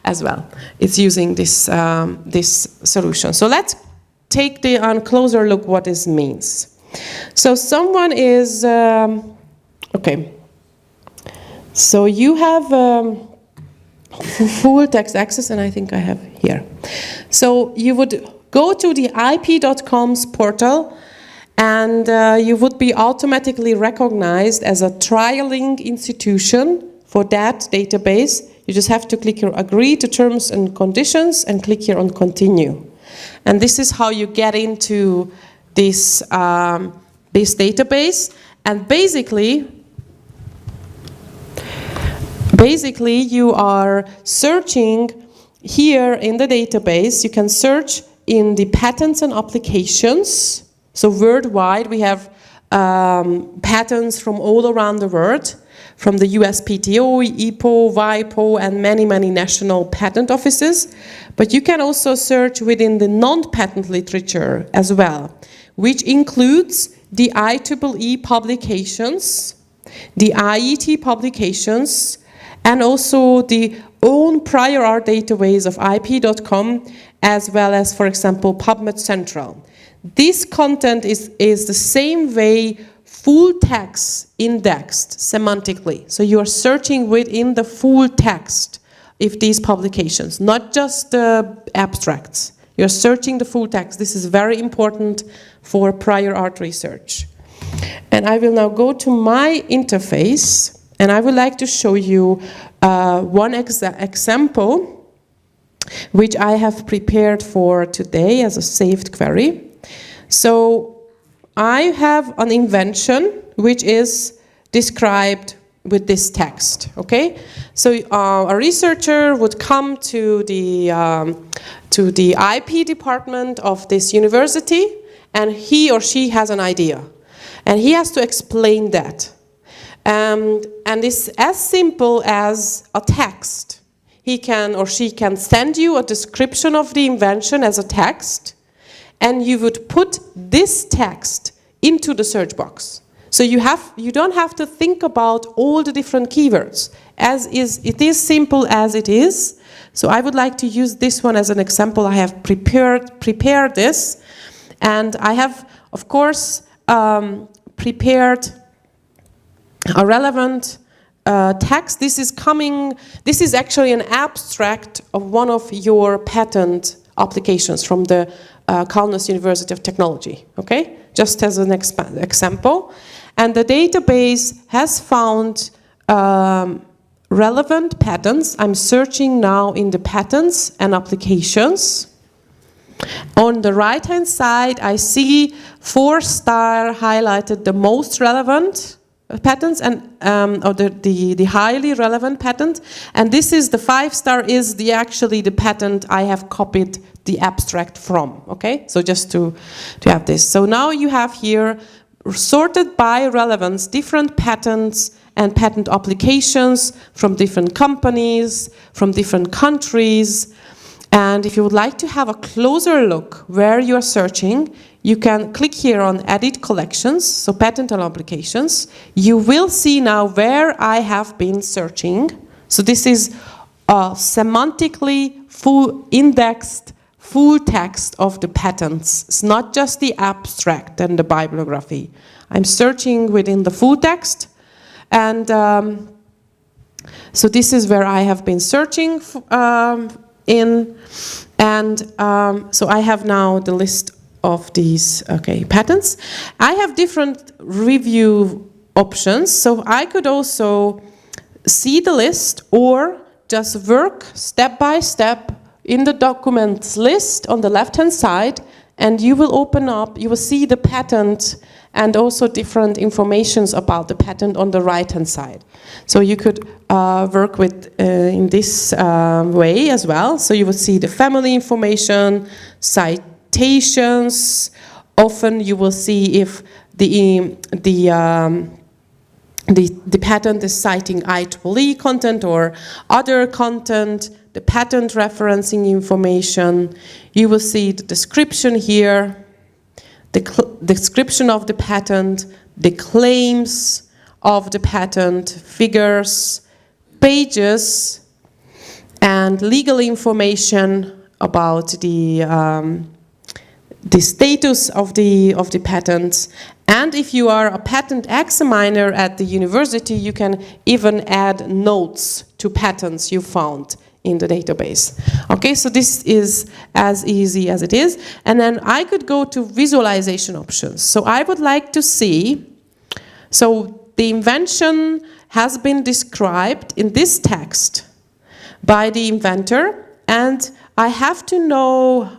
as well. It's using this solution. So let's take a closer look what this means. So someone is, okay. So you have full text access, and I think I have here. So you would go to the ip.com's portal, and you would be automatically recognized as a trialing institution for that database. You just have to click here, agree to terms and conditions, and click here on continue. And this is how you get into this, this database. And basically you are searching here in the database. You can search in the patents and applications. So worldwide, we have patents from all around the world, from the USPTO, EPO, WIPO, and many, many national patent offices. But you can also search within the non-patent literature as well, which includes the IEEE publications, the IET publications, and also the own prior art database of IP.com, as well as, for example, PubMed Central. This content is the same way full text indexed semantically. So you are searching within the full text of these publications, not just the abstracts. You're searching the full text. This is very important for prior art research. And I will now go to my interface, and I would like to show you one example which I have prepared for today as a saved query. So I have an invention which is described with this text, okay? So a researcher would come to the IP department of this university, and he or she has an idea. And he has to explain that. And it's as simple as a text. He can or she can send you a description of the invention as a text, and you would put this text into the search box. So you don't have to think about all the different keywords. It is simple as it is. So I would like to use this one as an example. I have prepared this, and I have, of course, prepared a relevant text. This is actually an abstract of one of your patent applications from the Kaunas University of Technology, okay? Just as an example. And the database has found relevant patents. I'm searching now in the patents and applications. On the right-hand side, I see 4-star highlighted the most relevant patents and or the highly relevant patent. And this is the 5-star is actually the patent I have copied the abstract from, okay? So just to have this. So now you have here sorted by relevance different patents and patent applications from different companies, from different countries. And if you would like to have a closer look where you are searching, you can click here on Edit Collections, so patent and applications. You will see now where I have been searching. So this is a semantically full indexed full text of the patents. It's not just the abstract and the bibliography. I'm searching within the full text, and so this is where I have been searching in, and so I have now the list of these patents. I have different review options, so I could also see the list or just work step by step in the documents list on the left-hand side, and you will open up, you will see the patent and also different informations about the patent on the right-hand side. So you could work with in this way as well. So you will see the family information, citations. Often you will see if the patent is citing IEEE content or other content, the patent referencing information. You will see the description here, the description of the patent, the claims of the patent, figures, pages, and legal information about the status of the patents. And if you are a patent examiner at the university, you can even add notes to patents you found in the database. Okay, so this is as easy as it is. And then I could go to visualization options. So I would like to see, so the invention has been described in this text by the inventor, and I have to know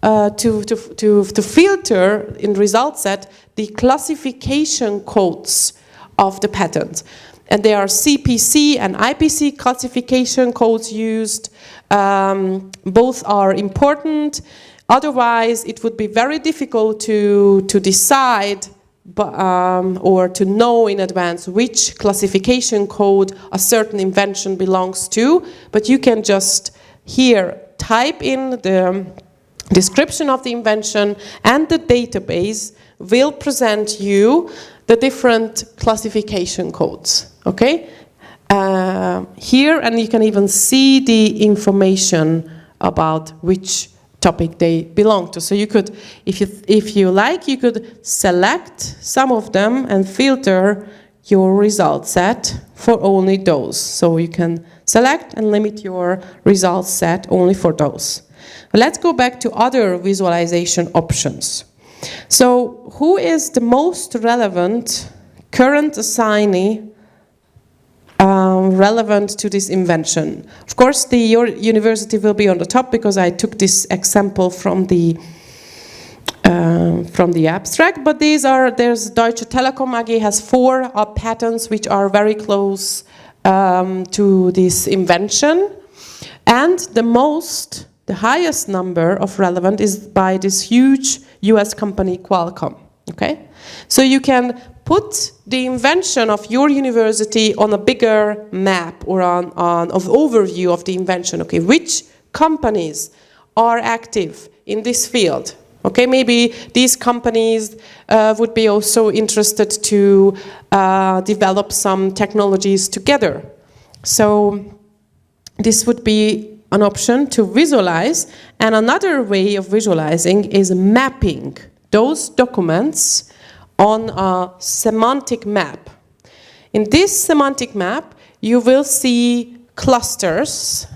to filter in result set the classification codes of the patent. And there are CPC and IPC classification codes used. Both are important. Otherwise, it would be very difficult to decide or to know in advance which classification code a certain invention belongs to. But you can just here type in the description of the invention, and the database will present you the different classification codes. Okay? Here, and you can even see the information about which topic they belong to. So you could, if you like, you could select some of them and filter your result set for only those. So you can select and limit your result set only for those. Let's go back to other visualization options. So who is the most relevant current assignee relevant to this invention? Of course, your university will be on the top because I took this example from the abstract. But there's Deutsche Telekom AG has 4 patents which are very close to this invention, and the highest number of relevant is by this huge US company Qualcomm. Okay, so you can put the invention of your university on a bigger map or on overview of the invention. Okay, which companies are active in this field? Okay, maybe these companies would be also interested to develop some technologies together. So this would be an option to visualize, and another way of visualizing is mapping those documents on a semantic map. In this semantic map, you will see clusters,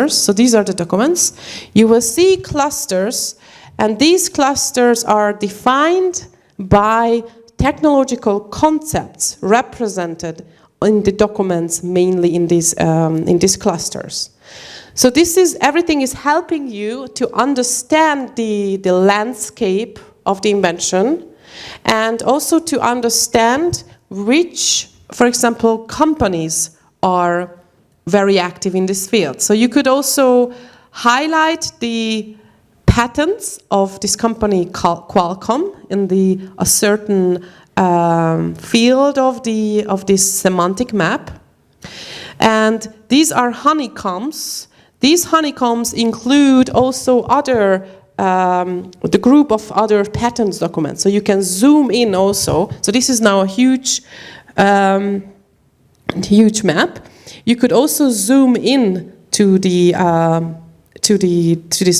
so these are the documents. You will see clusters, and these clusters are defined by technological concepts represented in the documents, mainly in these clusters. So everything is helping you to understand the landscape of the invention, and also to understand which, for example, companies are very active in this field. So you could also highlight the patents of this company Qualcomm in a certain field of this semantic map. And these are honeycombs. These honeycombs include also the group of other patents documents. So you can zoom in also. So this is now a huge map. You could also zoom in to this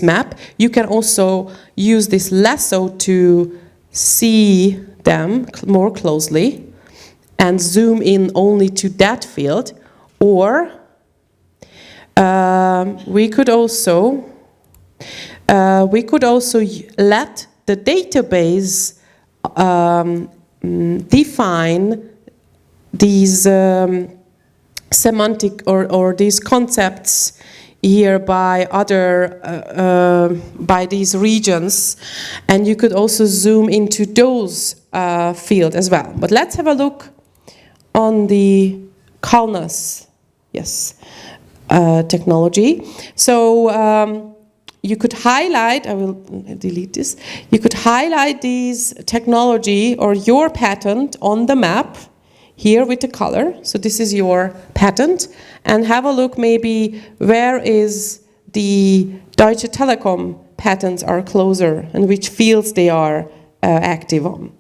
map. You can also use this lasso to see them more closely and zoom in only to that field. Or we could also let the database define these semantic or these concepts here by by these regions, and you could also zoom into those fields as well. But let's have a look on the Kaunas, technology. So you could highlight, I will delete this, you could highlight these technology or your patent on the map here with the color. So this is your patent, and have a look maybe where is the Deutsche Telekom patents are closer and which fields they are active on.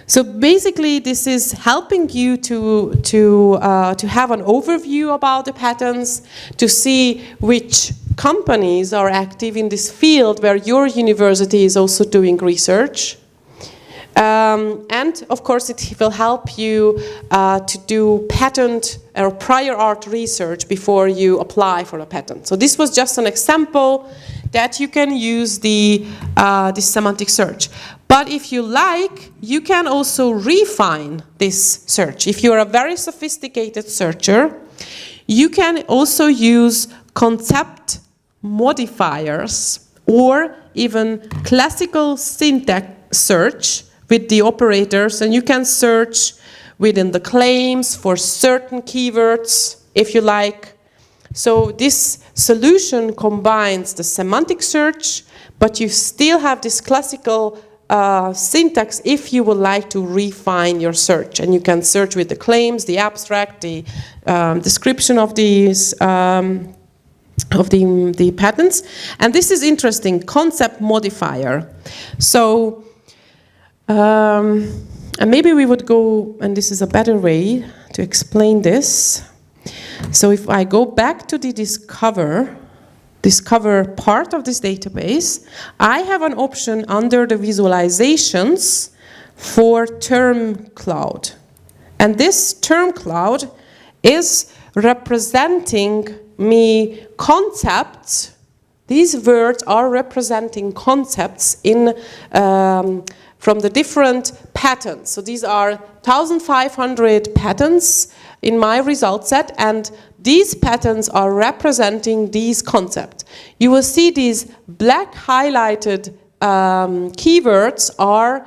So basically this is helping you to have an overview about the patents, to see which companies are active in this field where your university is also doing research. And of course it will help you to do patent or prior art research before you apply for a patent. So this was just an example that you can use the semantic search. But if you like, you can also refine this search. If you're a very sophisticated searcher, you can also use concept modifiers or even classical syntax search with the operators, and you can search within the claims for certain keywords if you like. So this solution combines the semantic search, but you still have this classical syntax if you would like to refine your search. And you can search with the claims, the abstract, the description of these the patents. And this is interesting, concept modifier. So, and maybe we would go, and this is a better way to explain this. So if I go back to the discover part of this database, I have an option under the visualizations for term cloud. And this term cloud is representing me concepts. These words are representing concepts in from the different patterns. So these are 1,500 patterns in my result set, and these patterns are representing these concepts. You will see these black highlighted keywords are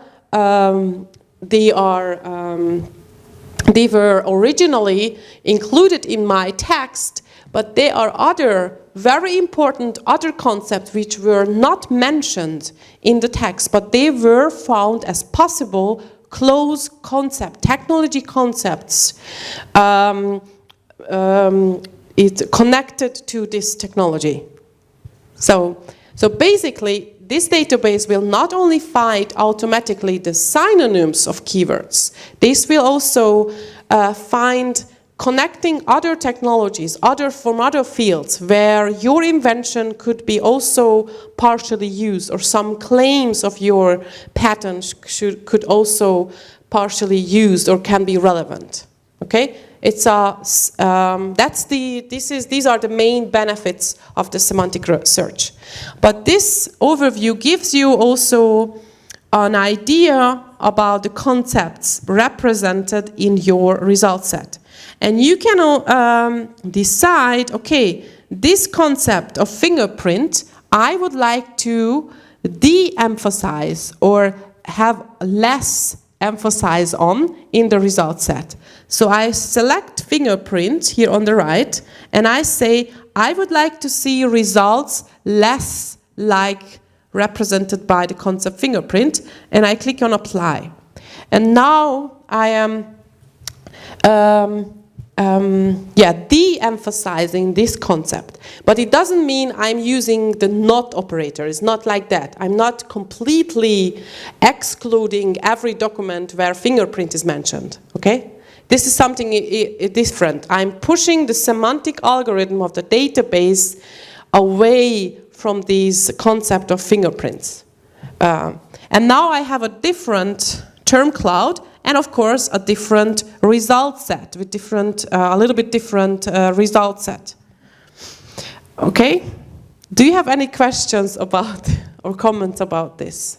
they were originally included in my text, but there are other very important other concepts which were not mentioned in the text, but they were found as possible close concept, technology concepts it's connected to this technology. So basically, this database will not only find automatically the synonyms of keywords, this will also find connecting other technologies, from other fields where your invention could be also partially used, or some claims of your patent could also partially used or can be relevant. Okay, it's these are the main benefits of the semantic search. But this overview gives you also an idea about the concepts represented in your result set. And you can decide, okay, this concept of fingerprint, I would like to de-emphasize or have less emphasis on in the result set. So I select fingerprint here on the right, and I say, I would like to see results less like represented by the concept fingerprint, and I click on apply. And now I am de-emphasizing this concept. But it doesn't mean I'm using the not operator. It's not like that. I'm not completely excluding every document where fingerprint is mentioned, okay? This is something different. I'm pushing the semantic algorithm of the database away from this concept of fingerprints. And now I have a different term cloud, and of course a different result set with a little bit different result set. Okay? Do you have any questions about or comments about this?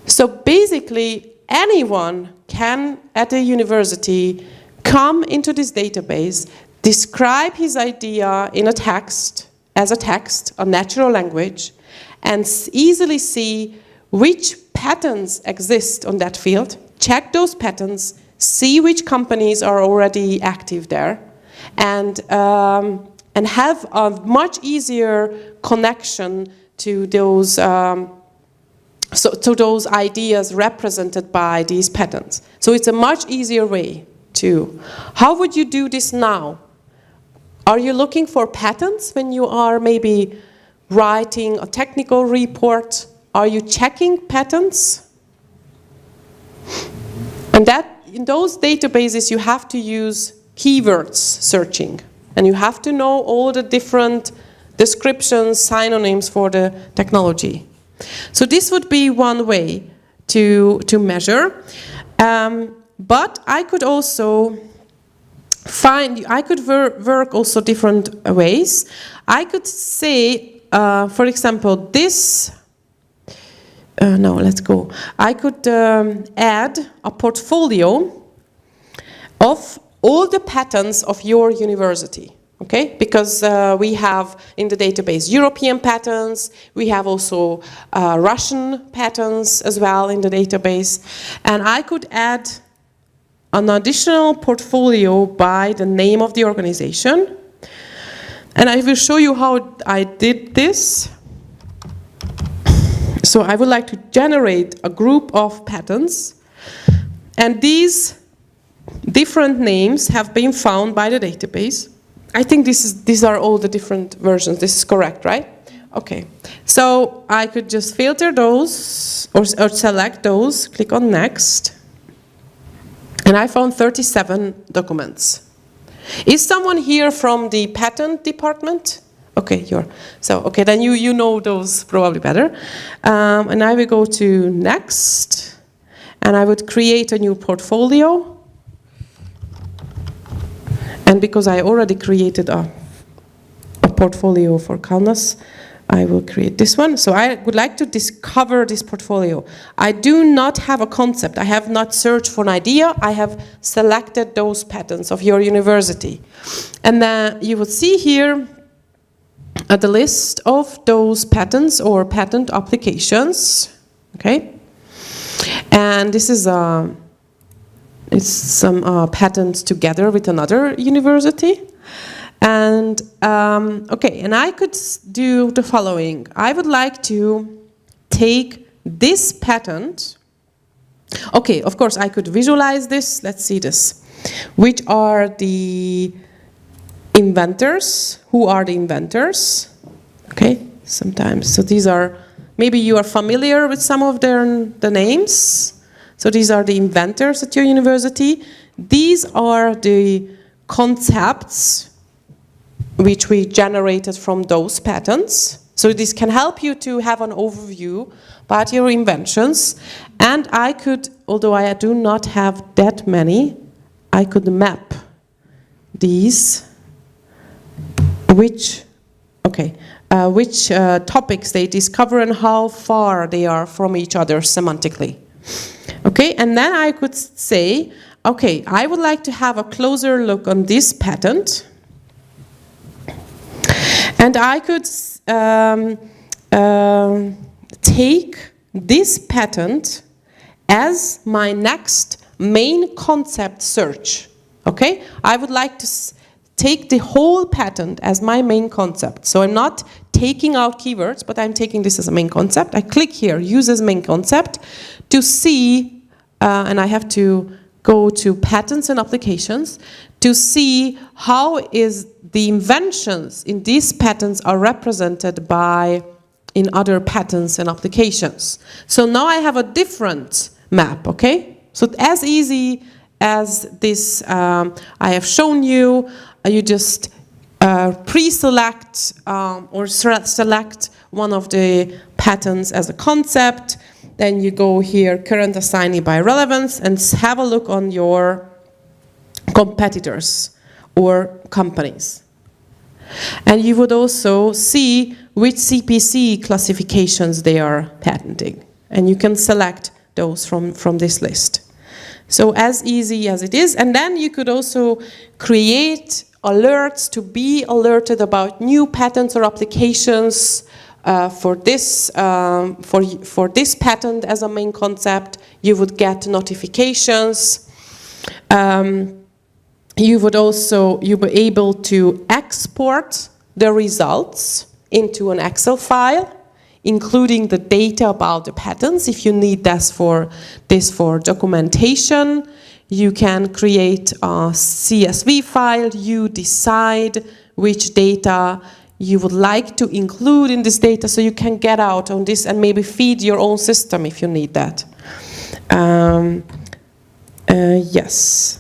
So basically, anyone can at a university come into this database, describe his idea in a text, a natural language, and easily see which patents exist on that field, check those patents, see which companies are already active there, and have a much easier connection to those those ideas represented by these patents. So it's a much easier way to. How would you do this now? Are you looking for patents when you are maybe writing a technical report? Are you checking patents? And in those databases you have to use keywords searching, and you have to know all the different descriptions, synonyms for the technology. So this would be one way to measure. But I could also work also different ways. I could say, for example, this. No, let's go. I could add a portfolio of all the patents of your university, okay? Because we have in the database European patents, we have also Russian patents as well in the database, and I could add an additional portfolio by the name of the organization. And I will show you how I did this. So I would like to generate a group of patents, and these different names have been found by the database. I think these are all the different versions. This is correct, right? Okay. So I could just filter those or select those, click on next, and I found 37 documents. Is someone here from the patent department? Okay, okay, then you know those probably better. And I will go to next, and I would create a new portfolio. And because I already created a portfolio for Kaunas, I will create this one. So I would like to discover this portfolio. I do not have a concept. I have not searched for an idea. I have selected those patents of your university. And then you will see here the list of those patents or patent applications. Okay? And this is it's some patents together with another university. And, okay, and I could do the following. I would like to take this patent. Okay, of course, I could visualize this. Let's see this. Which are the inventors? Who are the inventors? Okay, sometimes. So these are, maybe you are familiar with some of the names. So these are the inventors at your university. These are the concepts which we generated from those patents. So this can help you to have an overview about your inventions. And I could, although I do not have that many, I could map these, which topics they discover and how far they are from each other semantically. Okay, and then I could say, okay, I would like to have a closer look on this patent. And I could take this patent as my next main concept search. Okay, I would like to take the whole patent as my main concept. So I'm not taking out keywords, but I'm taking this as a main concept. I click here, use as main concept, to see, and I have to go to patents and applications, to see how is the inventions in these patents are represented in other patents and applications. So now I have a different map, okay? So as easy as this I have shown you, you just pre-select or select one of the patents as a concept. Then you go here, current assignee by relevance, and have a look on your competitors or companies. And you would also see which CPC classifications they are patenting. And you can select those from this list. So as easy as it is. And then you could also create alerts to be alerted about new patents or applications for this patent as a main concept. You would get notifications. You be able to export the results into an Excel file, including the data about the patents. If you need this for documentation, you can create a CSV file. You decide which data you would like to include in this data, so you can get out on this and maybe feed your own system if you need that. Yes.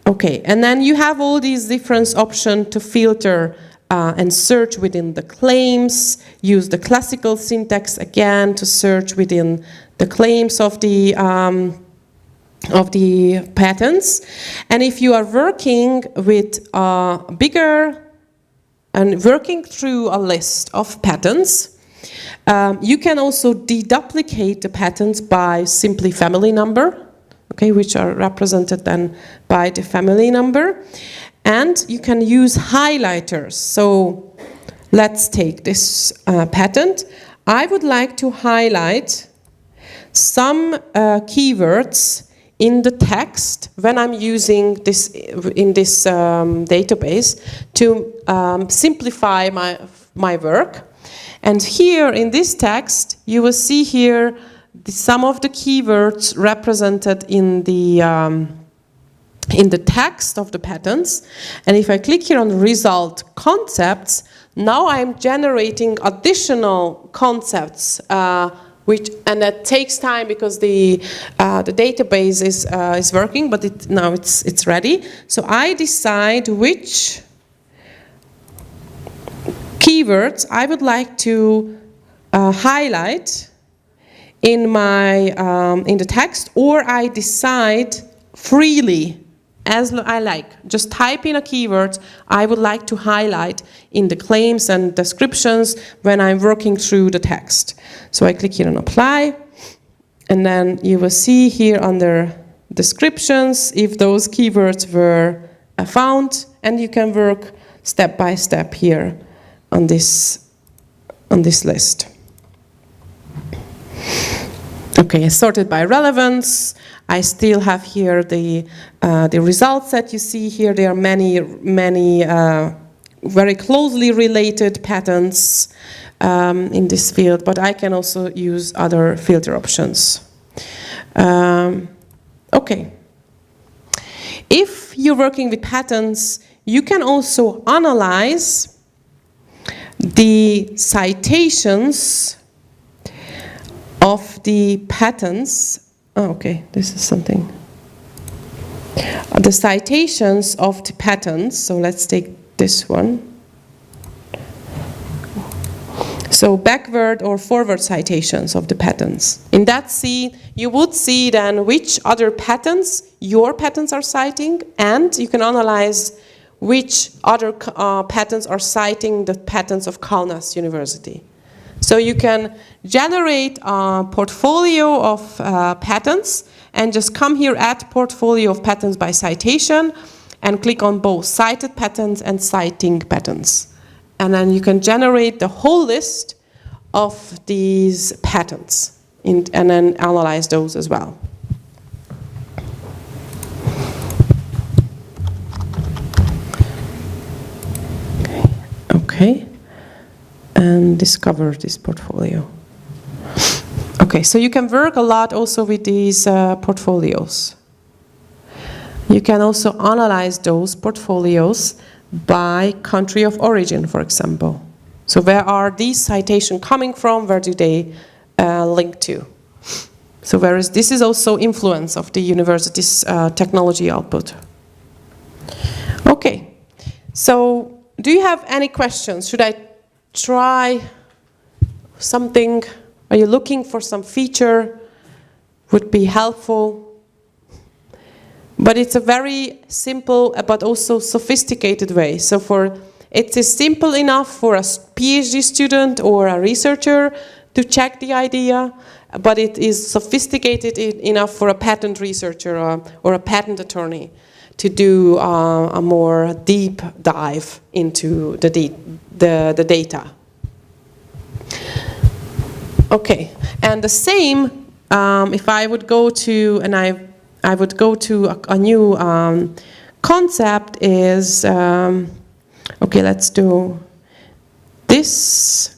Okay, and then you have all these different options to filter and search within the claims, use the classical syntax again to search within the claims of the patents. And if you are working with bigger and working through a list of patents, you can also deduplicate the patents by simply family number, okay, which are represented then by the family number. And you can use highlighters. So let's take this patent. I would like to highlight some keywords in the text when I'm using this in this database to simplify my work. And here in this text, you will see here some of the keywords represented in the text of the patents. And if I click here on result concepts, now I'm generating additional concepts, and that takes time because the database is working, but now it's ready. So I decide which keywords I would like to highlight in the text, or I decide freely as I like. Just type in a keyword I would like to highlight in the claims and descriptions when I'm working through the text. So I click here on apply, and then you will see here under descriptions if those keywords were found, and you can work step by step here on this list. Okay, sorted by relevance. I still have here the results that you see here. There are many very closely related patents in this field, but I can also use other filter options. Okay. If you're working with patents, you can also analyze the citations of the patents. Oh, okay, this is something. The citations of the patents, so let's take this one. So backward or forward citations of the patents. In that you would see then which other patents your patents are citing, and you can analyze which other patents are citing the patents of Kaunas University. So you can generate a portfolio of patents and just come here at portfolio of patents by citation and click on both cited patents and citing patents. And then you can generate the whole list of these patents and then analyze those as well. Okay. And discover this portfolio. Okay, so you can work a lot also with these portfolios. You can also analyze those portfolios by country of origin, for example. So where are these citations coming from? Where do they link to? So this is also influence of the university's technology output. Okay, so do you have any questions? Should I try something? Are you looking for some feature? Would be helpful. But it's a very simple but also sophisticated way. So it is simple enough for a PhD student or a researcher to check the idea, but it is sophisticated enough for a patent researcher or a patent attorney to do a more deep dive into the data. Okay, and the same, if I would go to, and I would go to a new concept is, okay, let's do this.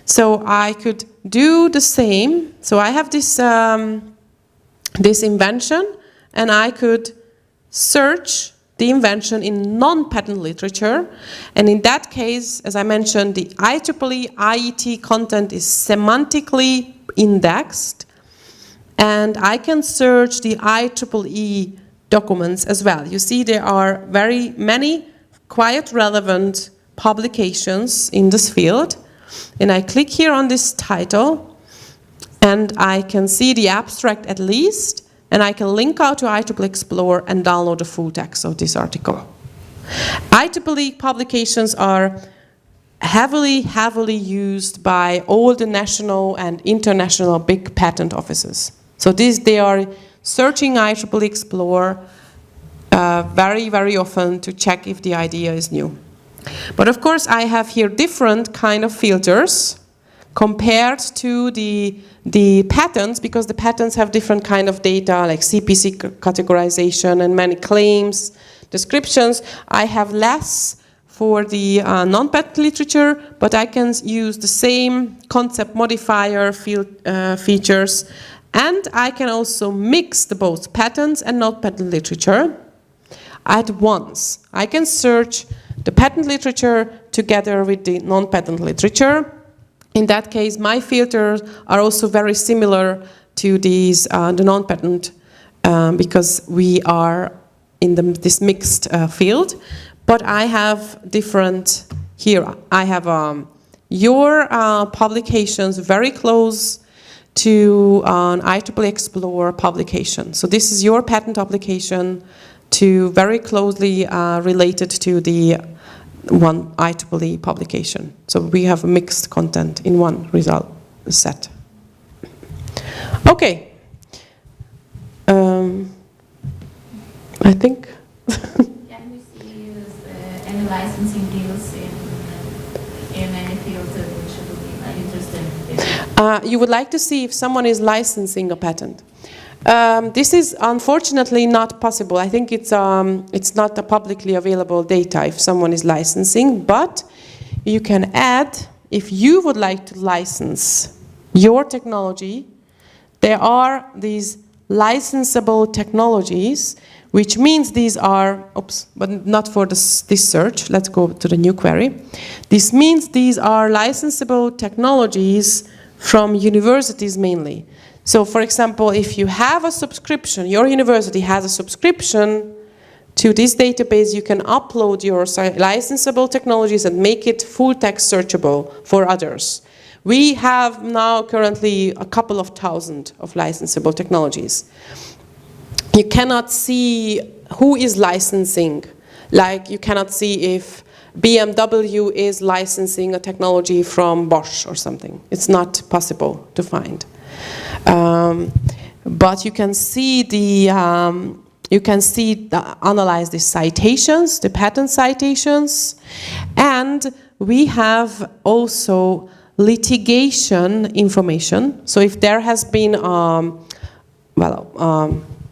So I could do the same. So I have this, this invention, and I could search the invention in non-patent literature. And in that case, as I mentioned, the IEEE IET content is semantically indexed. And I can search the IEEE documents as well. You see there are very many quite relevant publications in this field. And I click here on this title, and I can see the abstract at least, and I can link out to IEEE Explorer and download the full text of this article. IEEE publications are heavily used by all the national and international big patent offices. So they are searching IEEE Explorer very often to check if the idea is new. But of course I have here different kind of filters compared to the patents, because the patents have different kind of data, like CPC categorization and many claims, descriptions. I have less for the non-patent literature, but I can use the same concept modifier field features, and I can also mix the both patents and non-patent literature at once. I can search the patent literature together with the non-patent literature. In that case, my filters are also very similar to these the non-patent because we are in this mixed field. But I have different here. I have your publications very close to an IEEE Explore publication. So this is your patent application to very closely related to the one IEEE publication. So we have mixed content in one result set. Okay. I think. Can we see any licensing deals in any field which would be interesting? You would like to see if someone is licensing a patent. This is unfortunately not possible. I think it's not a publicly available data if someone is licensing, but you can add, if you would like to license your technology, there are these licensable technologies, which means these are, oops, but not for this search. Let's go to the new query. This means these are licensable technologies from universities mainly. So for example, if you have a subscription, your university has a subscription to this database, you can upload your licensable technologies and make it full text searchable for others. We have now currently a couple of thousand of licensable technologies. You cannot see who is licensing. Like you cannot see if BMW is licensing a technology from Bosch or something. It's not possible to find. But you can see analyze the citations, the patent citations, and we have also litigation information. So if there has been a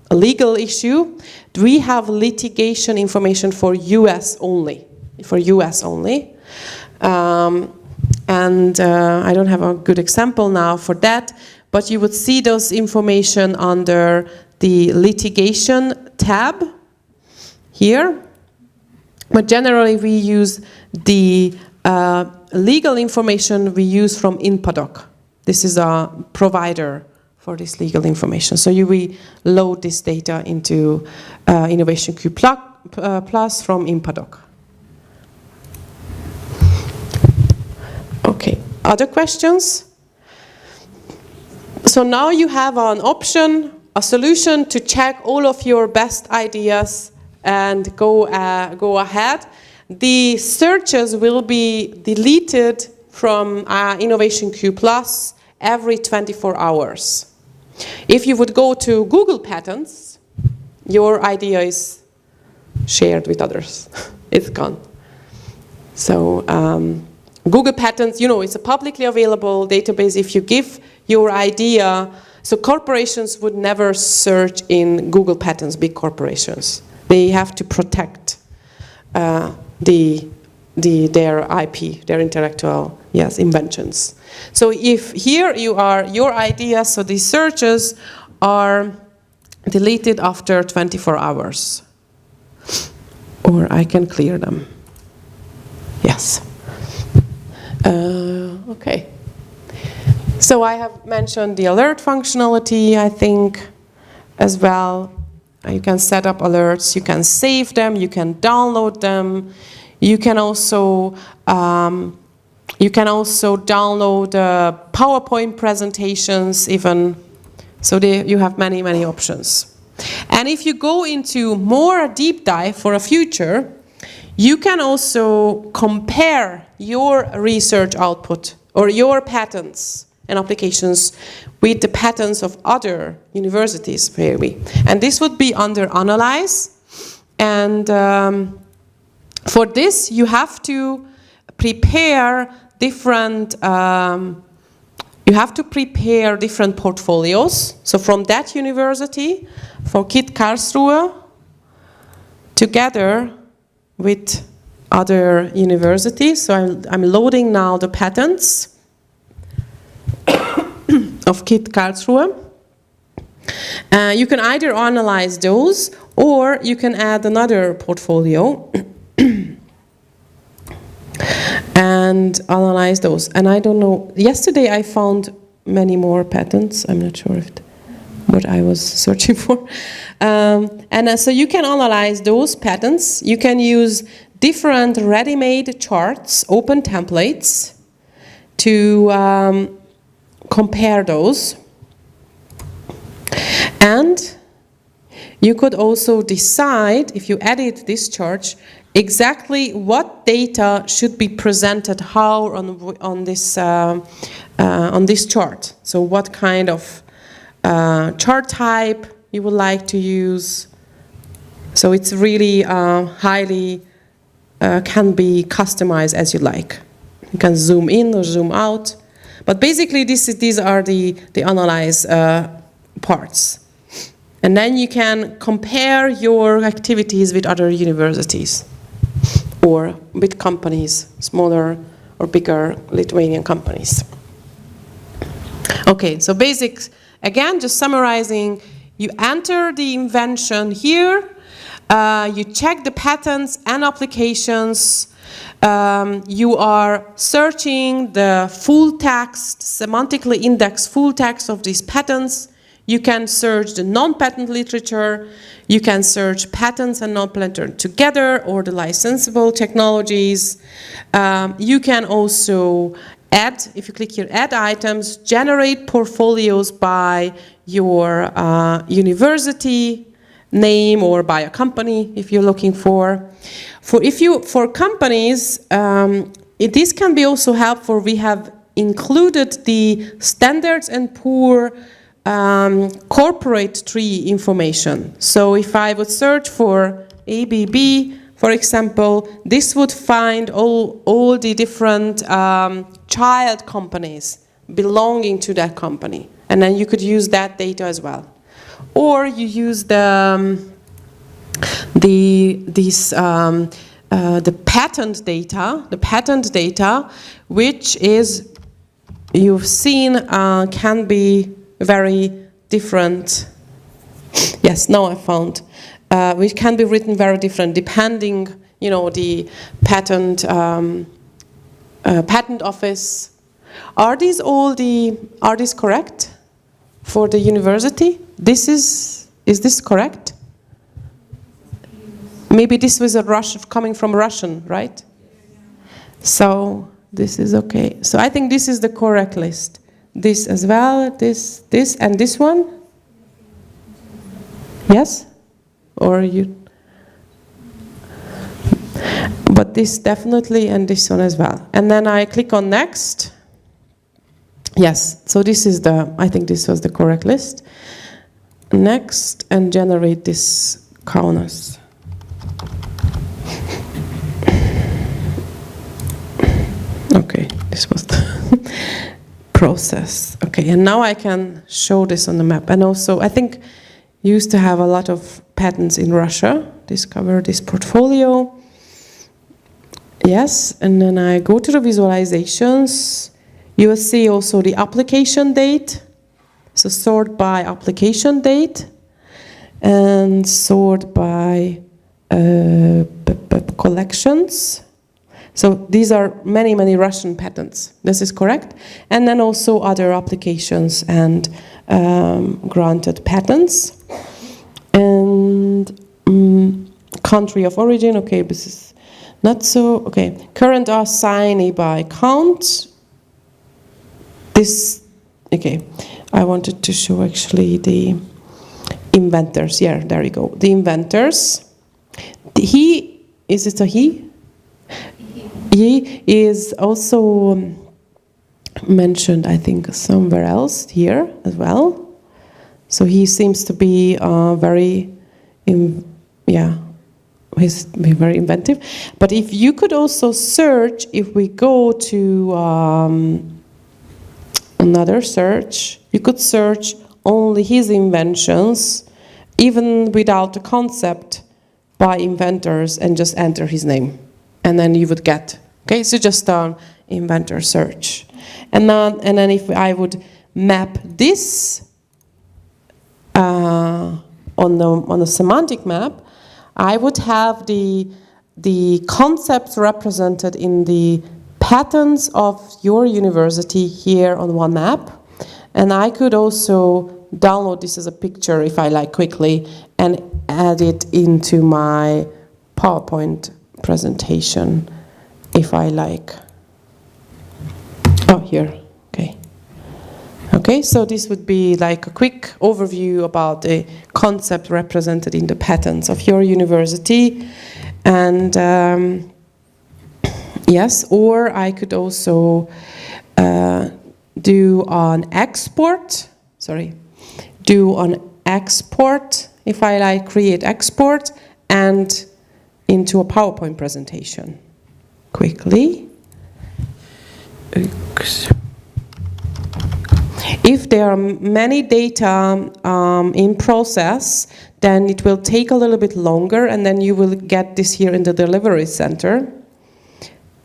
legal issue, we have litigation information for US only. And I don't have a good example now for that, but you would see those information under the litigation tab here. But generally we use the legal information we use from INPADOC. This is a provider for this legal information. So we load this data into InnovationQ Plus from INPADOC. Okay, other questions? So now you have an option, a solution to check all of your best ideas and go ahead. The searches will be deleted from InnovationQ Plus every 24 hours. If you would go to Google Patents, your idea is shared with others. It's gone. So Google Patents, it's a publicly available database. If you give your idea, so corporations would never search in Google Patents, big corporations. They have to protect their IP, their intellectual, inventions. So if here you are, your ideas, so these searches are deleted after 24 hours. Or I can clear them. Yes. Okay. So I have mentioned the alert functionality, I think, as well. You can set up alerts, you can save them, you can download them. You can also download PowerPoint presentations even. So you have many, many options. And if you go into more deep dive for a future, you can also compare your research output or your patents and applications with the patents of other universities, maybe. And this would be under Analyze. And for this, you have to prepare different you have to prepare different portfolios. So from that university, for KIT Karlsruhe, together with other universities. So I'm loading now the patents of KIT Karlsruhe. You can either analyze those, or you can add another portfolio and analyze those. And I don't know, yesterday I found many more patents. I'm not sure if what I was searching for. So you can analyze those patents. You can use different ready-made charts, open templates, to compare those. And you could also decide, if you edit this chart, exactly what data should be presented how on this chart. So what kind of chart type you would like to use. So it's really highly can be customized as you like. You can zoom in or zoom out. But basically these are the analyze parts. And then you can compare your activities with other universities or with companies, smaller or bigger Lithuanian companies. Okay, so basics, again, just summarizing, you enter the invention here, you check the patents and applications, you are searching the full text, semantically indexed full text of these patents. You can search the non-patent literature, you can search patents and non-patent together, or the licensable technologies. You can also add, if you click here, add items, generate portfolios by your university name or by a company if you're looking for. For companies, this can be also helpful. We have included the Standards and Poor corporate tree information. So if I would search for ABB, for example, this would find all the different child companies belonging to that company. And then you could use that data as well. Or you use the patent data, which is, you've seen, can be very different. Yes, now I found, which can be written very different depending, the patent office. Are these correct for the university? Is this correct? Maybe this was coming from Russian, right? So this is okay. So I think this is the correct list. This as well, this, and this one? Yes? Or you? But this definitely, and this one as well. And then I click on next. Yes, so this is I think this was the correct list. Next, and generate this Kaunas. Okay, this was the process. Okay, and now I can show this on the map. And also, I think used to have a lot of patents in Russia. Discover this portfolio. Yes, and then I go to the visualizations. You will see also the application date. So sort by application date and sort by collections. So these are many, many Russian patents. This is correct. And then also other applications and granted patents. And country of origin, okay, this is not so, okay. Current assignee by count. This, okay. I wanted to show actually the inventors. Yeah, there you go. The inventors. Is it a he? He is also mentioned, I think, somewhere else here as well. So he seems to be he's very inventive. But if you could also search, if we go to another search. You could search only his inventions, even without the concept, by inventors, and just enter his name. And then you would get, okay, so just inventor search. And then if I would map this on the semantic map, I would have the concepts represented in the patterns of your university here on one map. And I could also download this as a picture if I like quickly and add it into my PowerPoint presentation if I like. Oh, here, okay. Okay, so this would be like a quick overview about the concept represented in the patterns of your university. And yes, or I could also do an export, if I like create export and into a PowerPoint presentation. Quickly. If there are many data in process, then it will take a little bit longer, and then you will get this here in the delivery center.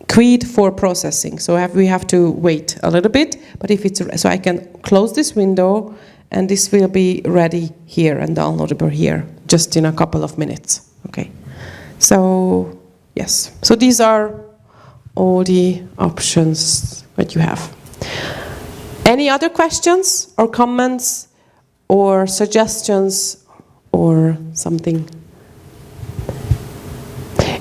Queued for processing, so we have to wait a little bit, but if it's, so I can close this window, and this will be ready here and downloadable here, just in a couple of minutes, okay? So, yes, so these are all the options that you have. Any other questions or comments or suggestions or something?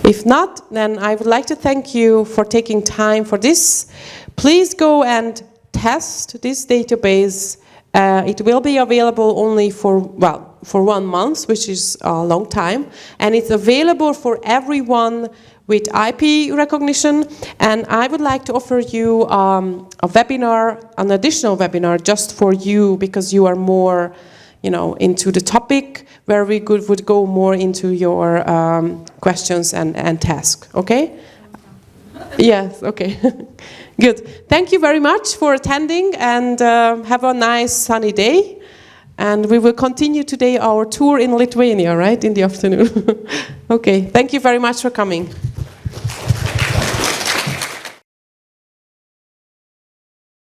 If not, then I would like to thank you for taking time for this. Please go and test this database. It will be available only for 1 month, which is a long time. And it's available for everyone with IP recognition. And I would like to offer you a webinar, an additional webinar just for you, because you are more, into the topic, where we would go more into your questions and tasks, okay? Yes, okay. Good. Thank you very much for attending, and have a nice sunny day. And we will continue today our tour in Lithuania, right, in the afternoon. Okay, thank you very much for coming.